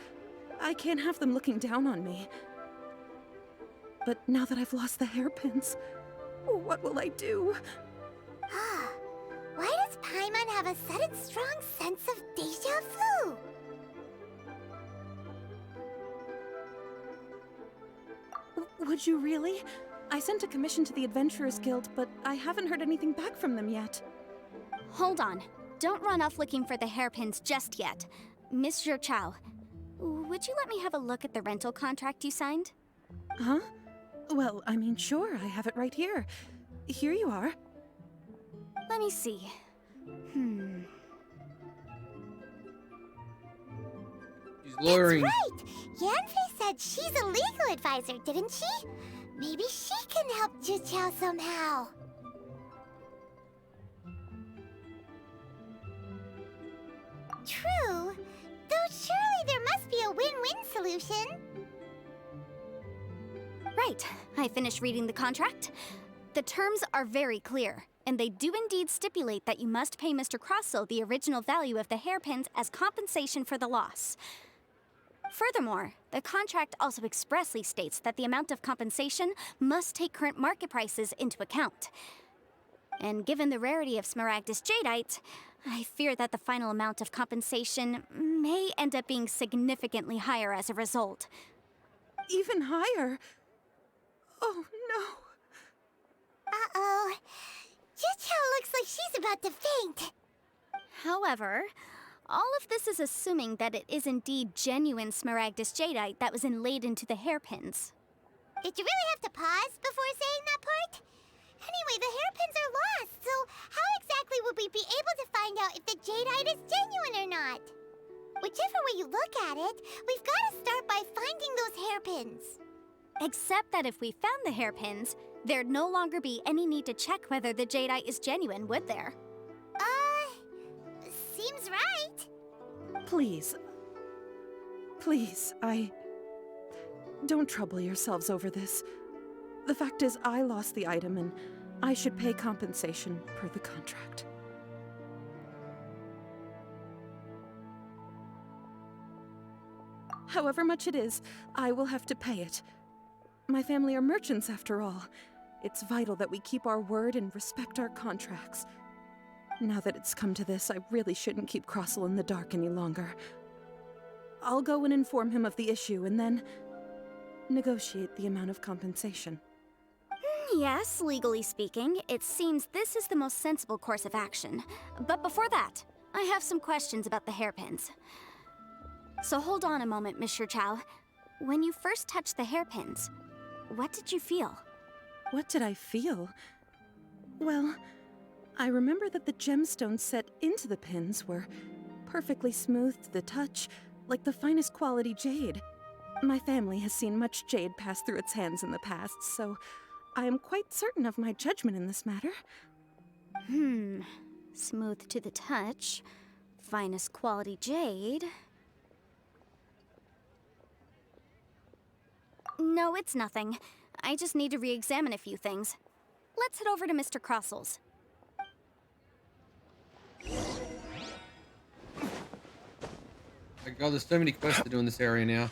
I can't have them looking down on me. But now that I've lost the hairpins, what will I do? Why does Paimon have a sudden strong sense of déjà vu? Would you really? I sent a commission to the Adventurers Guild, but I haven't heard anything back from them yet. Hold on. Don't run off looking for the hairpins just yet. Miss Xiao, would you let me have a look at the rental contract you signed? Huh? Well, I mean, sure, I have it right here. Here you are. Let me see. She's lawyering. That's right! Yanfei said she's a legal advisor, didn't she? Maybe she can help Zhi Qiao somehow. True, though surely there must be a win-win solution. Right. I finished reading the contract. The terms are very clear, and they do indeed stipulate that you must pay Mr. Crossell the original value of the hairpins as compensation for the loss. Furthermore, the contract also expressly states that the amount of compensation must take current market prices into account. And given the rarity of Smaragdus Jadeite, I fear that the final amount of compensation may end up being significantly higher as a result. Even higher? Oh, no. Uh-oh. Juchao looks like she's about to faint. However, all of this is assuming that it is indeed genuine Smaragdus Jadeite that was inlaid into the hairpins. Did you really have to pause before saying that part? Anyway, the hairpins are lost, so how exactly would we be able to find out if the jadeite is genuine or not? Whichever way you look at it, we've got to start by finding those hairpins. Except that if we found the hairpins, there'd no longer be any need to check whether the jadeite is genuine, would there? Seems right. Please. Please, Don't trouble yourselves over this. The fact is, I lost the item, and I should pay compensation per the contract. However much it is, I will have to pay it. My family are merchants, after all. It's vital that we keep our word and respect our contracts. Now that it's come to this, I really shouldn't keep Crossel in the dark any longer. I'll go and inform him of the issue, and then negotiate the amount of compensation. Yes, legally speaking, it seems this is the most sensible course of action. But before that, I have some questions about the hairpins. So hold on a moment, Mr. Chow. When you first touched the hairpins, what did you feel? What did I feel? Well, I remember that the gemstones set into the pins were perfectly smooth to the touch, like the finest quality jade. My family has seen much jade pass through its hands in the past, so I am quite certain of my judgment in this matter. Smooth to the touch, finest quality jade. No, it's nothing. I just need to re-examine a few things. Let's head over to Mr. Crossel's. My god, there's so many quests to do in this area now.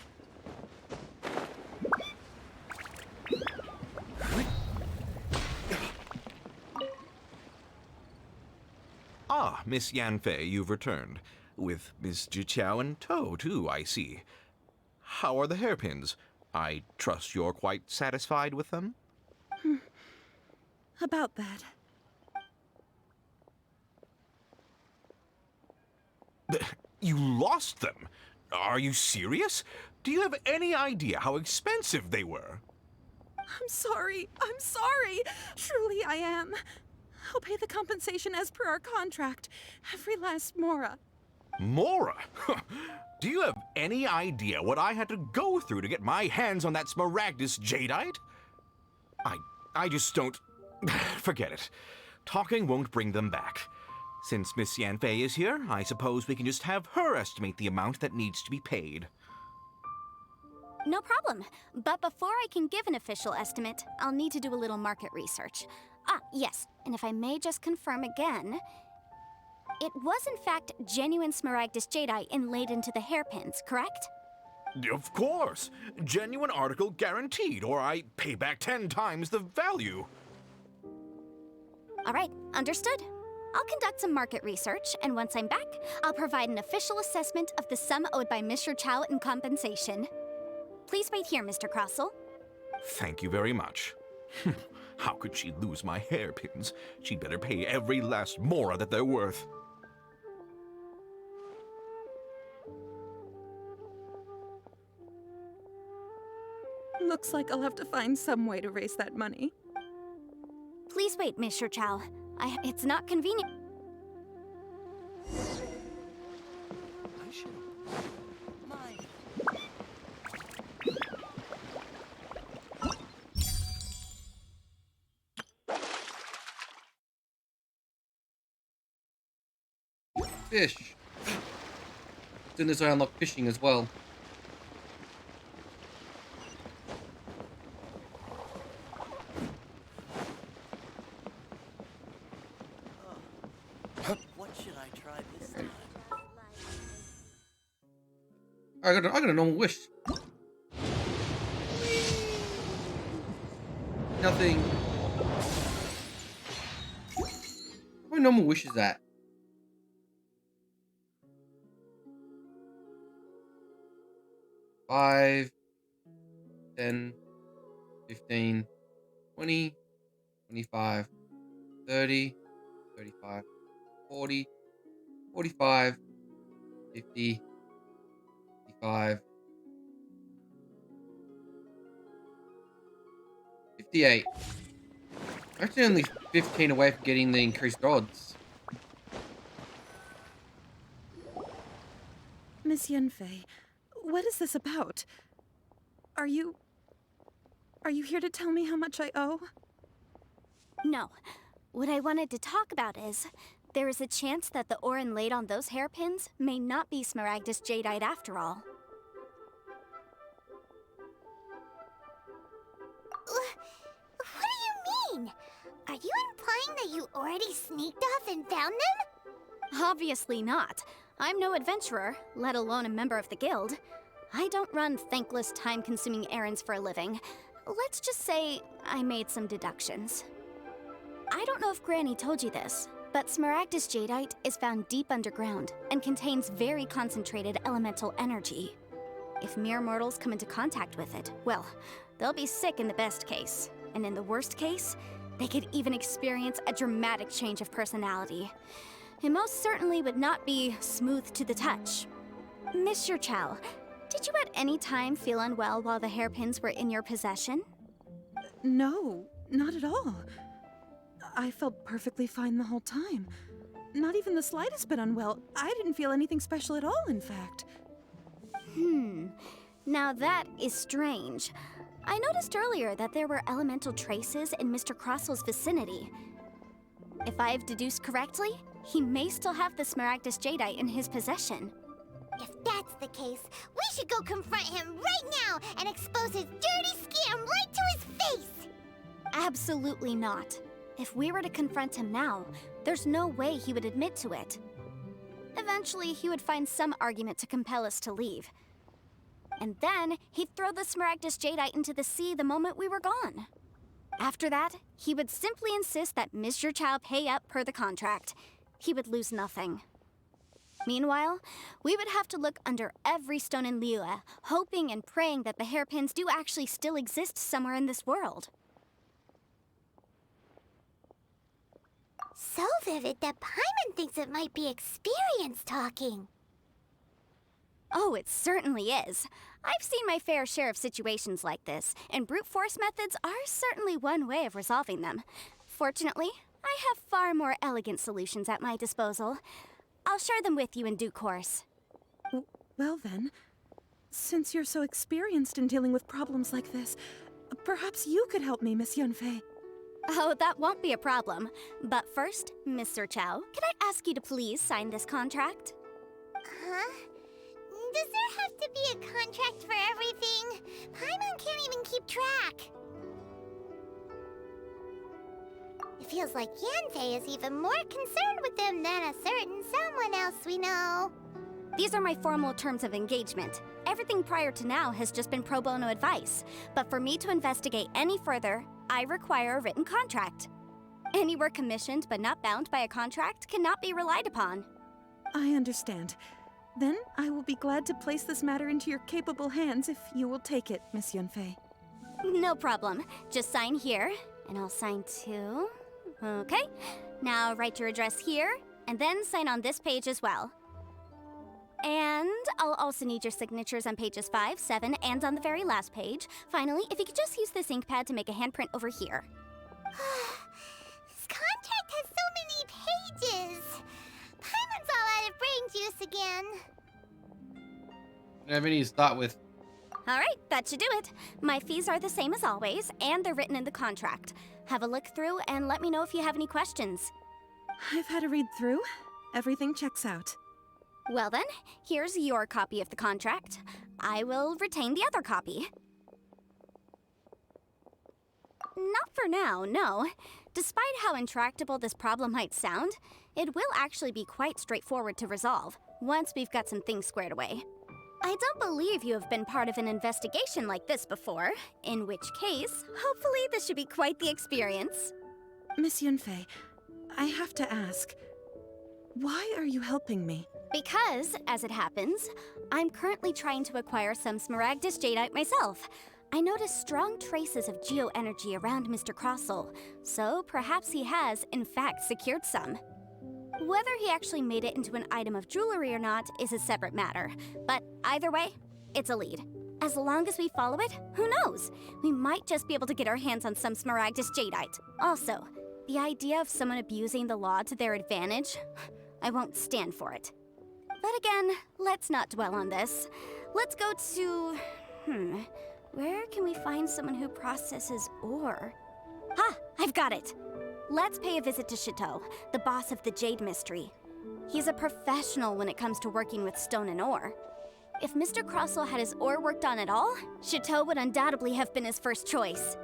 Ah, Miss Yanfei, you've returned. With Miss Jiqiao in tow, too, I see. How are the hairpins? I trust you're quite satisfied with them? About that. You lost them? Are you serious? Do you have any idea how expensive they were? I'm sorry. Truly, I am. I'll pay the compensation as per our contract. Every last mora. Mora? Do you have any idea what I had to go through to get my hands on that Smaragdus Jadeite? I just don't... Forget it. Talking won't bring them back. Since Miss Yanfei is here, I suppose we can just have her estimate the amount that needs to be paid. No problem. But before I can give an official estimate, I'll need to do a little market research. Ah, yes, and if I may just confirm again, it was in fact genuine Smaragdus Jadeite inlaid into the hairpins, correct? Of course! Genuine article guaranteed, or I pay back 10 times the value. All right, understood. I'll conduct some market research, and once I'm back, I'll provide an official assessment of the sum owed by Mr. Chow in compensation. Please wait here, Mr. Crossel. Thank you very much. How could she lose my hairpins? She'd better pay every last mora that they're worth. Looks like I'll have to find some way to raise that money. Please wait, Mr. Chow. It's not convenient. I should mind. Fish. As soon as I unlock fishing as well. What should I try this time? I got a normal wish. Nothing. My normal wish is that. 5, 10, 15, 20, 25, 30, 35, 40, 45, 50, 55, 58. I'm actually only 15 away from getting the increased odds. Miss Yunfei, what is this about? Are you here to tell me how much I owe? No. What I wanted to talk about is, there is a chance that the Orin laid on those hairpins may not be Smaragdus Jadeite after all. What do you mean? Are you implying that you already sneaked off and found them? Obviously not. I'm no adventurer, let alone a member of the guild. I don't run thankless, time-consuming errands for a living. Let's just say I made some deductions. I don't know if Granny told you this, but Smaragdus Jadeite is found deep underground and contains very concentrated elemental energy. If mere mortals come into contact with it, well, they'll be sick in the best case. And in the worst case, they could even experience a dramatic change of personality. It most certainly would not be smooth to the touch. Mr. Chow, did you at any time feel unwell while the hairpins were in your possession? No, not at all. I felt perfectly fine the whole time. Not even the slightest bit unwell. I didn't feel anything special at all, in fact. Now that is strange. I noticed earlier that there were elemental traces in Mr. Crossel's vicinity. If I've deduced correctly, he may still have the Smaragdus Jadeite in his possession. If that's the case, we should go confront him right now and expose his dirty scam right to his face! Absolutely not. If we were to confront him now, there's no way he would admit to it. Eventually, he would find some argument to compel us to leave. And then, he'd throw the Smaragdus Jadeite into the sea the moment we were gone. After that, he would simply insist that Mr. Chow pay up per the contract. He would lose nothing. Meanwhile, we would have to look under every stone in Liyue, hoping and praying that the hairpins do actually still exist somewhere in this world. So vivid that Paimon thinks it might be experience talking. Oh, it certainly is. I've seen my fair share of situations like this, and brute force methods are certainly one way of resolving them. Fortunately, I have far more elegant solutions at my disposal. I'll share them with you in due course. Well then, since you're so experienced in dealing with problems like this, perhaps you could help me, Miss Yunfei. Oh, that won't be a problem. But first, Mr. Chow, can I ask you to please sign this contract? Huh? Does there have to be a contract for everything? Paimon can't even keep track. It feels like Yanfei is even more concerned with them than a certain someone else we know. These are my formal terms of engagement. Everything prior to now has just been pro bono advice. But for me to investigate any further, I require a written contract. Any work commissioned but not bound by a contract cannot be relied upon. I understand. Then I will be glad to place this matter into your capable hands if you will take it, Miss Yunfei. No problem. Just sign here, and I'll sign too. Okay. Now write your address here, and then sign on this page as well. And I'll also need your signatures on pages 5, 7, and on the very last page. Finally, if you could just use this ink pad to make a handprint over here. This contract has so many pages. Paimon's all out of brain juice again. I have any to start with. All right, that should do it. My fees are the same as always, and they're written in the contract. Have a look through and let me know if you have any questions. I've had a read through. Everything checks out. Well then, here's your copy of the contract. I will retain the other copy. Not for now, no. Despite how intractable this problem might sound, it will actually be quite straightforward to resolve, once we've got some things squared away. I don't believe you have been part of an investigation like this before, in which case, hopefully this should be quite the experience. Miss Yunfei, I have to ask, why are you helping me? Because, as it happens, I'm currently trying to acquire some Smaragdus Jadeite myself. I noticed strong traces of geoenergy around Mr. Crossel, so perhaps he has, in fact, secured some. Whether he actually made it into an item of jewelry or not is a separate matter, but either way, it's a lead. As long as we follow it, who knows? We might just be able to get our hands on some Smaragdus Jadeite. Also, the idea of someone abusing the law to their advantage, I won't stand for it. But again, let's not dwell on this. Let's go to... where can we find someone who processes ore? Ha! I've got it! Let's pay a visit to Chateau, the boss of the Jade Mystery. He's a professional when it comes to working with stone and ore. If Mr. Crossel had his ore worked on at all, Chateau would undoubtedly have been his first choice.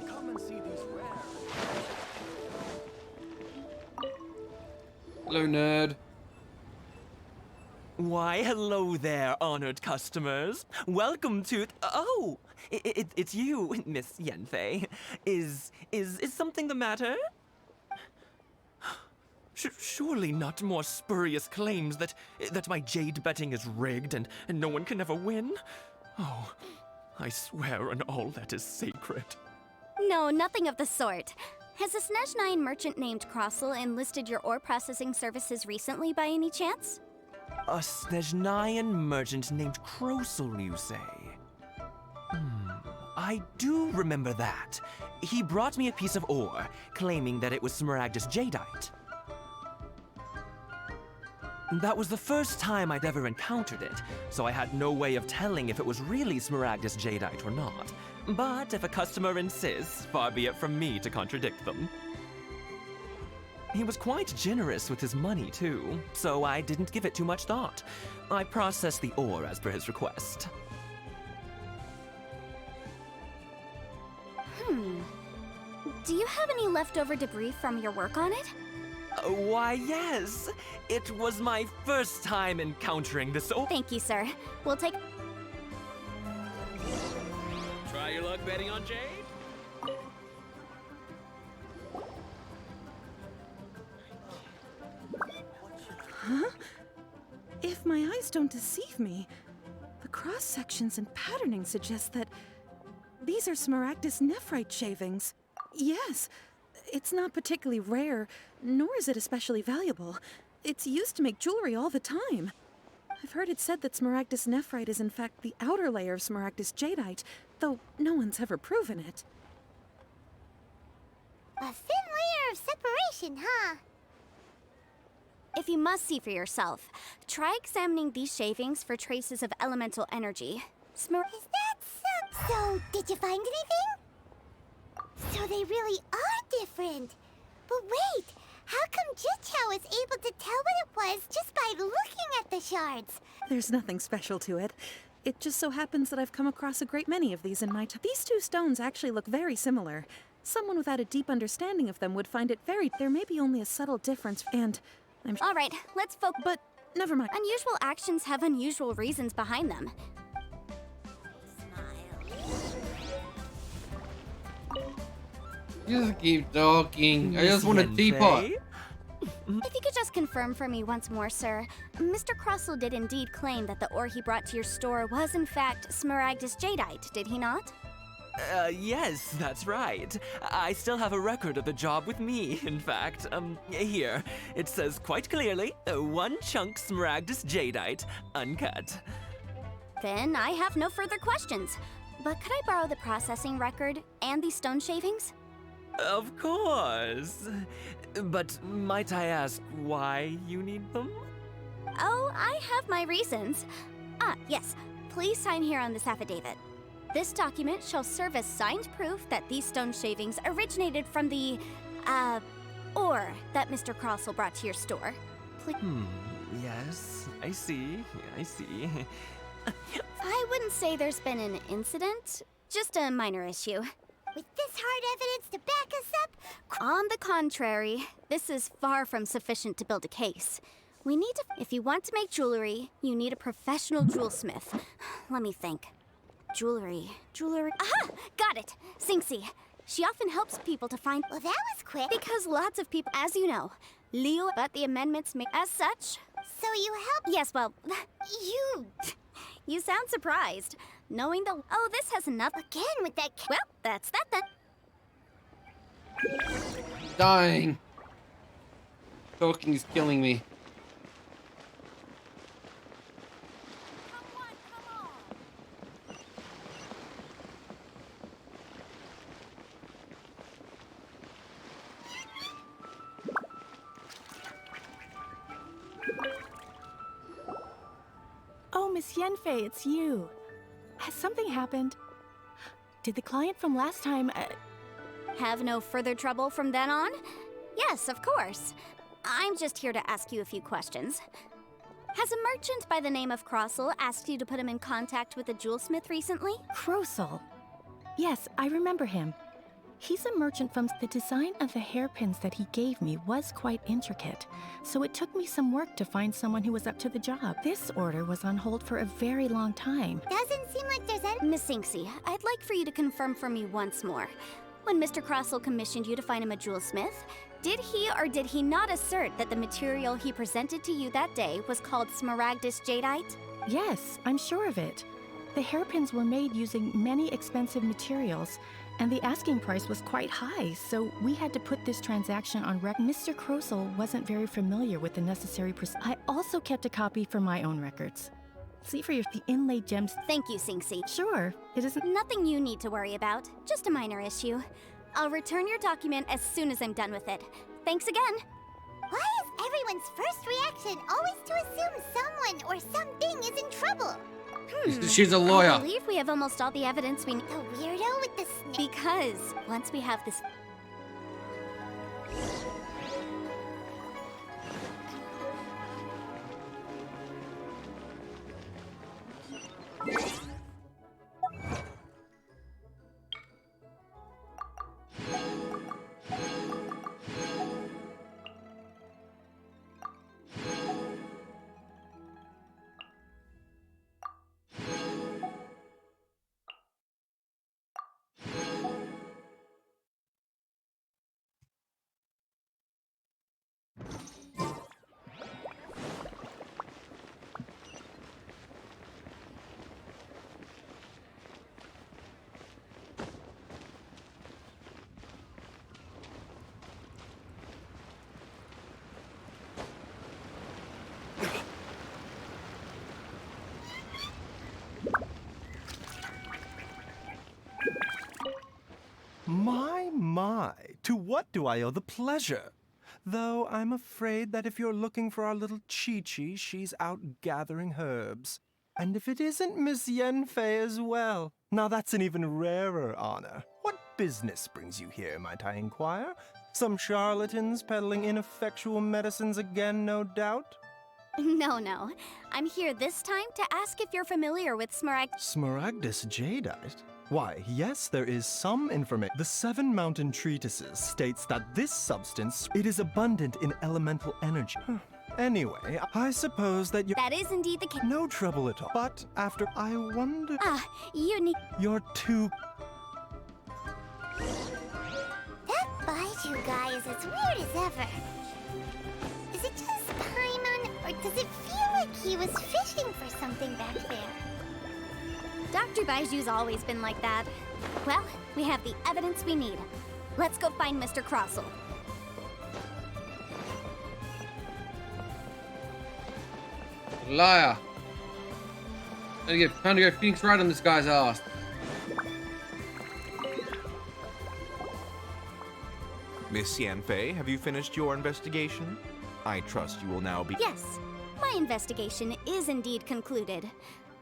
Come and see these rare. Hello, nerd. Why, hello there, honored customers. Welcome to... Oh, it's you, Miss Yenfei. Is something the matter? Surely not more spurious claims that my jade betting is rigged and no one can ever win? Oh, I swear on all that is sacred. No, nothing of the sort. Has a Snezhnine merchant named Crossel enlisted your ore processing services recently by any chance? A Snezhnine merchant named Crossel, you say? I do remember that. He brought me a piece of ore, claiming that it was Smaragdus Jadeite. That was the first time I'd ever encountered it, so I had no way of telling if it was really Smaragdus Jadeite or not. But if a customer insists, far be it from me to contradict them. He was quite generous with his money, too, so I didn't give it too much thought. I processed the ore as per his request. Do you have any leftover debris from your work on it? Why, yes. It was my first time encountering this ore. Thank you, sir. We'll take... Try your luck betting on Jade? Huh? If my eyes don't deceive me, the cross-sections and patterning suggest that these are Smaragdus nephrite shavings. Yes, it's not particularly rare, nor is it especially valuable. It's used to make jewelry all the time. I've heard it said that Smaragdus nephrite is in fact the outer layer of Smaragdus jadeite, though no one's ever proven it. A thin layer of separation, huh? If you must see for yourself, try examining these shavings for traces of elemental energy. Is that so? So, did you find anything? So they really are different. But wait, how come Jichao is able to tell what it was just by looking at the shards? There's nothing special to it. It just so happens that I've come across a great many of these in my time. These two stones actually look very similar. Someone without a deep understanding of them would find it very... There may be only a subtle difference, and I'm... All right, let's focus. But never mind. Unusual actions have unusual reasons behind them. Just keep talking. I just want a teapot. If you could just confirm for me once more, sir. Mr. Crossel did indeed claim that the ore he brought to your store was in fact Smaragdus Jadeite, did he not? Yes, that's right. I still have a record of the job with me, in fact. Here. It says quite clearly, 1 chunk Smaragdus Jadeite, uncut. Then I have no further questions. But could I borrow the processing record and these stone shavings? Of course. But might I ask why you need them? Oh, I have my reasons. Ah, yes. Please sign here on this affidavit. This document shall serve as signed proof that these stone shavings originated from the, ore that Mr. Crossel brought to your store. Please. Yes, I see. I wouldn't say there's been an incident, just a minor issue. With this hard evidence to back us up? On the contrary, this is far from sufficient to build a case. We need to... If you want to make jewelry, you need a professional jewelsmith. Let me think. Jewelry. Aha! Got it! Singxi. She often helps people to find. Well, that was quick. Because lots of people, as you know, Liu, but the amendments make as such. So you helped? Yes, well, you. You sound surprised, knowing the. Oh, this has nothing. Again with that. Well, that's that then. Dying. Talking is killing me. Oh, Miss Yenfei, it's you. Has something happened? Did the client from last time, Have no further trouble from then on? Yes, of course. I'm just here to ask you a few questions. Has a merchant by the name of Crossel asked you to put him in contact with a jewelsmith recently? Crossel? Yes, I remember him. He's a merchant from the design of the hairpins that he gave me was quite intricate, so it took me some work to find someone who was up to the job. This order was on hold for a very long time. Doesn't seem like there's any. Miss Sinksy, I'd like for you to confirm for me once more. When Mr. Crossel commissioned you to find him a jewelsmith, did he or did he not assert that the material he presented to you that day was called smaragdus jadeite? Yes, I'm sure of it. The hairpins were made using many expensive materials, and the asking price was quite high, so we had to put this transaction on record. Mr. Crossel wasn't very familiar with the necessary I also kept a copy for my own records. See for the inlaid gems. Thank you, Sinksy. Sure, it isn't. Nothing you need to worry about, just a minor issue. I'll return your document as soon as I'm done with it. Thanks again. Why is everyone's first reaction always to assume someone or something is in trouble? She's a lawyer. I believe we have almost all the evidence we need. The weirdo with the snake. Because once we have this. My, to what do I owe the pleasure? Though I'm afraid that if you're looking for our little Chi-Chi, she's out gathering herbs. And if it isn't Miss Yenfei as well, now that's an even rarer honor. What business brings you here, might I inquire? Some charlatans peddling ineffectual medicines again, no doubt? No. I'm here this time to ask if you're familiar with Smaragdus jadeite? Why, yes, there is some information. The Seven Mountain Treatises states that this substance, it is abundant in elemental energy. Anyway, I suppose that you— That is indeed the case. No trouble at all. But after I wonder— you need— You're too— That Baiju guy is as weird as ever. Is it just Paimon, or does it feel like he was fishing for something back there? Dr. Baiju's always been like that. Well, we have the evidence we need. Let's go find Mr. Crossel. Liar. Time to go Phoenix right on this guy's ass. Miss Yanfei, have you finished your investigation? I trust you will now be— Yes, my investigation is indeed concluded.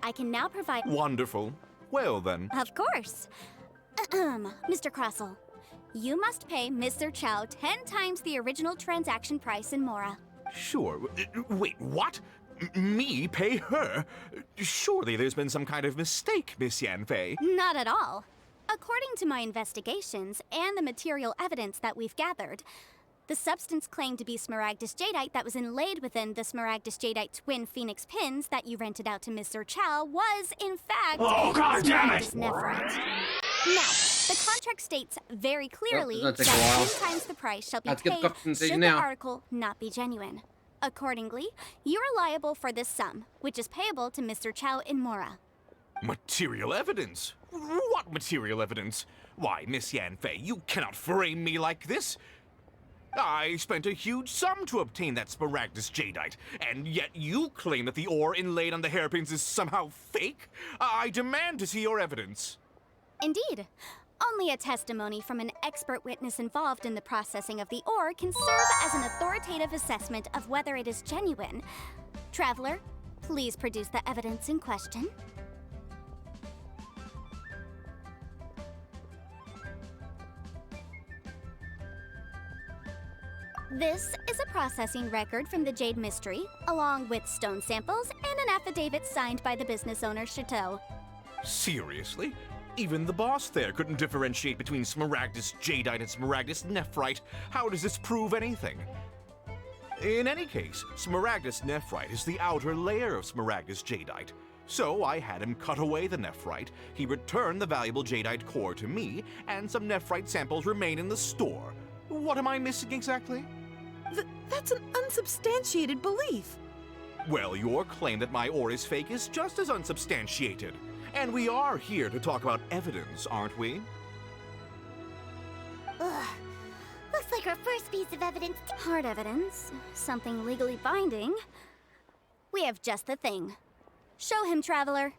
I can now provide— Wonderful. Well then. Of course. Mr. Crossel, you must pay Mr. Chow 10 times the original transaction price in Mora. Sure. Wait, what? Me pay her? Surely there's been some kind of mistake, Miss Yanfei. Not at all. According to my investigations and the material evidence that we've gathered, the substance claimed to be smaragdus jadeite that was inlaid within the smaragdus jadeite twin phoenix pins that you rented out to Mr. Chow was, in fact, Oh, God damn it! smaragdus nephrite. Now, The contract states very clearly that'll that take a while. 10 times the price shall be Let's get the paid documentation should the now. article not be genuine. Accordingly, you are liable for this sum, which is payable to Mr. Chow in Mora. Material evidence? What material evidence? Why, Miss Yanfei, you cannot frame me like this. I spent a huge sum to obtain that Smaragdus Jadeite, and yet you claim that the ore inlaid on the hairpins is somehow fake? I demand to see your evidence. Indeed. Only a testimony from an expert witness involved in the processing of the ore can serve as an authoritative assessment of whether it is genuine. Traveler, please produce the evidence in question. This is a processing record from the Jade Mystery, along with stone samples and an affidavit signed by the business owner, Chateau. Seriously? Even the boss there couldn't differentiate between Smaragdus Jadeite and Smaragdus Nephrite. How does this prove anything? In any case, Smaragdus Nephrite is the outer layer of Smaragdus Jadeite. So I had him cut away the Nephrite, he returned the valuable Jadeite core to me, and some Nephrite samples remain in the store. What am I missing exactly? That's an unsubstantiated belief. Well, your claim that my ore is fake is just as unsubstantiated. And we are here to talk about evidence, aren't we? Ugh. Looks like our first piece of evidence. Hard evidence. Something legally binding. We have just the thing. Show him, Traveler.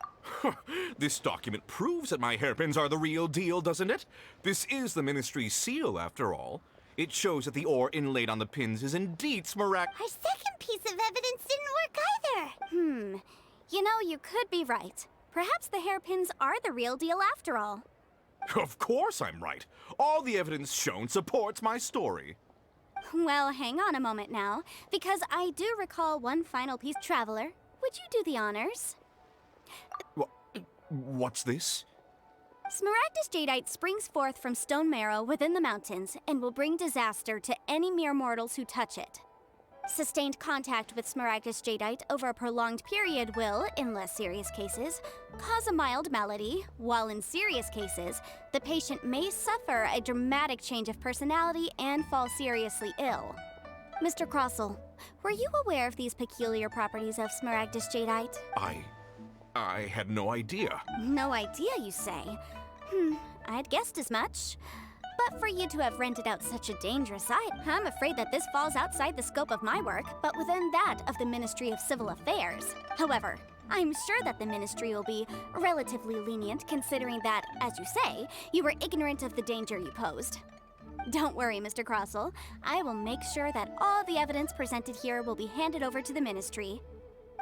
This document proves that my hairpins are the real deal, doesn't it? This is the Ministry's seal, after all. It shows that the ore inlaid on the pins is indeed smaragd. Our second piece of evidence didn't work either. You know, you could be right. Perhaps the hairpins are the real deal after all. Of course I'm right. All the evidence shown supports my story. Well, hang on a moment now, because I do recall one final piece. Traveler, would you do the honors? What's this? Smaragdus Jadeite springs forth from stone marrow within the mountains and will bring disaster to any mere mortals who touch it. Sustained contact with Smaragdus Jadeite over a prolonged period will, in less serious cases, cause a mild malady, while in serious cases, the patient may suffer a dramatic change of personality and fall seriously ill. Mr. Crossell, were you aware of these peculiar properties of Smaragdus Jadeite? I had no idea. No idea, you say? I'd guessed as much. But for you to have rented out such a dangerous item, I'm afraid that this falls outside the scope of my work, but within that of the Ministry of Civil Affairs. However, I'm sure that the Ministry will be relatively lenient considering that, as you say, you were ignorant of the danger you posed. Don't worry, Mr. Crossell. I will make sure that all the evidence presented here will be handed over to the Ministry.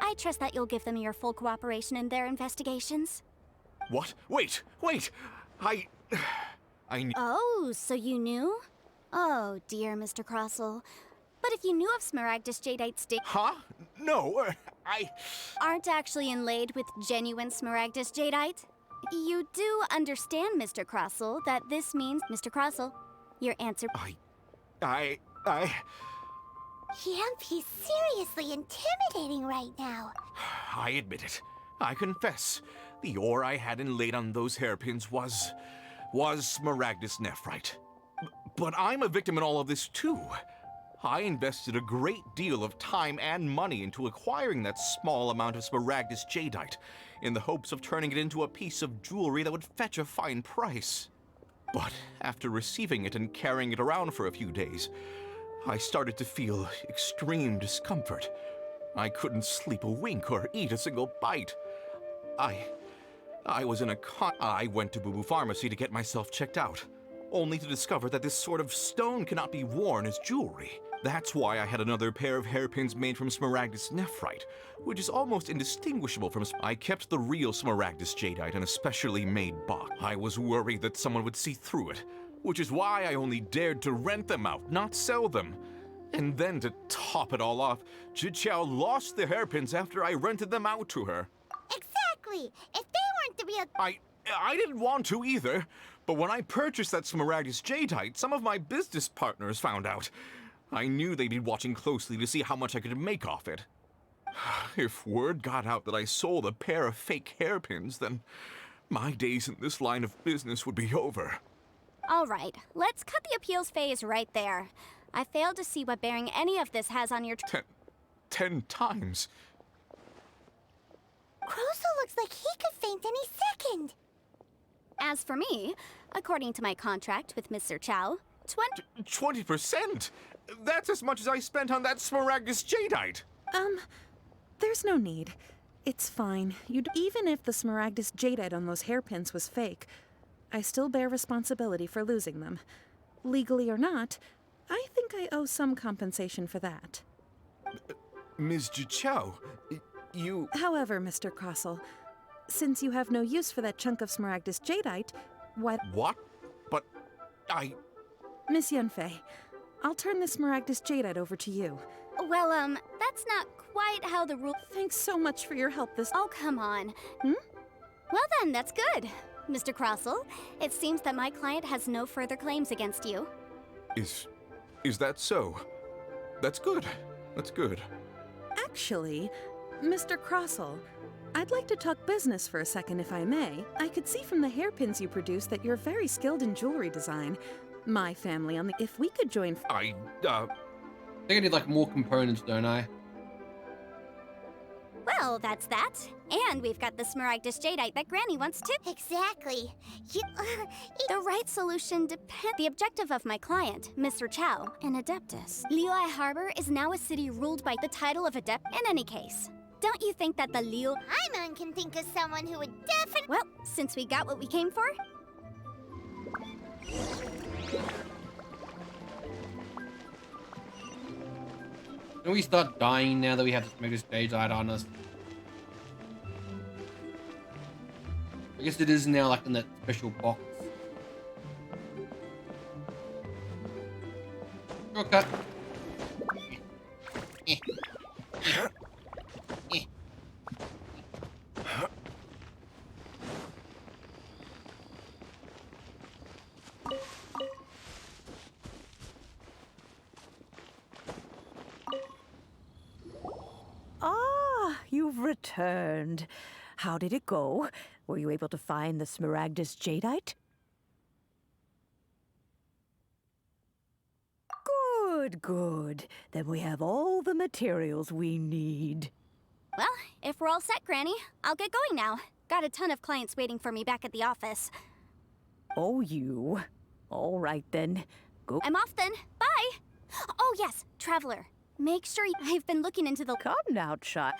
I trust that you'll give them your full cooperation in their investigations. What? Wait! I knew. Oh, so you knew? Oh, dear, Mr. Crossell. But if you knew of Smaragdus Jadeite Stik... Huh? No, aren't actually inlaid with genuine Smaragdus Jadeite? You do understand, Mr. Crossell, that this means... Mr. Crossell, your answer... He's seriously intimidating right now. I admit it. I confess. The ore I had inlaid on those hairpins was Smaragdus Nephrite. But I'm a victim in all of this too. I invested a great deal of time and money into acquiring that small amount of Smaragdus Jadeite, in the hopes of turning it into a piece of jewelry that would fetch a fine price. But after receiving it and carrying it around for a few days, I started to feel extreme discomfort. I couldn't sleep a wink or eat a single bite. I was in I went to Boo Boo Pharmacy to get myself checked out, only to discover that this sort of stone cannot be worn as jewelry. That's why I had another pair of hairpins made from Smaragdus Nephrite, which is almost indistinguishable from... I kept the real Smaragdus Jadeite in a specially made box. I was worried that someone would see through it, which is why I only dared to rent them out, not sell them. And then to top it all off, Zhiqiao lost the hairpins after I rented them out to her. Exactly! If they weren't the real... I didn't want to either, but when I purchased that Smaragdus Jadeite, some of my business partners found out. I knew they'd be watching closely to see how much I could make off it. If word got out that I sold a pair of fake hairpins, then my days in this line of business would be over. All right, let's cut the appeals phase right there. I failed to see what bearing any of this has on your... 10 times? Crosel looks like he could faint any second. As for me, according to my contract with Mr. Chow, 20%? That's as much as I spent on that Smaragdus Jadeite. There's no need. It's fine. Even if the Smaragdus Jadeite on those hairpins was fake, I still bear responsibility for losing them. Legally or not, I think I owe some compensation for that. Ms. Jichao, you... However, Mr. Crossel, since you have no use for that chunk of Smaragdus Jadeite, why... What? But I... Miss Yunfei, I'll turn this Smaragdus Jadeite over to you. Well, that's not quite how the rule... Thanks so much for your help this... Oh, come on. Well then, that's good. Mr. Crossel, it seems that my client has no further claims against you. Is that so? That's good. That's good. Actually, Mr. Crossel, I'd like to talk business for a second if I may. I could see from the hairpins you produce that you're very skilled in jewelry design. My family on the... If we could join... I think I need like more components, don't I? Well, that's that. And we've got the Smaragdus Jadeite that Granny wants too. Exactly. The right solution depends... The objective of my client, Mr. Chow, an Adeptus. Liyue Harbor is now a city ruled by the title of Adept in any case. Don't you think that the Liyue... Paimon can think of someone who would definitely... Well, since we got what we came for... Can we start dying now that we have to make this stage light on us? I guess it is now like in that special box. Shortcut. You've returned. How did it go? Were you able to find the Smaragdus Jadeite? Good, good. Then we have all the materials we need. Well, if we're all set, Granny, I'll get going now. Got a ton of clients waiting for me back at the office. Oh, you. All right, then. Go. I'm off then. Bye! Oh, yes, Traveler. Make sure I've been looking into the... Come now, child.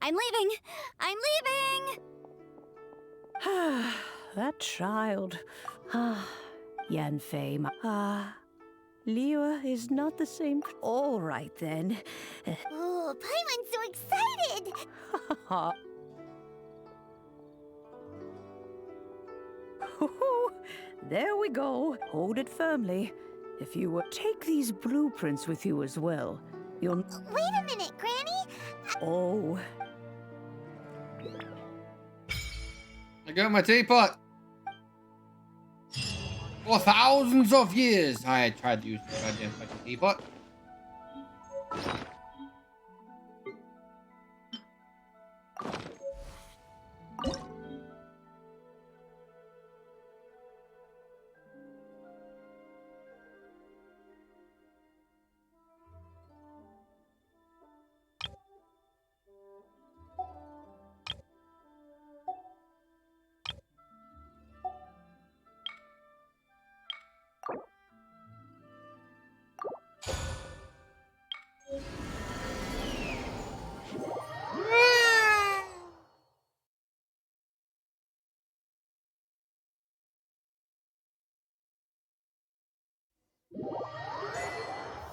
I'm leaving! I'm leaving! That child. Yanfei. Liyue is not the same... All right, then. Oh, Paimon's so excited! There we go. Hold it firmly. If you would take these blueprints with you as well, you'll... Wait a minute, Granny! Oh. I got my teapot. For thousands of years, I tried to use the goddamn fucking teapot.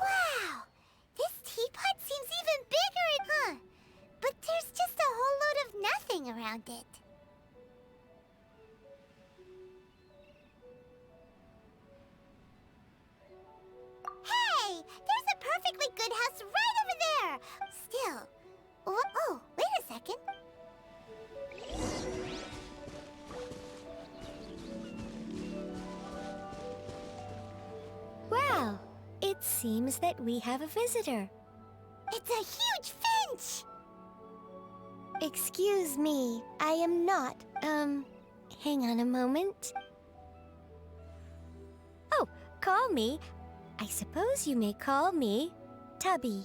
Wow! This teapot seems even bigger, huh? But there's just a whole load of nothing around it. Hey! There's a perfectly good house right over there! Still... Oh, wait a second. Wow, it seems that we have a visitor. It's a huge finch! Excuse me, I am not, hang on a moment. call me, I suppose you may call me Tubby.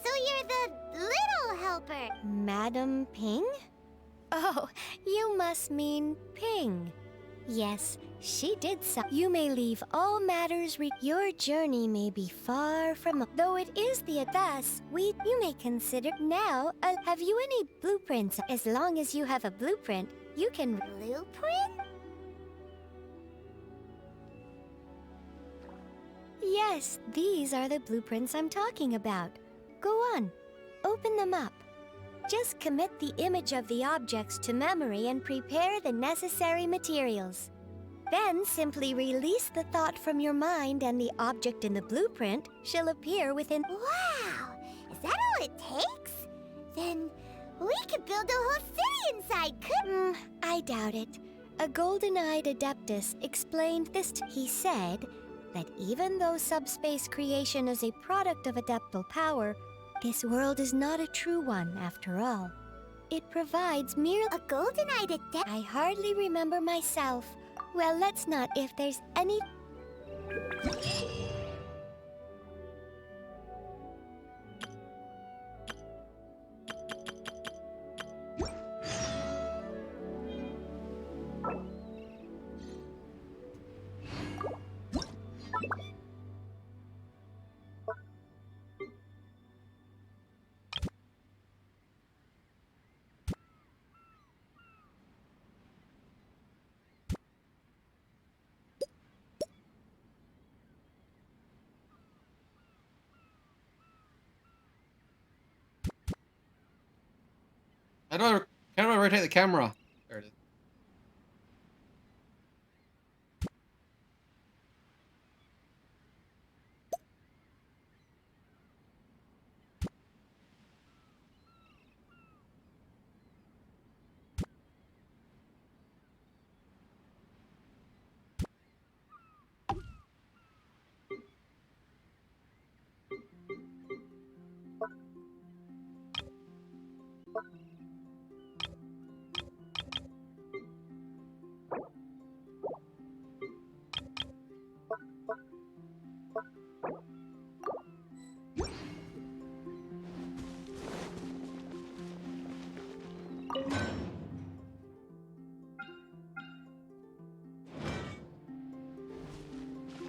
So you're the little helper. Madam Ping? Oh, you must mean Ping. Yes, she did so. You may leave all matters your journey may be far from, though it is thus, you may consider now, have you any blueprints? As long as you have a blueprint, you can... Blueprint? Yes, these are the blueprints I'm talking about. Go on, open them up. Just commit the image of the objects to memory and prepare the necessary materials. Then simply release the thought from your mind and the object in the blueprint shall appear within... Wow! Is that all it takes? Then we could build a whole city inside, I doubt it. A golden-eyed adeptus explained this he said that even though subspace creation is a product of adeptal power, this world is not a true one after all. It provides merely... A golden-eyed adept? I hardly remember myself. Well, let's not if there's any... How do I rotate the camera? There it is.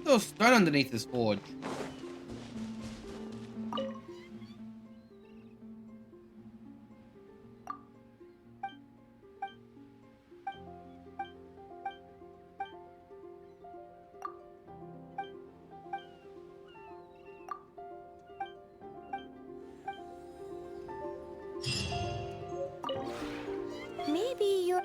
There's stone underneath this forge. Maybe you're...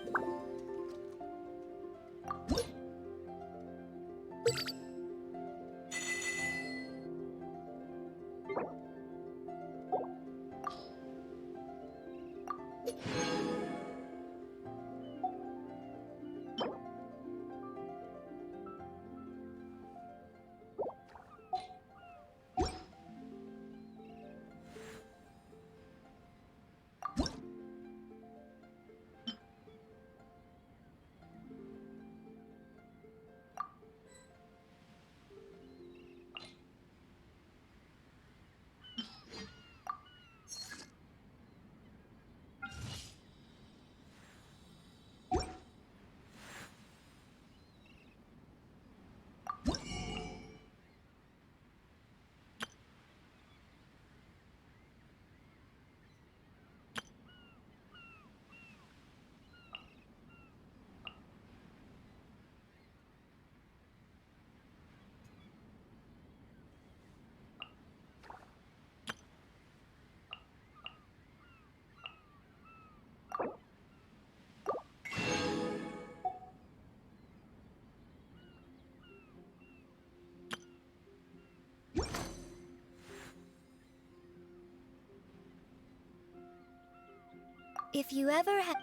If you ever have...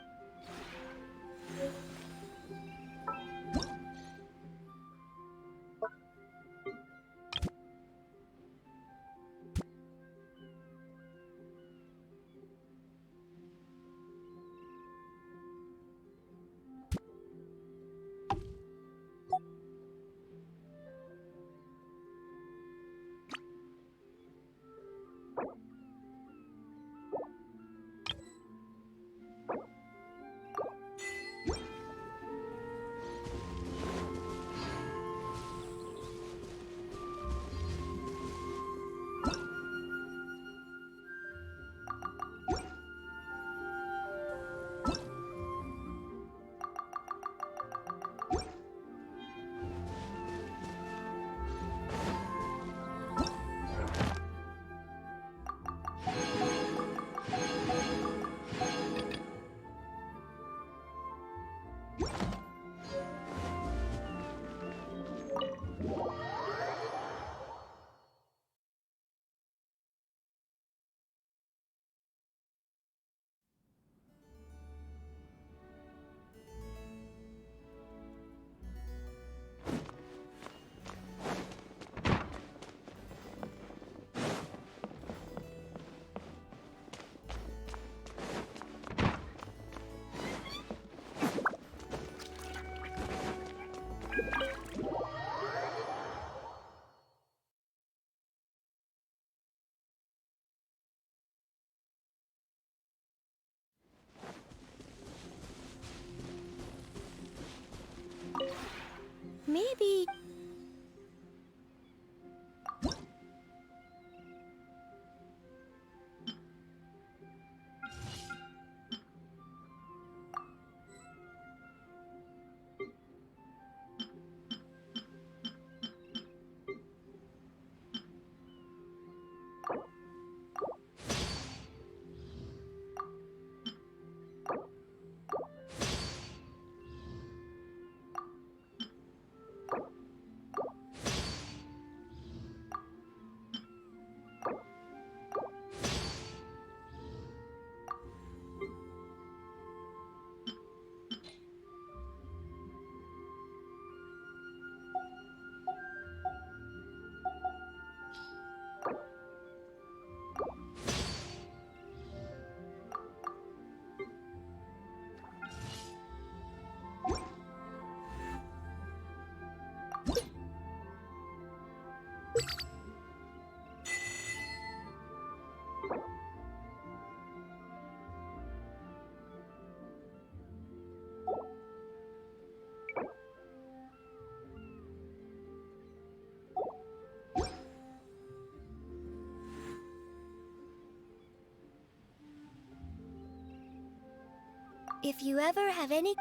maybe... If you ever have any...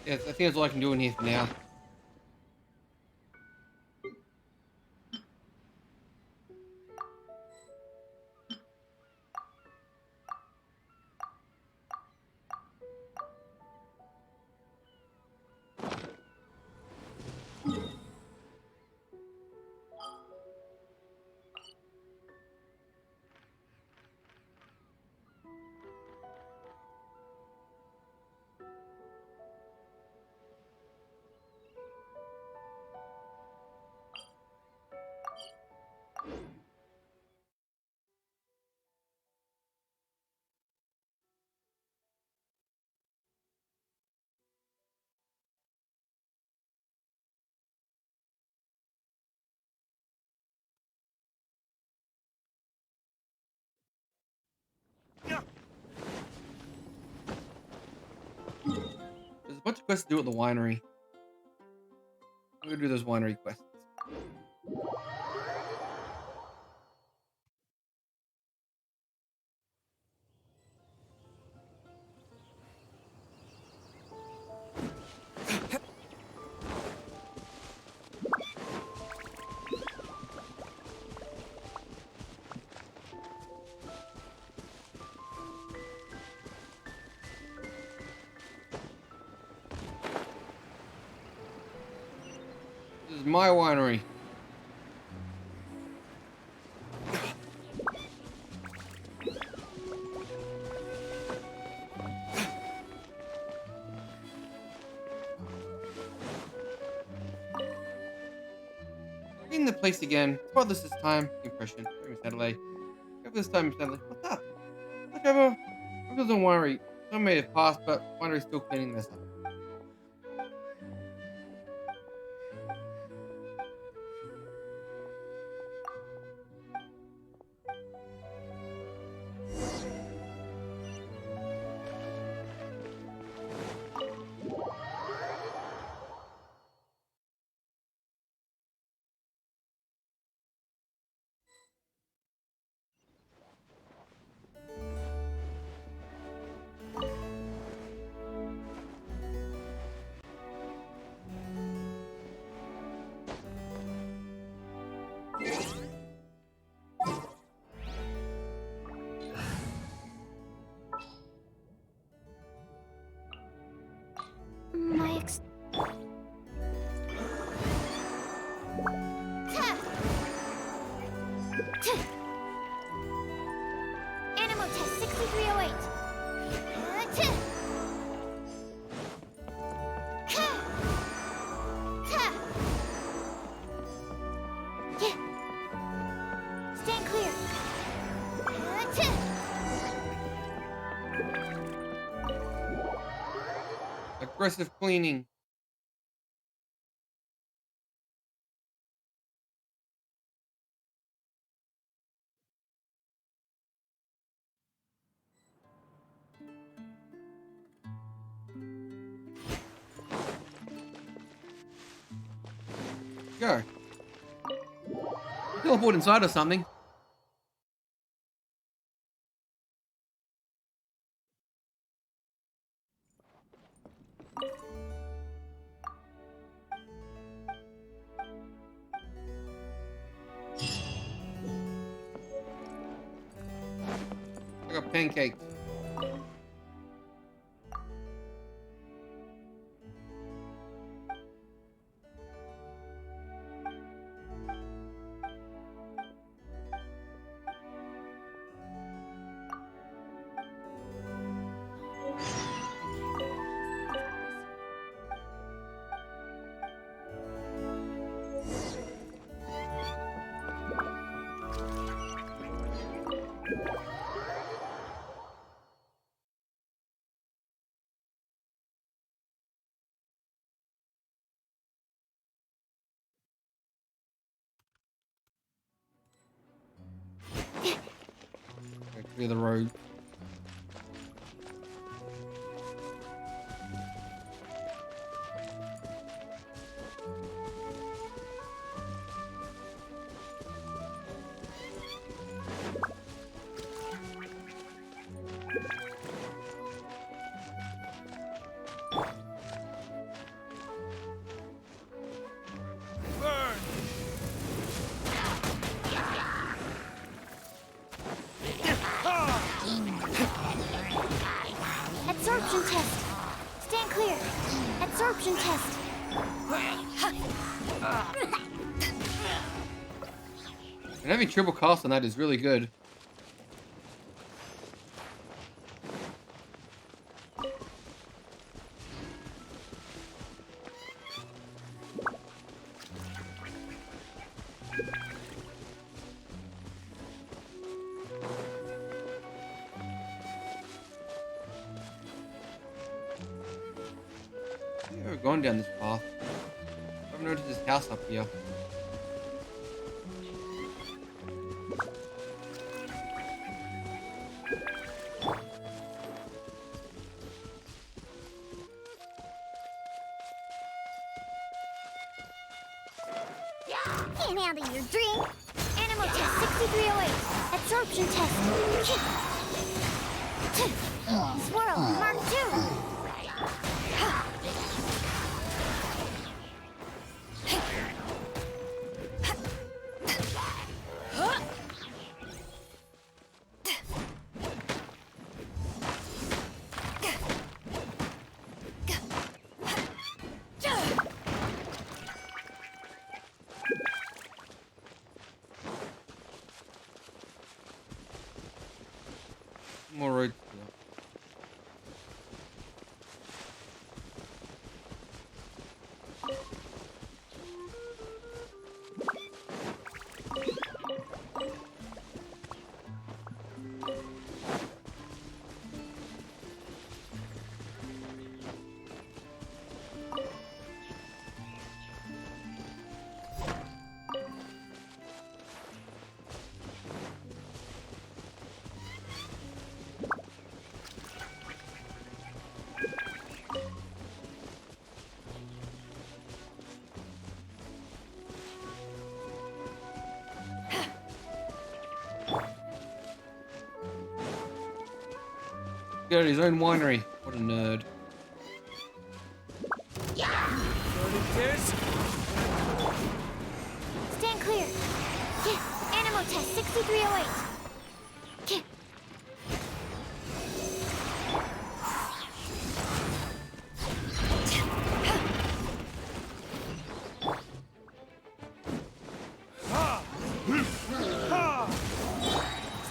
Yeah, I think that's all I can do in here for now. There's a bunch of quests to do at the winery. I'm gonna do those winery quests. This is my winery. Reading the place again. Well, this time. Impression. Miss Adelaide. This time, Miss Adelaide. What's up? Look over. Don't worry. Some may have passed, but winery's still cleaning this up. Impressive cleaning. Go. Teleport inside or something. I got pancakes. Clear the road. Absorption test. Stand clear. Absorption test. And having triple cast on that is really good. I've never gone down this path. I've noticed this house up here. Can't handle your drink. Animal test 6308. Absorption test. Swirl Mark 2. More roads. Got his own winery. What a nerd. Stand clear. Animal test 6308.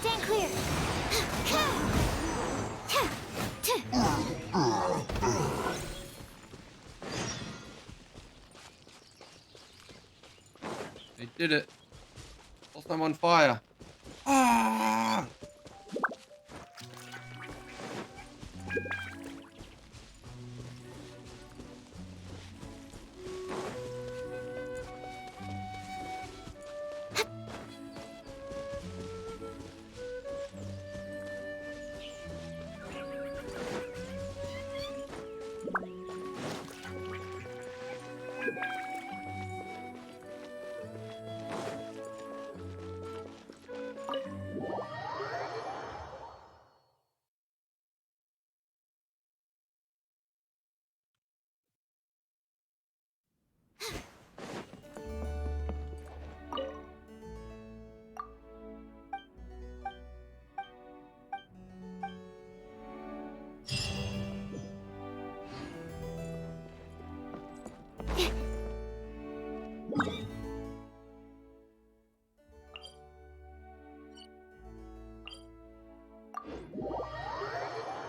Stand clear. They did it. Whilst I'm on fire. Ah!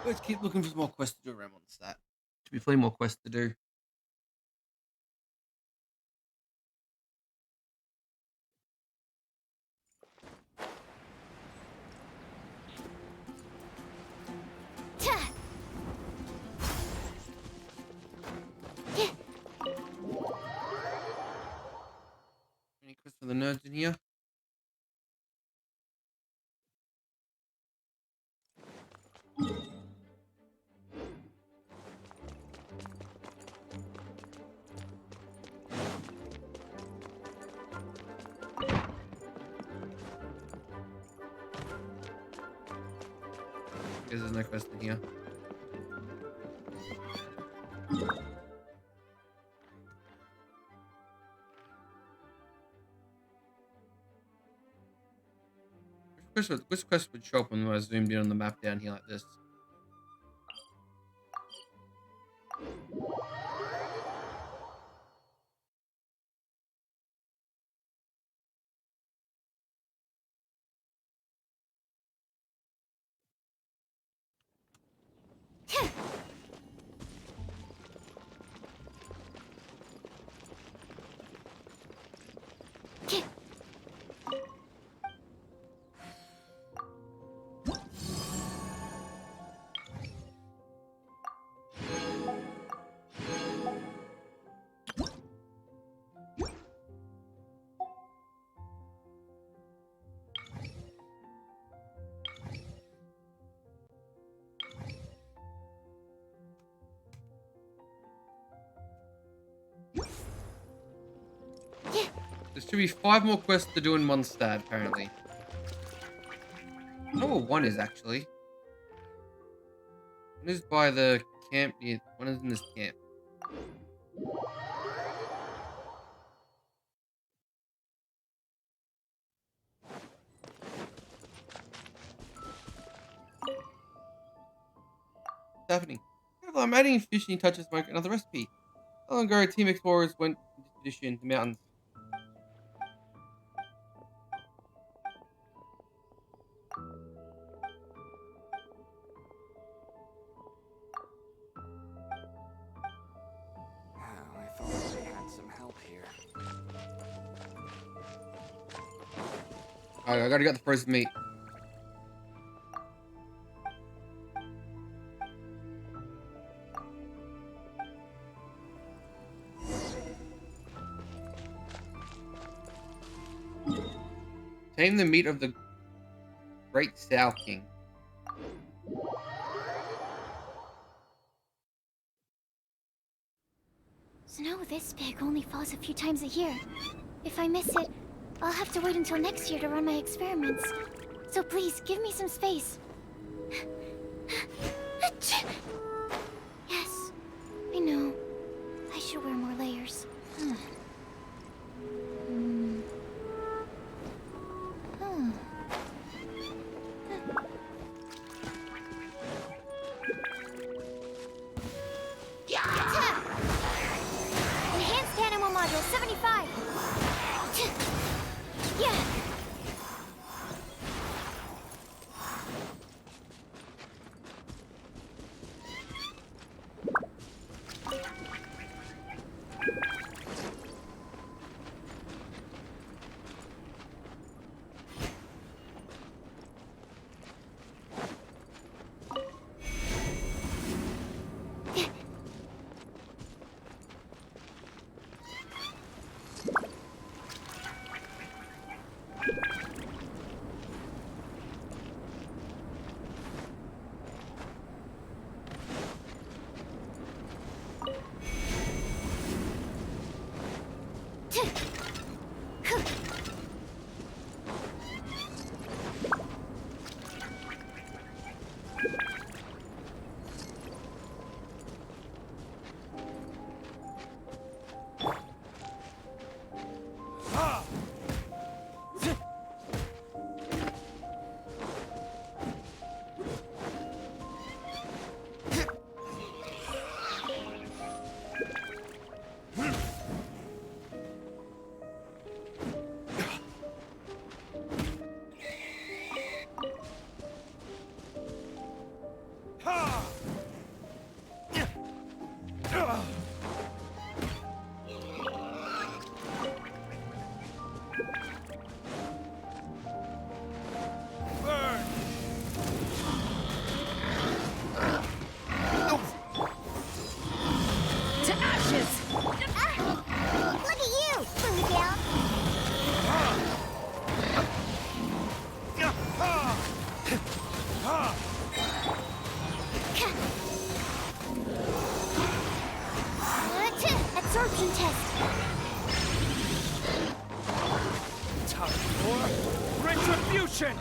Let's keep looking for more quests to do around on that. Should be plenty more quests to do. Any quests for the nerds in here? Because there's no quest in here. Which quest would show up when I zoomed in on the map down here like this? There should be 5 more quests to do in Mondstadt, apparently. I know what one is, actually. One is by the camp. One is in this camp. What's happening? I'm adding fishing touches to another recipe. How long ago, Team Explorers went into expedition to the mountains. I thought I had some help here. Alright, I gotta get the frozen meat. Tame the meat of the Great Sow King. Snow this big only falls a few times a year. If I miss it, I'll have to wait until next year to run my experiments. So please, give me some space. Yes, I know. I should wear more layers. Enhanced animal module 75. Yeah. Retribution!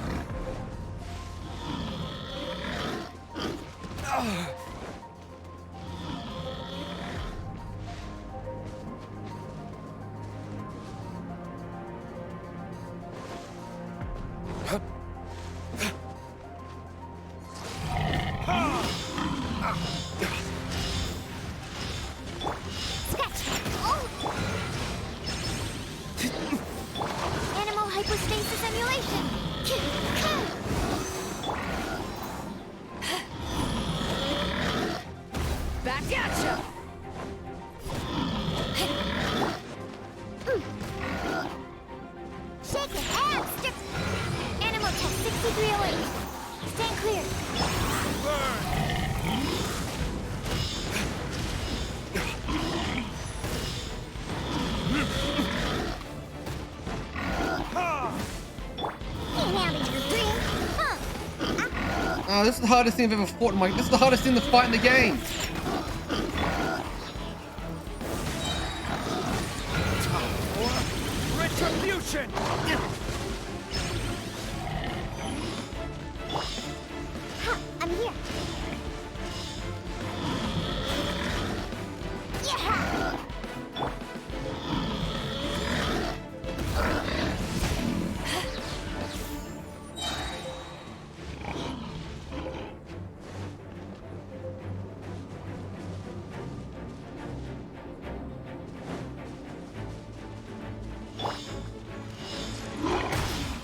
Animal hypostasis emulation! Back at ya! Shake it, abs! Animal test 6308. Stand clear. Ain't having your dream. Huh? Oh, this is the hardest thing I've ever fought in my. This is the hardest thing to fight in the game. Retribution! Ha, I'm here. Yeah!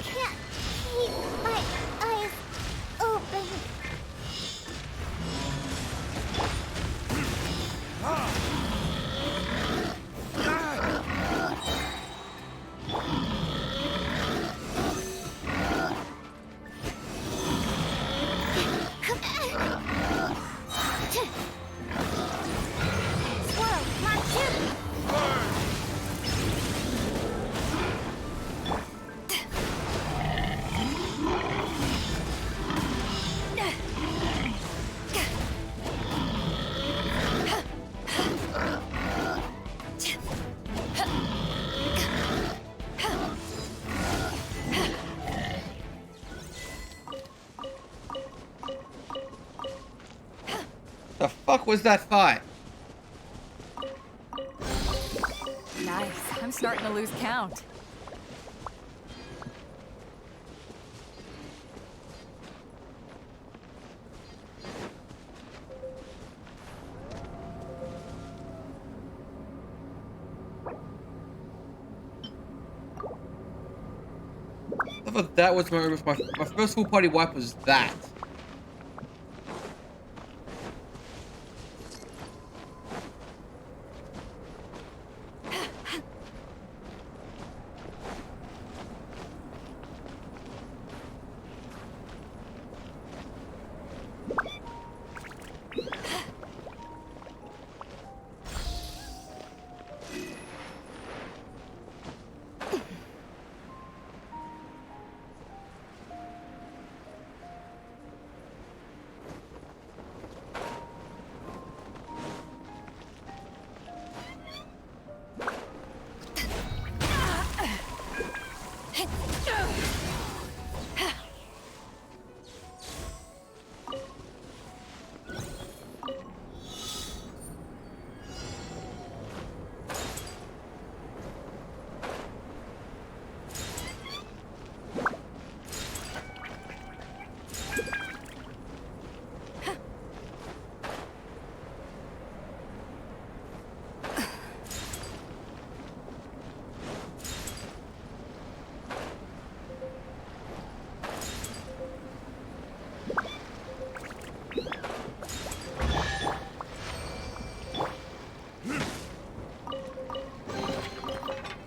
Can't keep my eyes open. Swirl, come shoot! The fuck was that fight? Nice. I'm starting to lose count. I thought that was my first full party wipe was that.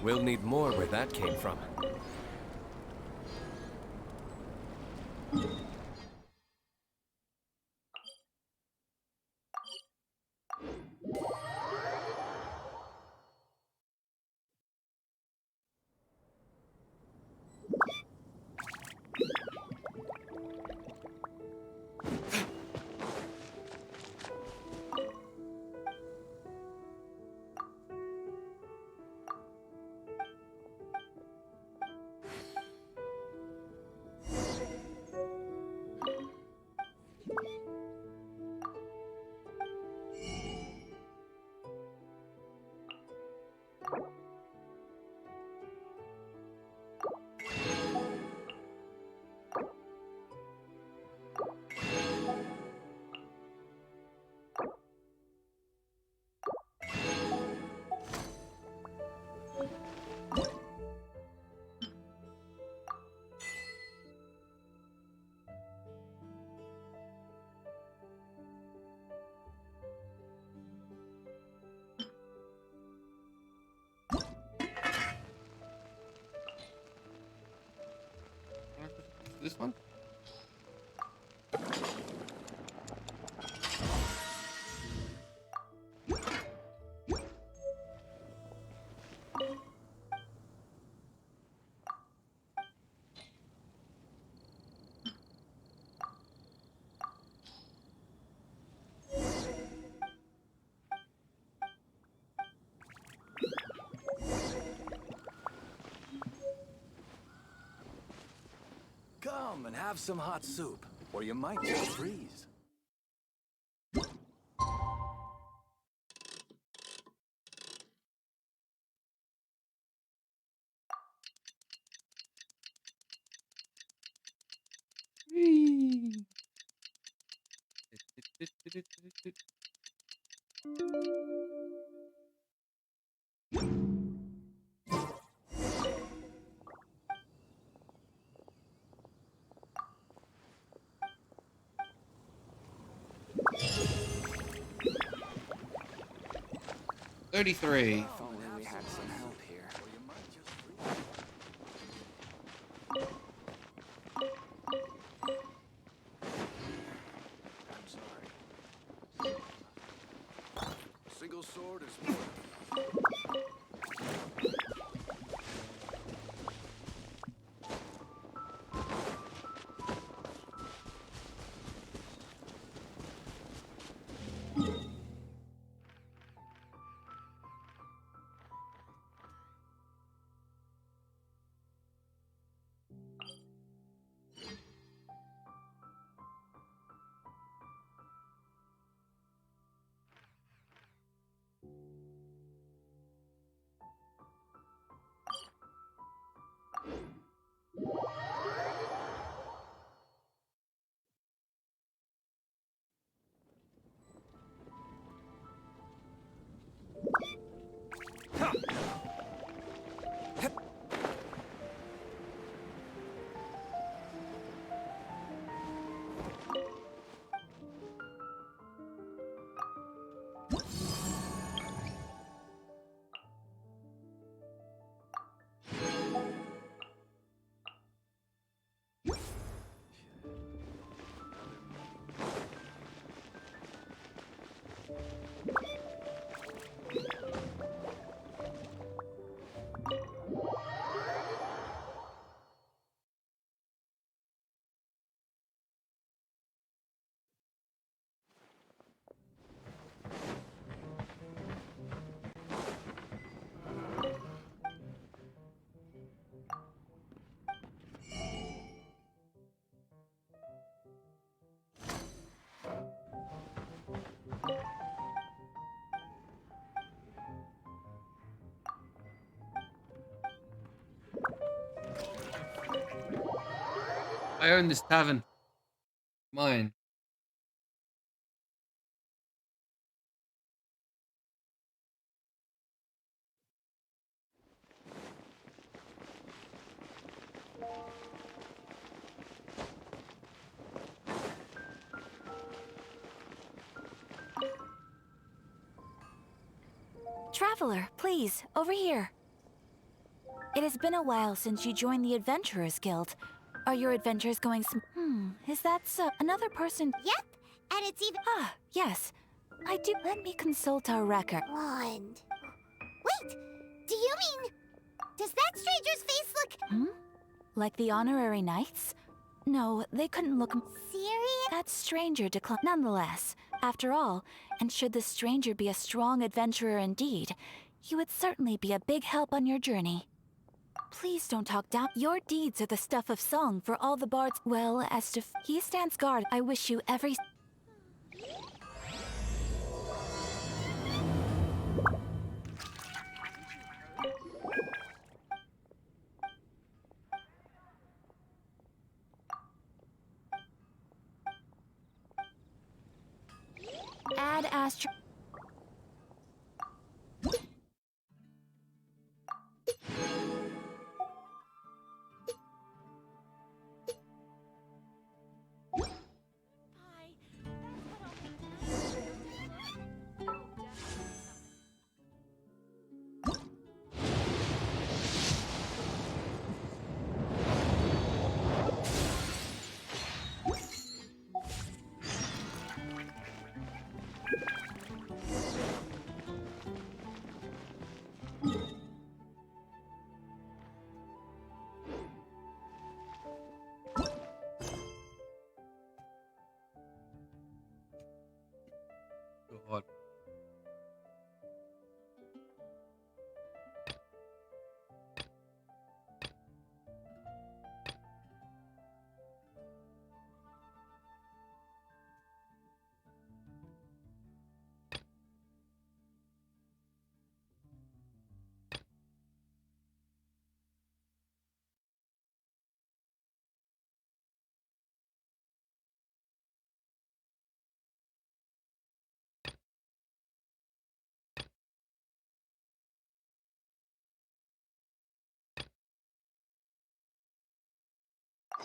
We'll need more where that came from. this one? Come and have some hot soup, or you might just freeze. $33. If only we had some help here. I'm sorry. Single sword is more. I own this tavern. Mine. Traveler, please, over here. It has been a while since you joined the Adventurers Guild. Are your adventures going is that so? Another person? Yep, and it's even... Ah, yes. I do... Let me consult our record. Wand. Wait, do you mean... Does that stranger's face look... Like the honorary knights? No, they couldn't look... Serious? That stranger declined. Nonetheless, after all, and should the stranger be a strong adventurer indeed, he would certainly be a big help on your journey. Please don't talk down. Your deeds are the stuff of song for all the bards. Well, as to... He stands guard. I wish you every... Ad Astra...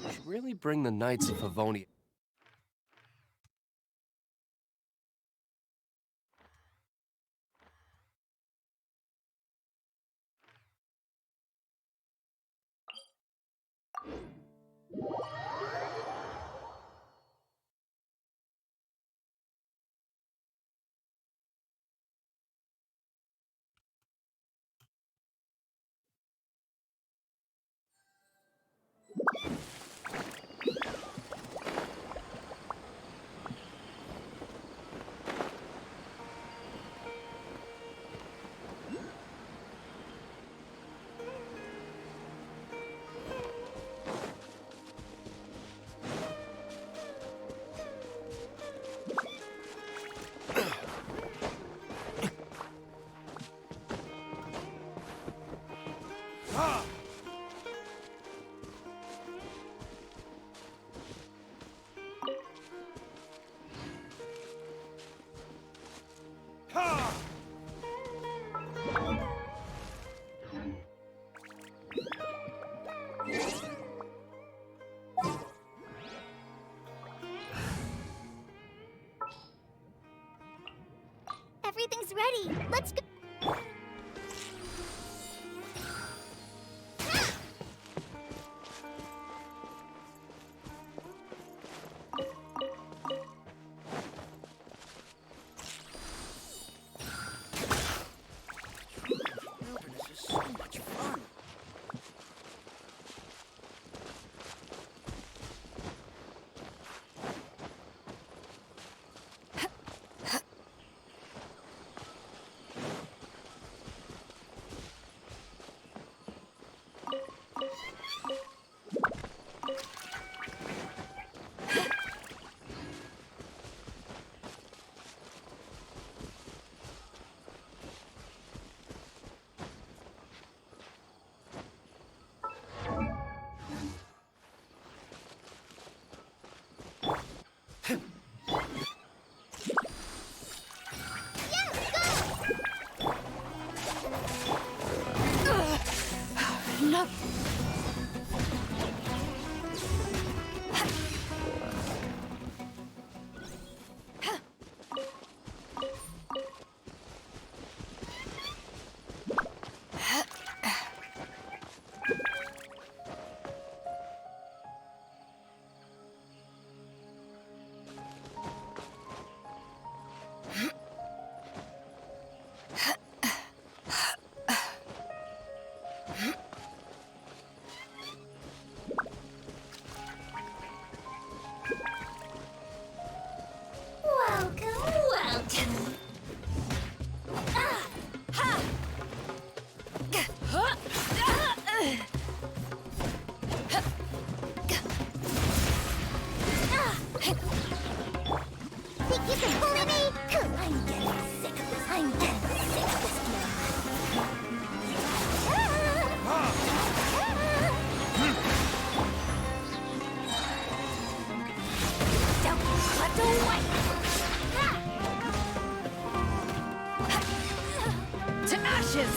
We should really bring the Knights of Favonia. Everything's ready. Let's go. Wilderness is so much fun. No. Welcome. Think you can bully me? I'm getting sick of this. I'm getting sick of this Don't cut away. To ashes!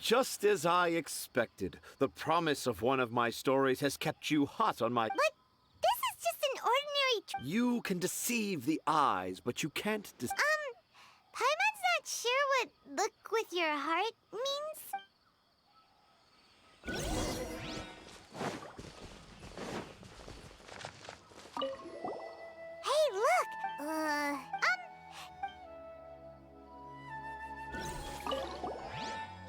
Just as I expected, the promise of one of my stories has kept you hot on my... But this is just an ordinary... You can deceive the eyes, but you can't Paimon's not sure what look with your heart means. Hey, look!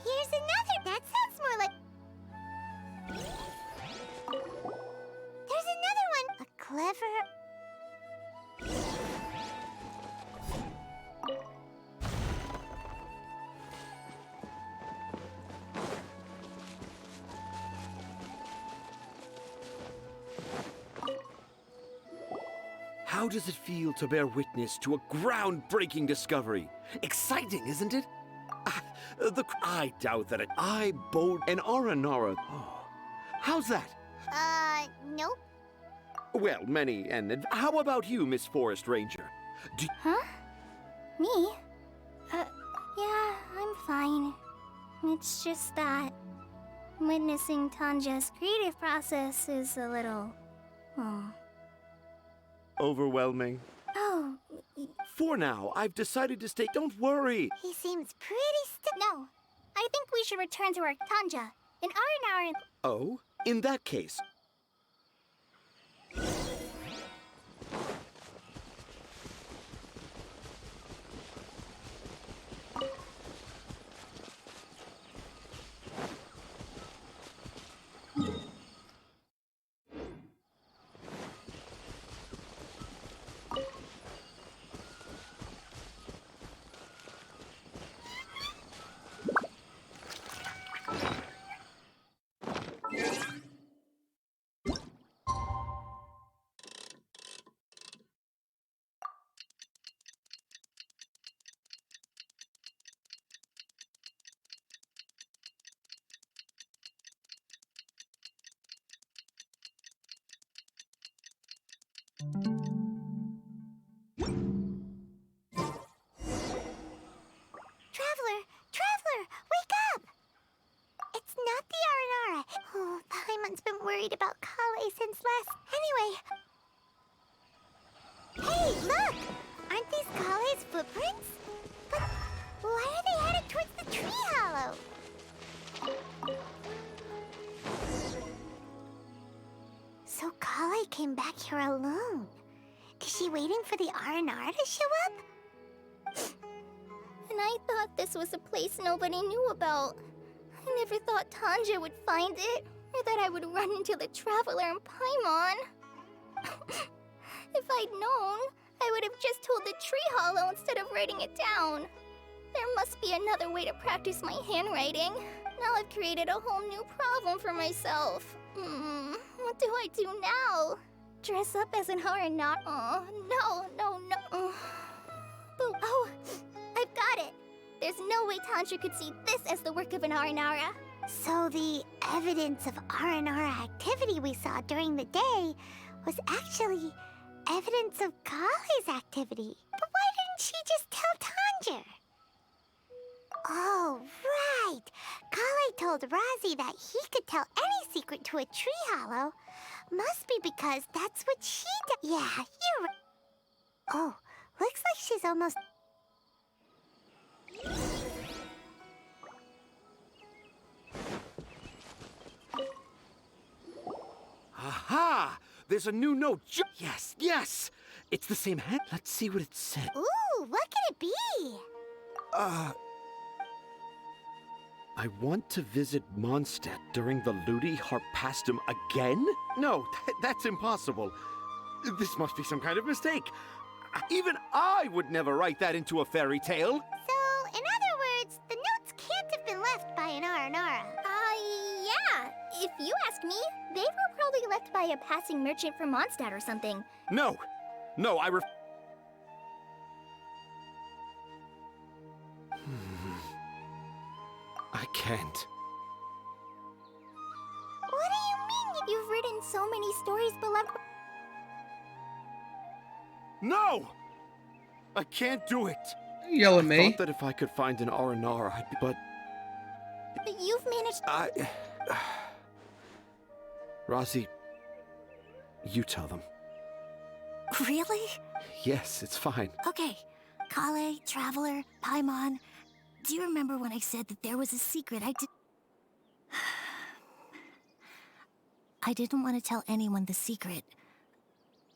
Here's another. That sounds more like... There's another one. A clever... How does it feel to bear witness to a groundbreaking discovery? Exciting, isn't it? I doubt that I bowed an Aranara. Oh, how's that? Nope. Well, how about you, Miss Forest Ranger? Huh? Me? Yeah, I'm fine. It's just that witnessing Tanja's creative process is a little... Overwhelming. Oh. For now, I've decided to stay. Don't worry. He seems pretty No. I think we should return to our Tanja. In Aranara... Oh? In that case... Traveler, wake up! It's not the Aranara. Oh, Paimon's been worried about Kale since last... Anyway. Hey, look! Aren't these Kale's footprints? But why are they headed towards the tree hollow? So Kale came back here alone. Is she waiting for the Aranara to show up? And I thought this was a place nobody knew about. I never thought Tanja would find it, or that I would run into the Traveler and Paimon. If I'd known, I would have just told the tree hollow instead of writing it down. There must be another way to practice my handwriting. Now I've created a whole new problem for myself. What do I do now? Dress up as an Aranara? Oh, no. Oh, I've got it. There's no way Tanja could see this as the work of an Aranara. So the evidence of Aranara activity we saw during the day was actually evidence of Kale's activity. But why didn't she just tell Tanja? Oh, right. Kale told Razi that he could tell any secret to a tree hollow. Must be because that's what she does. Yeah, you're right. Oh, looks like she's almost... Aha! There's a new note. Yes! It's the same head. Let's see what it said. Ooh, what could it be? I want to visit Mondstadt during the Ludi Harpastum again? No, that's impossible. This must be some kind of mistake. Even I would never write that into a fairy tale. So, in other words, the notes can't have been left by an Aranara. Yeah. If you ask me, they were probably left by a passing merchant from Mondstadt or something. No, I can't. What do you mean? You've written so many stories, beloved. No! I can't do it. Yell at me. I thought that if I could find an Aranara, I'd be... But you've managed... Razi, you tell them. Really? Yes, it's fine. Okay. Kale, Traveler, Paimon. Do you remember when I said that there was a secret I didn't want to tell anyone the secret,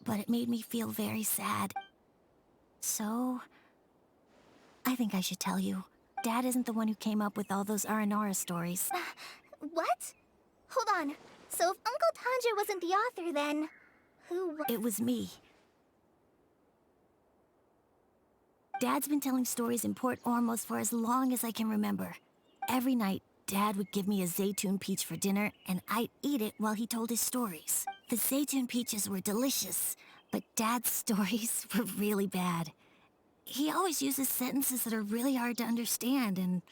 but it made me feel very sad. So, I think I should tell you. Dad isn't the one who came up with all those Aranara stories. What? Hold on. So if Uncle Tanja wasn't the author, then... who... It was me. Dad's been telling stories in Port Ormos for as long as I can remember. Every night, Dad would give me a Zaytun peach for dinner, and I'd eat it while he told his stories. The Zaytun peaches were delicious, But Dad's stories were really bad. He always uses sentences that are really hard to understand,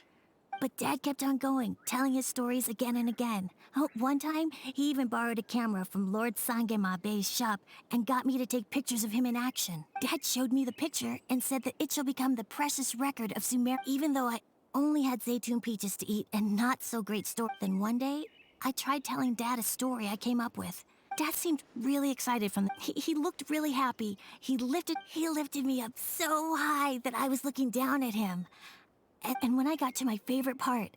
but Dad kept on going, telling his stories again and again. Oh, one time, he even borrowed a camera from Lord Sangemabe's shop and got me to take pictures of him in action. Dad showed me the picture and said that it shall become the precious record of Sumer, even though I only had Zaytun peaches to eat and not so great story. Then one day, I tried telling Dad a story I came up with. Dad seemed really excited he looked really happy. He lifted me up so high that I was looking down at him. And when I got to my favorite part,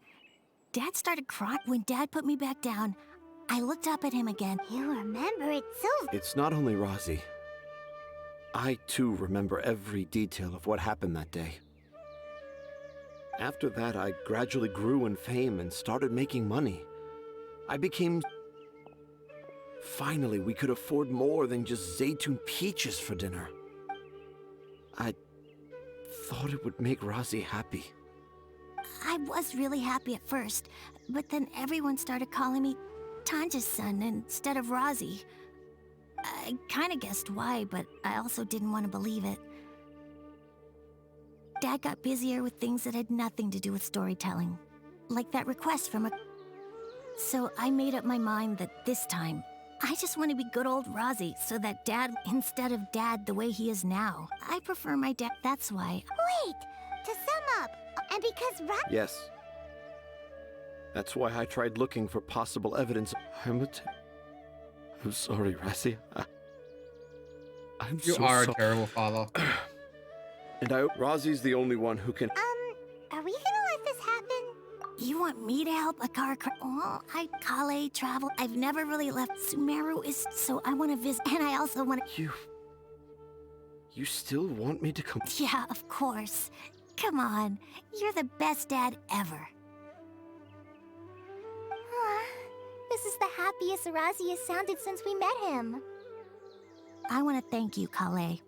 Dad started crying. When Dad put me back down, I looked up at him again. You remember it so... It's not only Rosie. I, too, remember every detail of what happened that day. After that, I gradually grew in fame and started making money. I became... Finally, we could afford more than just Zaytun peaches for dinner. I thought it would make Rosie happy. I was really happy at first, but then everyone started calling me Tanja's son instead of Rosie. I kinda guessed why, but I also didn't want to believe it. Dad got busier with things that had nothing to do with storytelling, like that request from a... So I made up my mind that this time, I just want to be good old Rosie, so that Dad, instead of Dad the way he is now. I prefer my dad, that's why. Wait! To sum up, and because Yes. That's why I tried looking for possible evidence. I'm sorry, Rassi. I'm You so are a sorry. terrible father. And Rosie's the only one who can... Are we gonna let this happen? You want me to help a car crash? Oh, Kale travel. I've never really left. Sumeru is... So I want to visit, and I also want to... You still want me to come? Yeah, of course. Come on. You're the best dad ever. This is the happiest Razi has sounded since we met him. I want to thank you, Kale.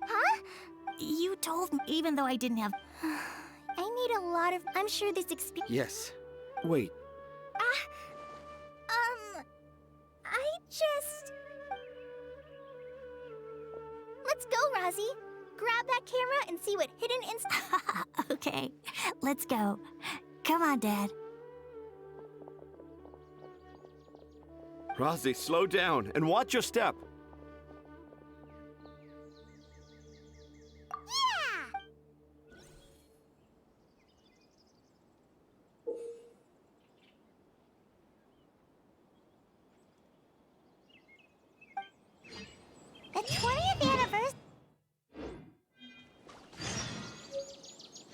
Huh? You told me, even though I didn't have... I need a lot of... I'm sure this experience... Yes. Wait. I just... Let's go, Razi. Grab that camera and see what hidden Okay, let's go. Come on, Dad. Rosie, slow down and watch your step. The 20th anniversary...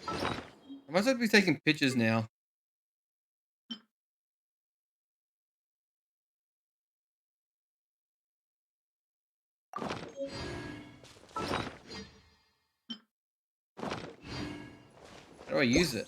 I must have to be taking pictures now. How do I use it?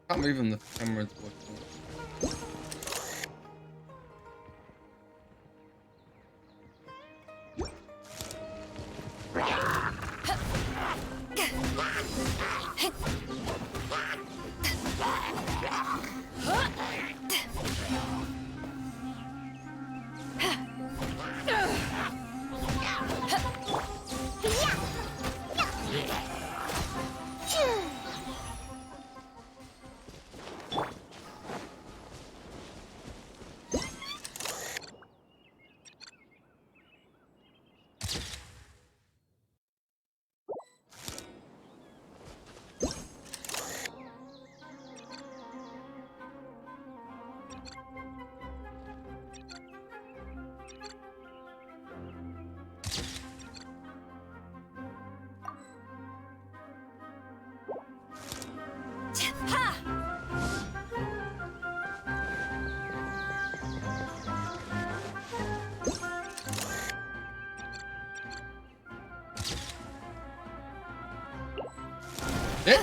Can't move on the camera. It's working. shit.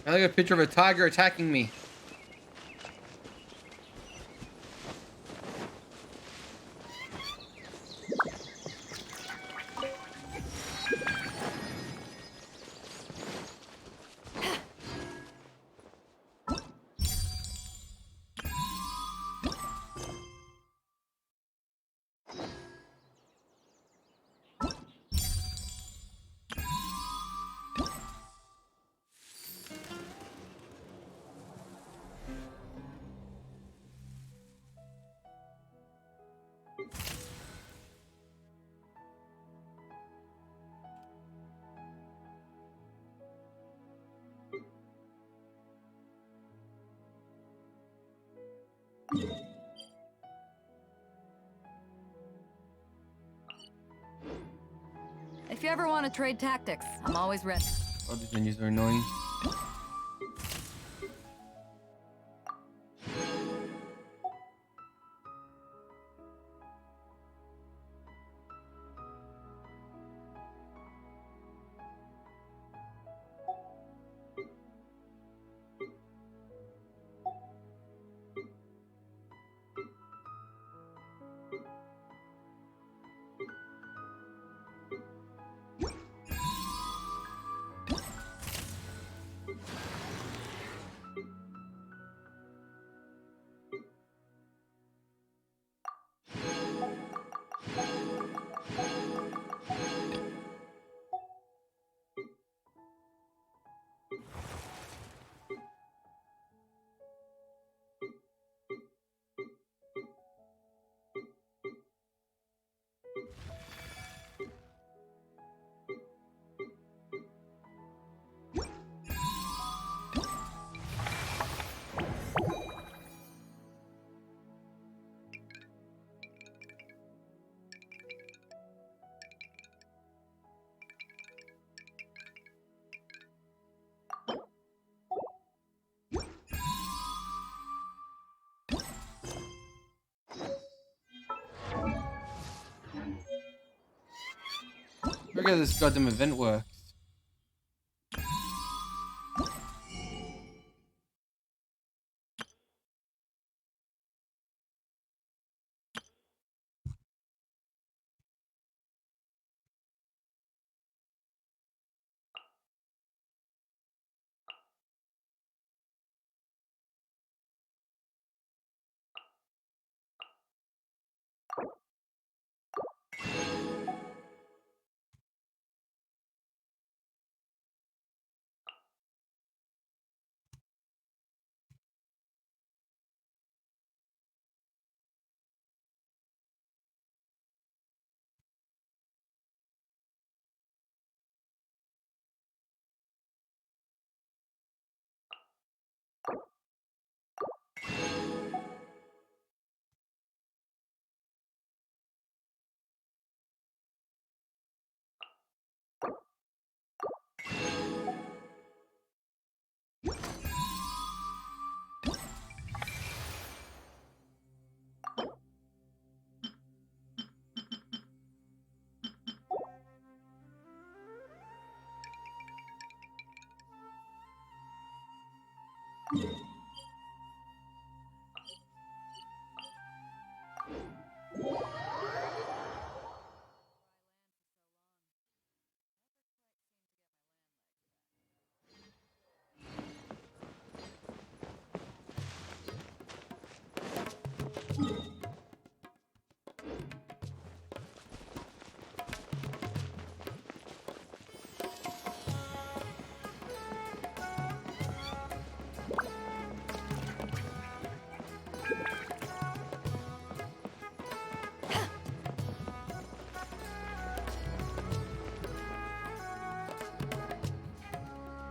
I like a picture of a tiger attacking me. If you ever want to trade tactics, I'm always ready. Oh, these menus are annoying. Look at this goddamn event works.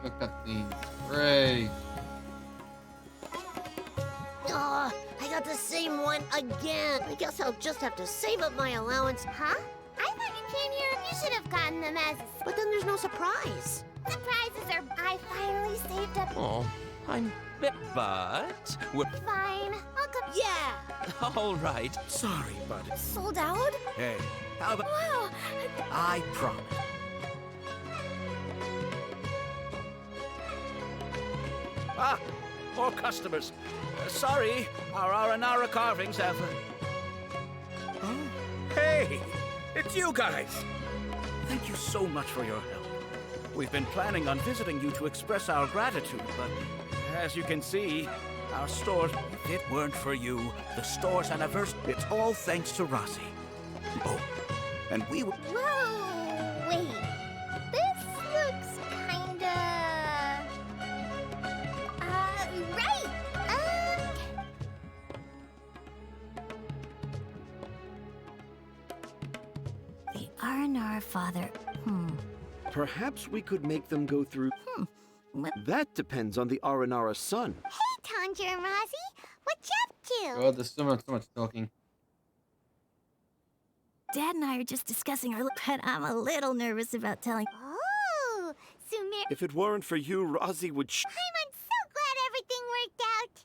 Look at these. Great. Oh, I got the same one again. I guess I'll just have to save up my allowance. Huh? I thought you came here. You should have gotten them as. But then there's no surprise. Surprises are. I finally saved up. Oh, I'm but Fine. I'll come. Yeah. all right. Sorry, bud. Sold out? Hey, how about... Wow. I promise. Ah, more customers. Sorry, our Aranara carvings have... Oh, hey, it's you guys. Thank you so much for your help. We've been planning on visiting you to express our gratitude, but as you can see, our stores... If it weren't for you, the store's anniversary... It's all thanks to Rossi. Oh, and we were... Whoa! Wait. This looks kinda... right! The R&R father. Perhaps we could make them go through... That depends on the Aranara son. Hey, Tanja and Rozzy. What you up to? Oh, there's so much talking. Dad and I are just discussing our... But I'm a little nervous about telling... Oh, Sumir... If it weren't for you, Rozzy would... I'm so glad everything worked out.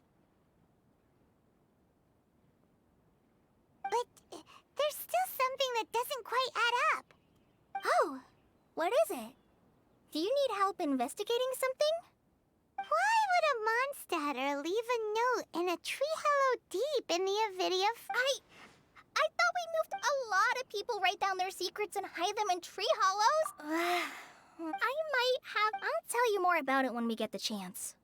But there's still something that doesn't quite add up. Oh, what is it? Do you need help investigating something? Why would a Mondstatter leave a note in a tree hollow deep in the Avidia? I thought we moved a lot of people write down their secrets and hide them in tree hollows. I might have... I'll tell you more about it when we get the chance.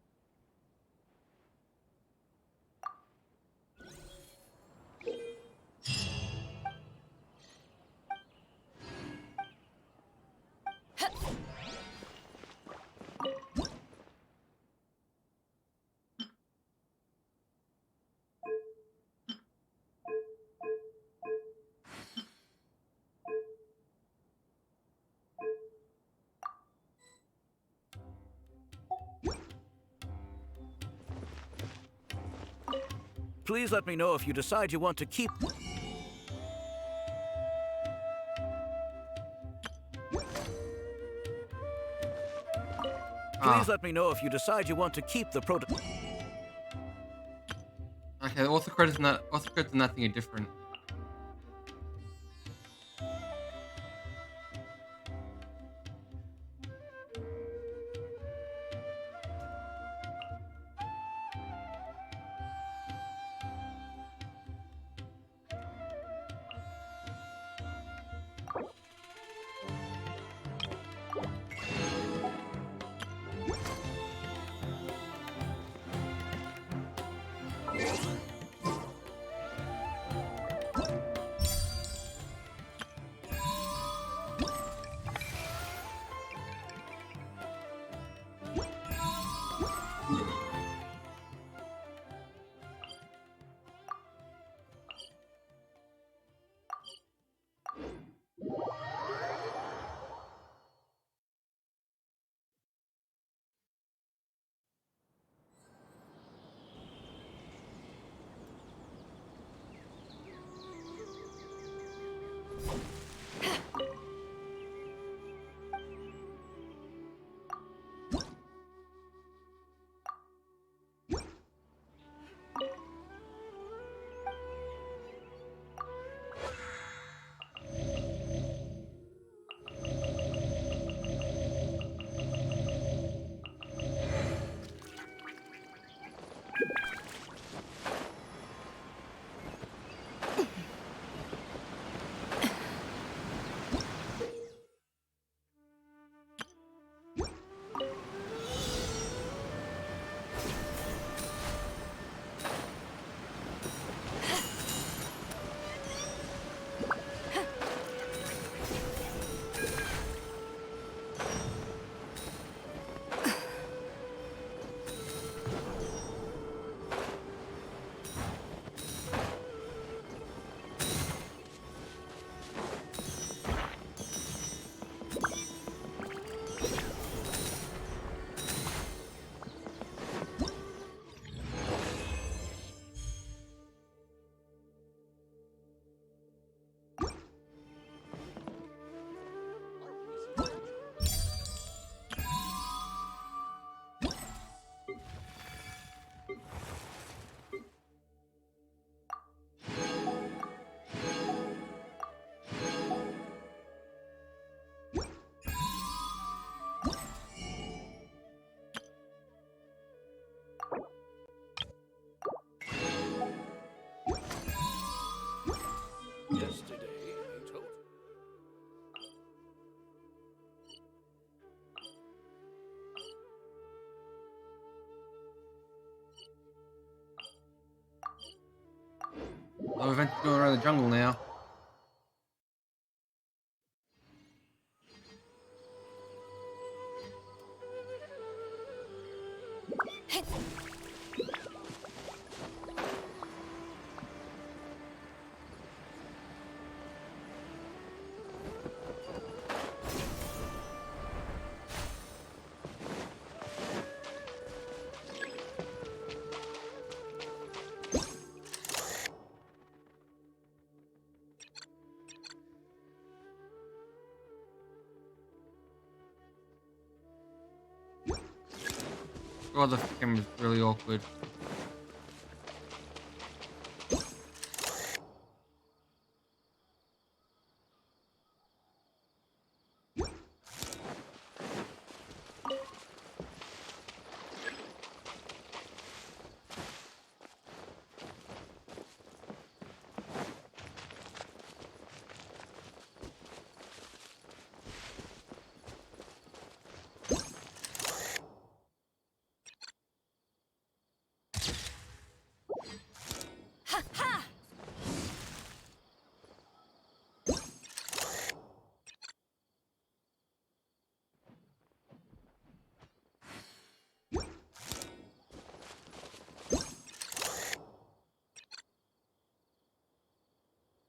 Please let me know if you decide you want to keep... Please let me know if you decide you want to keep the proto... Okay, the author credits in that thing are different. adventure going around the jungle now. Oh, the camera's really awkward.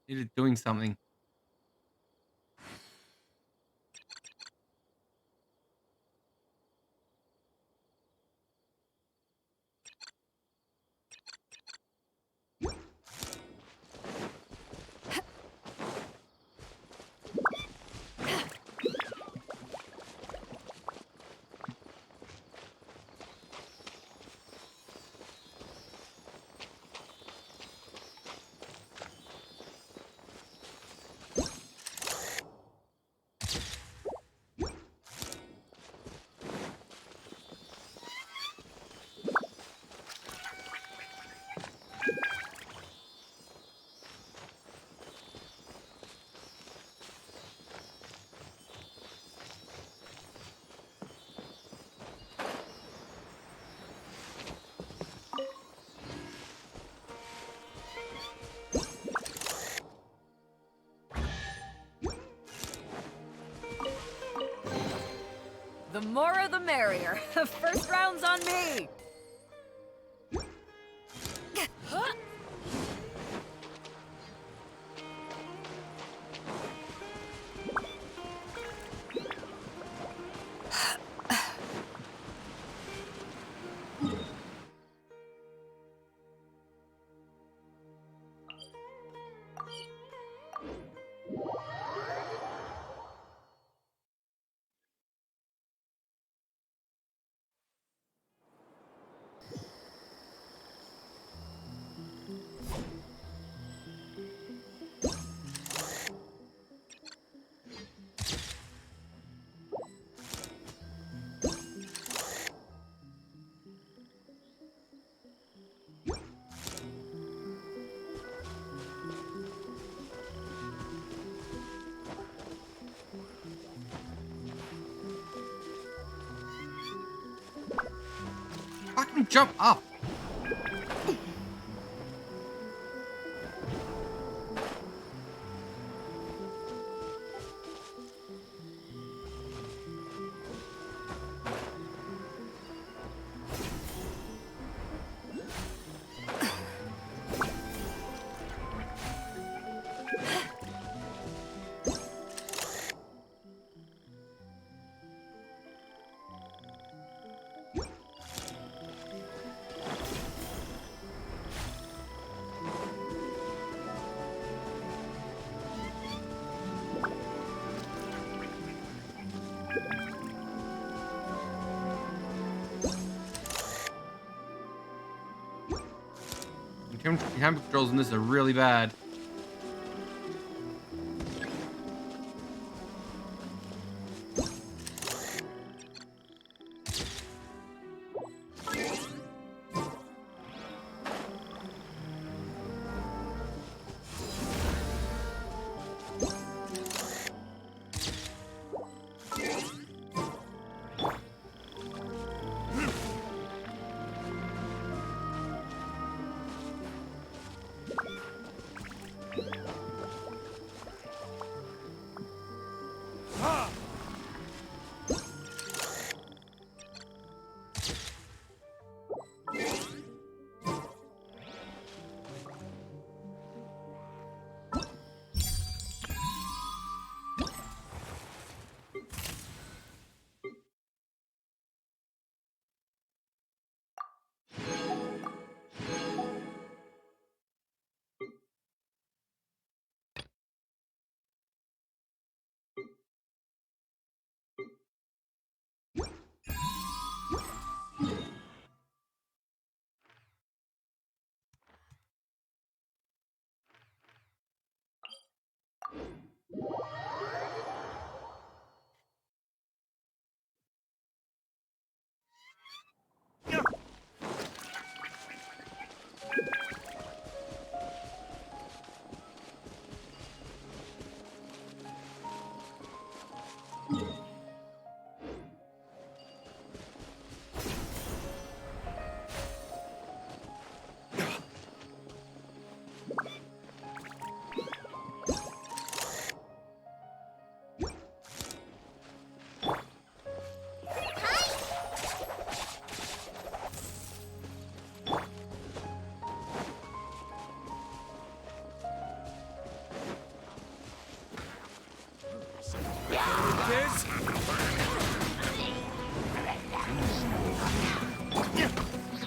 Needed doing something. The more the merrier. First round's on me. Fucking jump up. Camera controls in this are really bad.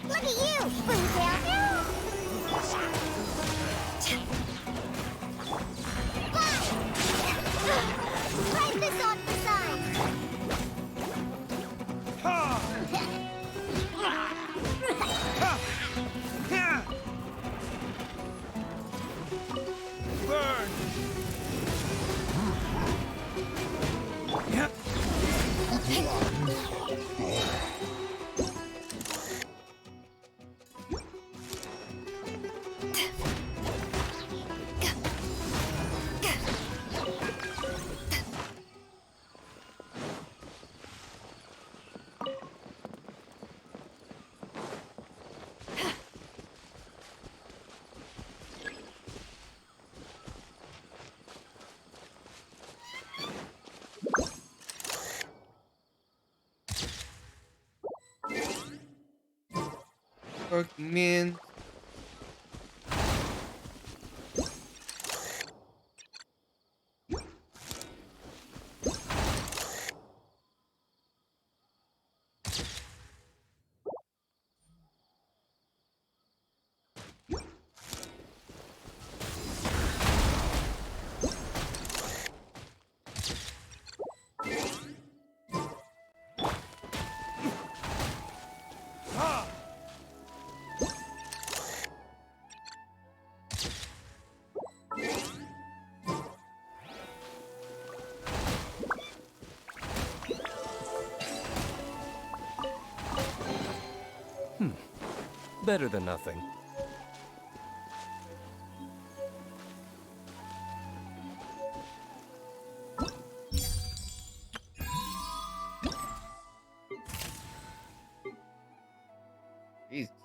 Look at you, Boomtail! Wipe this off the side! Burn! Fucking man. Better than nothing. Jesus.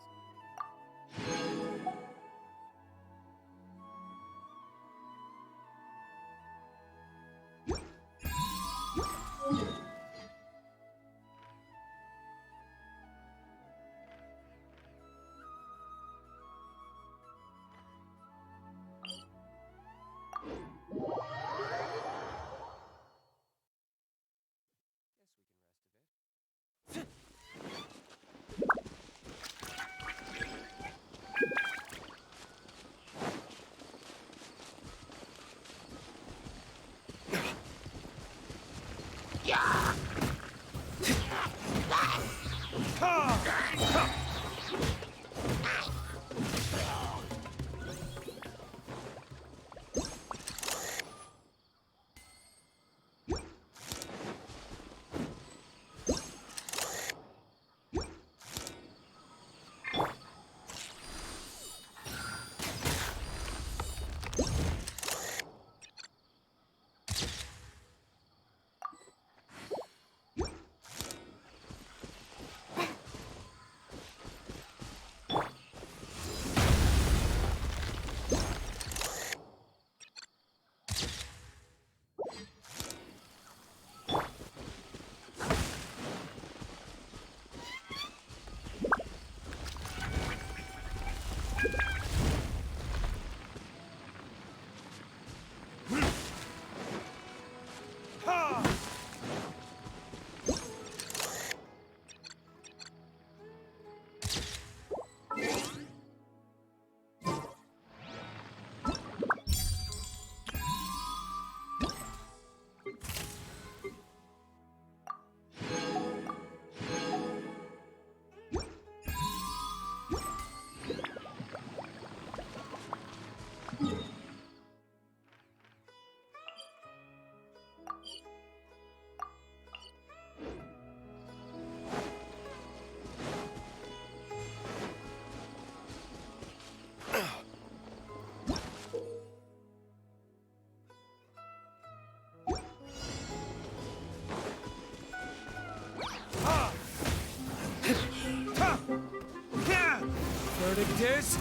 Verdict is...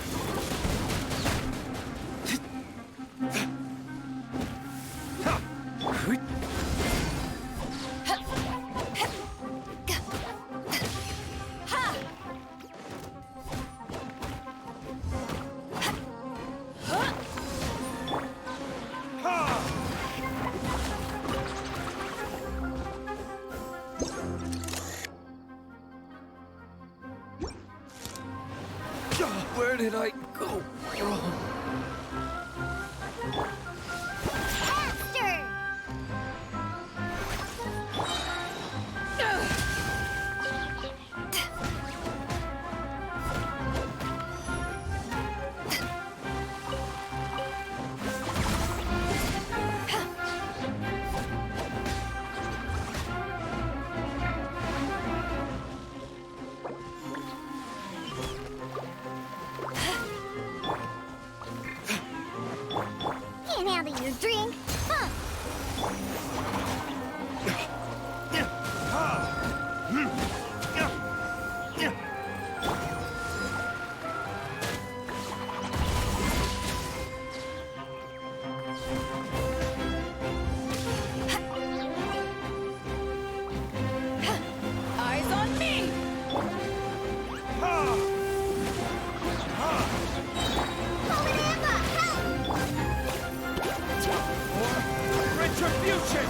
Where did I go wrong? Faster! Can't handle your drink. Huh. Eyes on me! Retribution!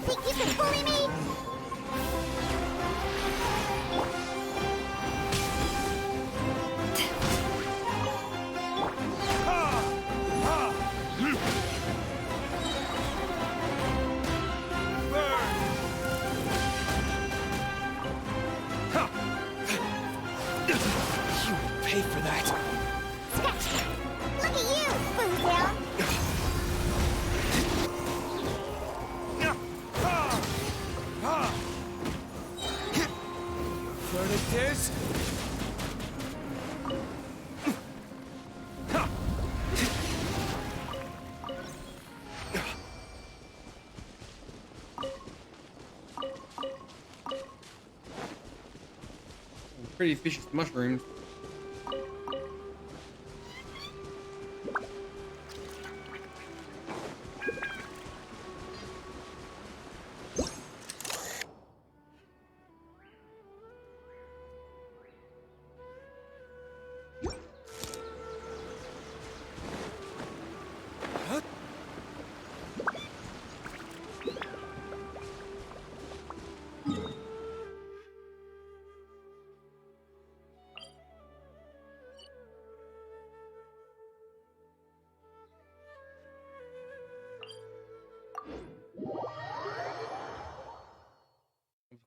Think you can bully me? You pay for that. Look at you, Boozle. Heard of this? Pretty vicious mushrooms.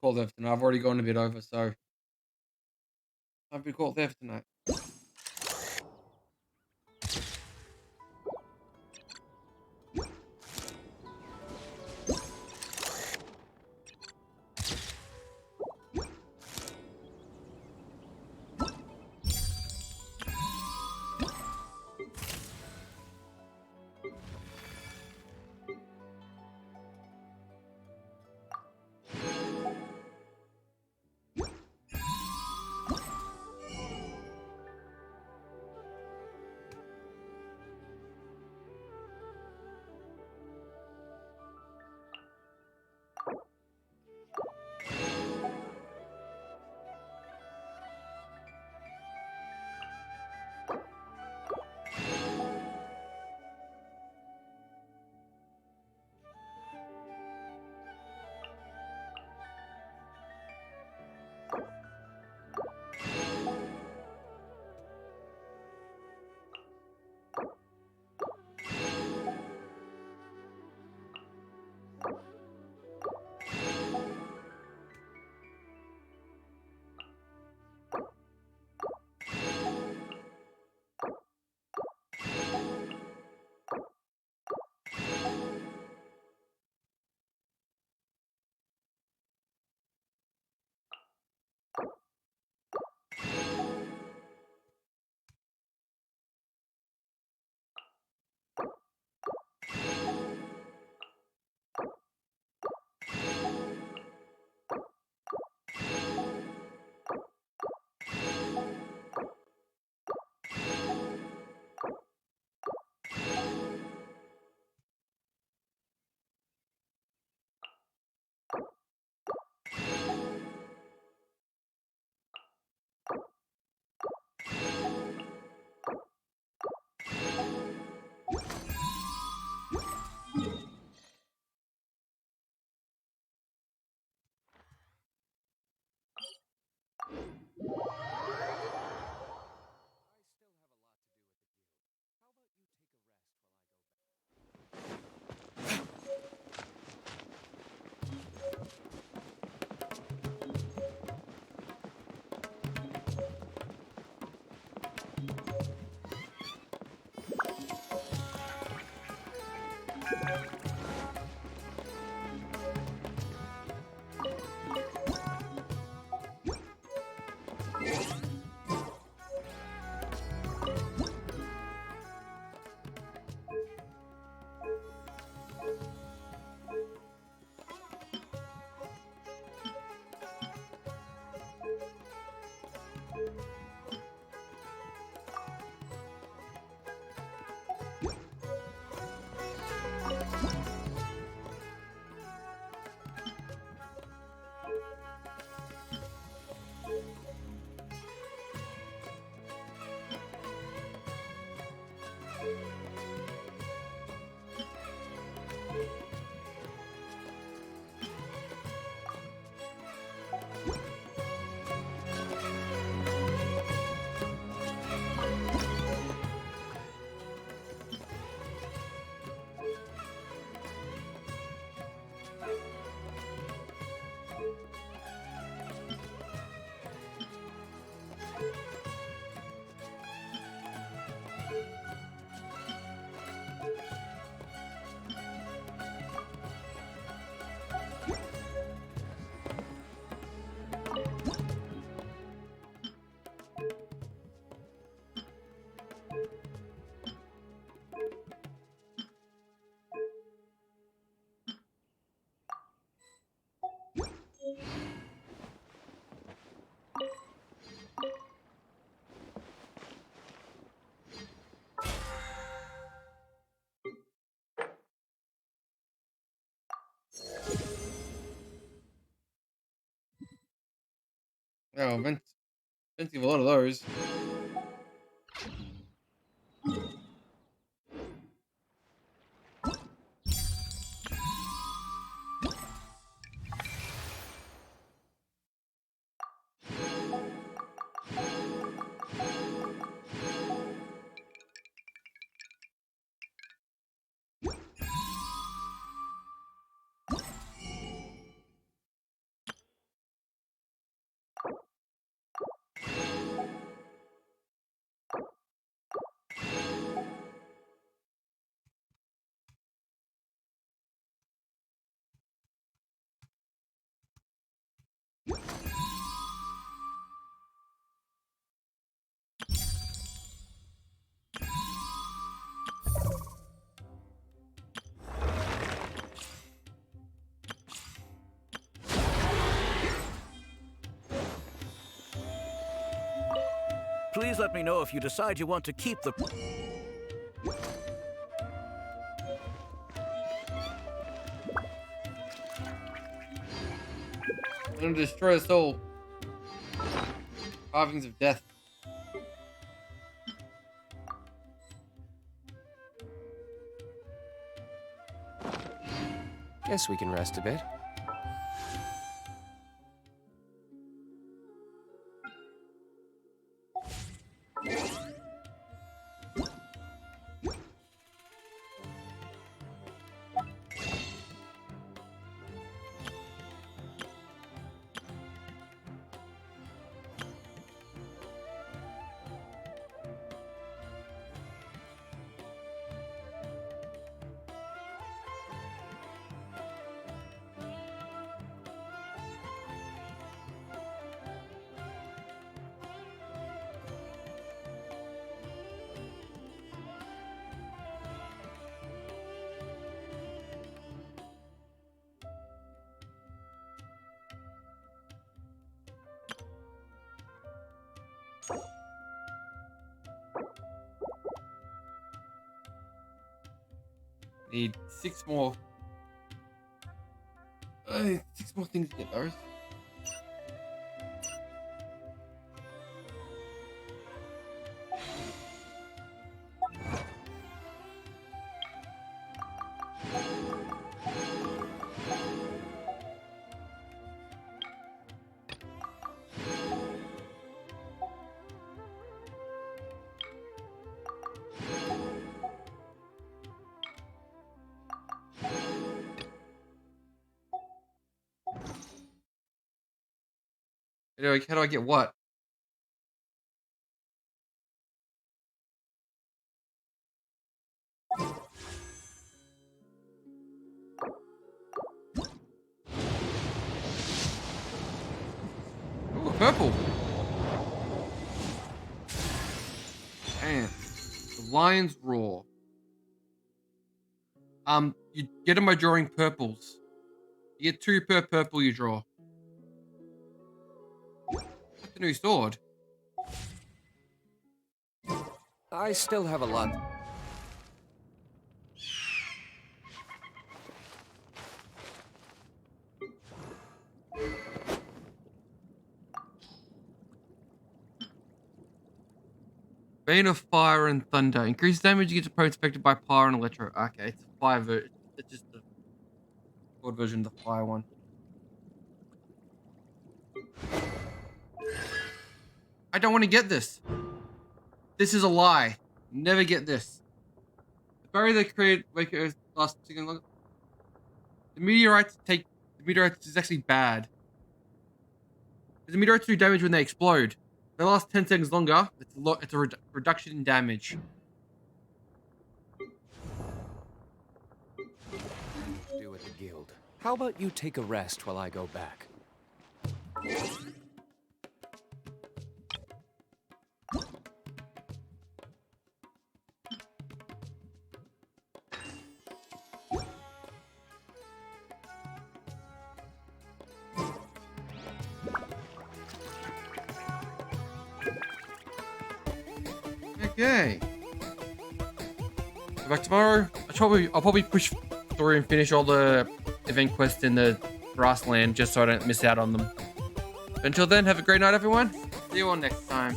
Call there for tonight. I've already gone a bit over, so I've been called there for tonight. Oh, expensive, a lot of those. Please let me know if you decide you want to keep the... I'm gonna destroy us all. Carvings of death. Guess we can rest a bit. Need 6 more. 6 more things to get those. How do I get what? Ooh, purple. And the lion's roar. You get them by drawing purples. You get 2 per purple you draw. That's a new sword. I still have a lot. Bane of Fire and Thunder. Increase damage you get to opponents affected by fire and electro. Okay, it's a fire version. It's just the sword version of the fire one. I don't want to get this. This is a lie. Never get this. The barrier they create make Earth last second longer. The meteorites is actually bad. The meteorites do damage when they explode. They last 10 seconds longer. It's a reduction in damage. Do with the guild. How about you take a rest while I go back? Okay. Go back tomorrow. I'll probably push through and finish all the event quests in the grassland just so I don't miss out on them. Until then, have a great night, everyone. See you all next time.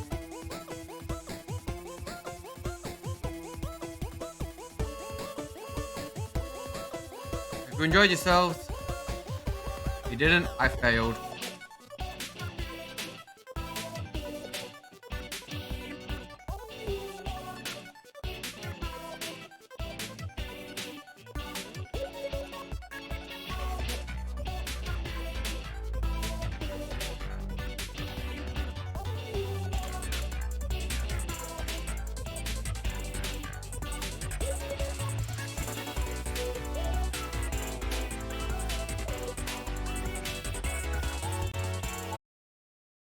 If you enjoyed yourselves, if you didn't, I failed.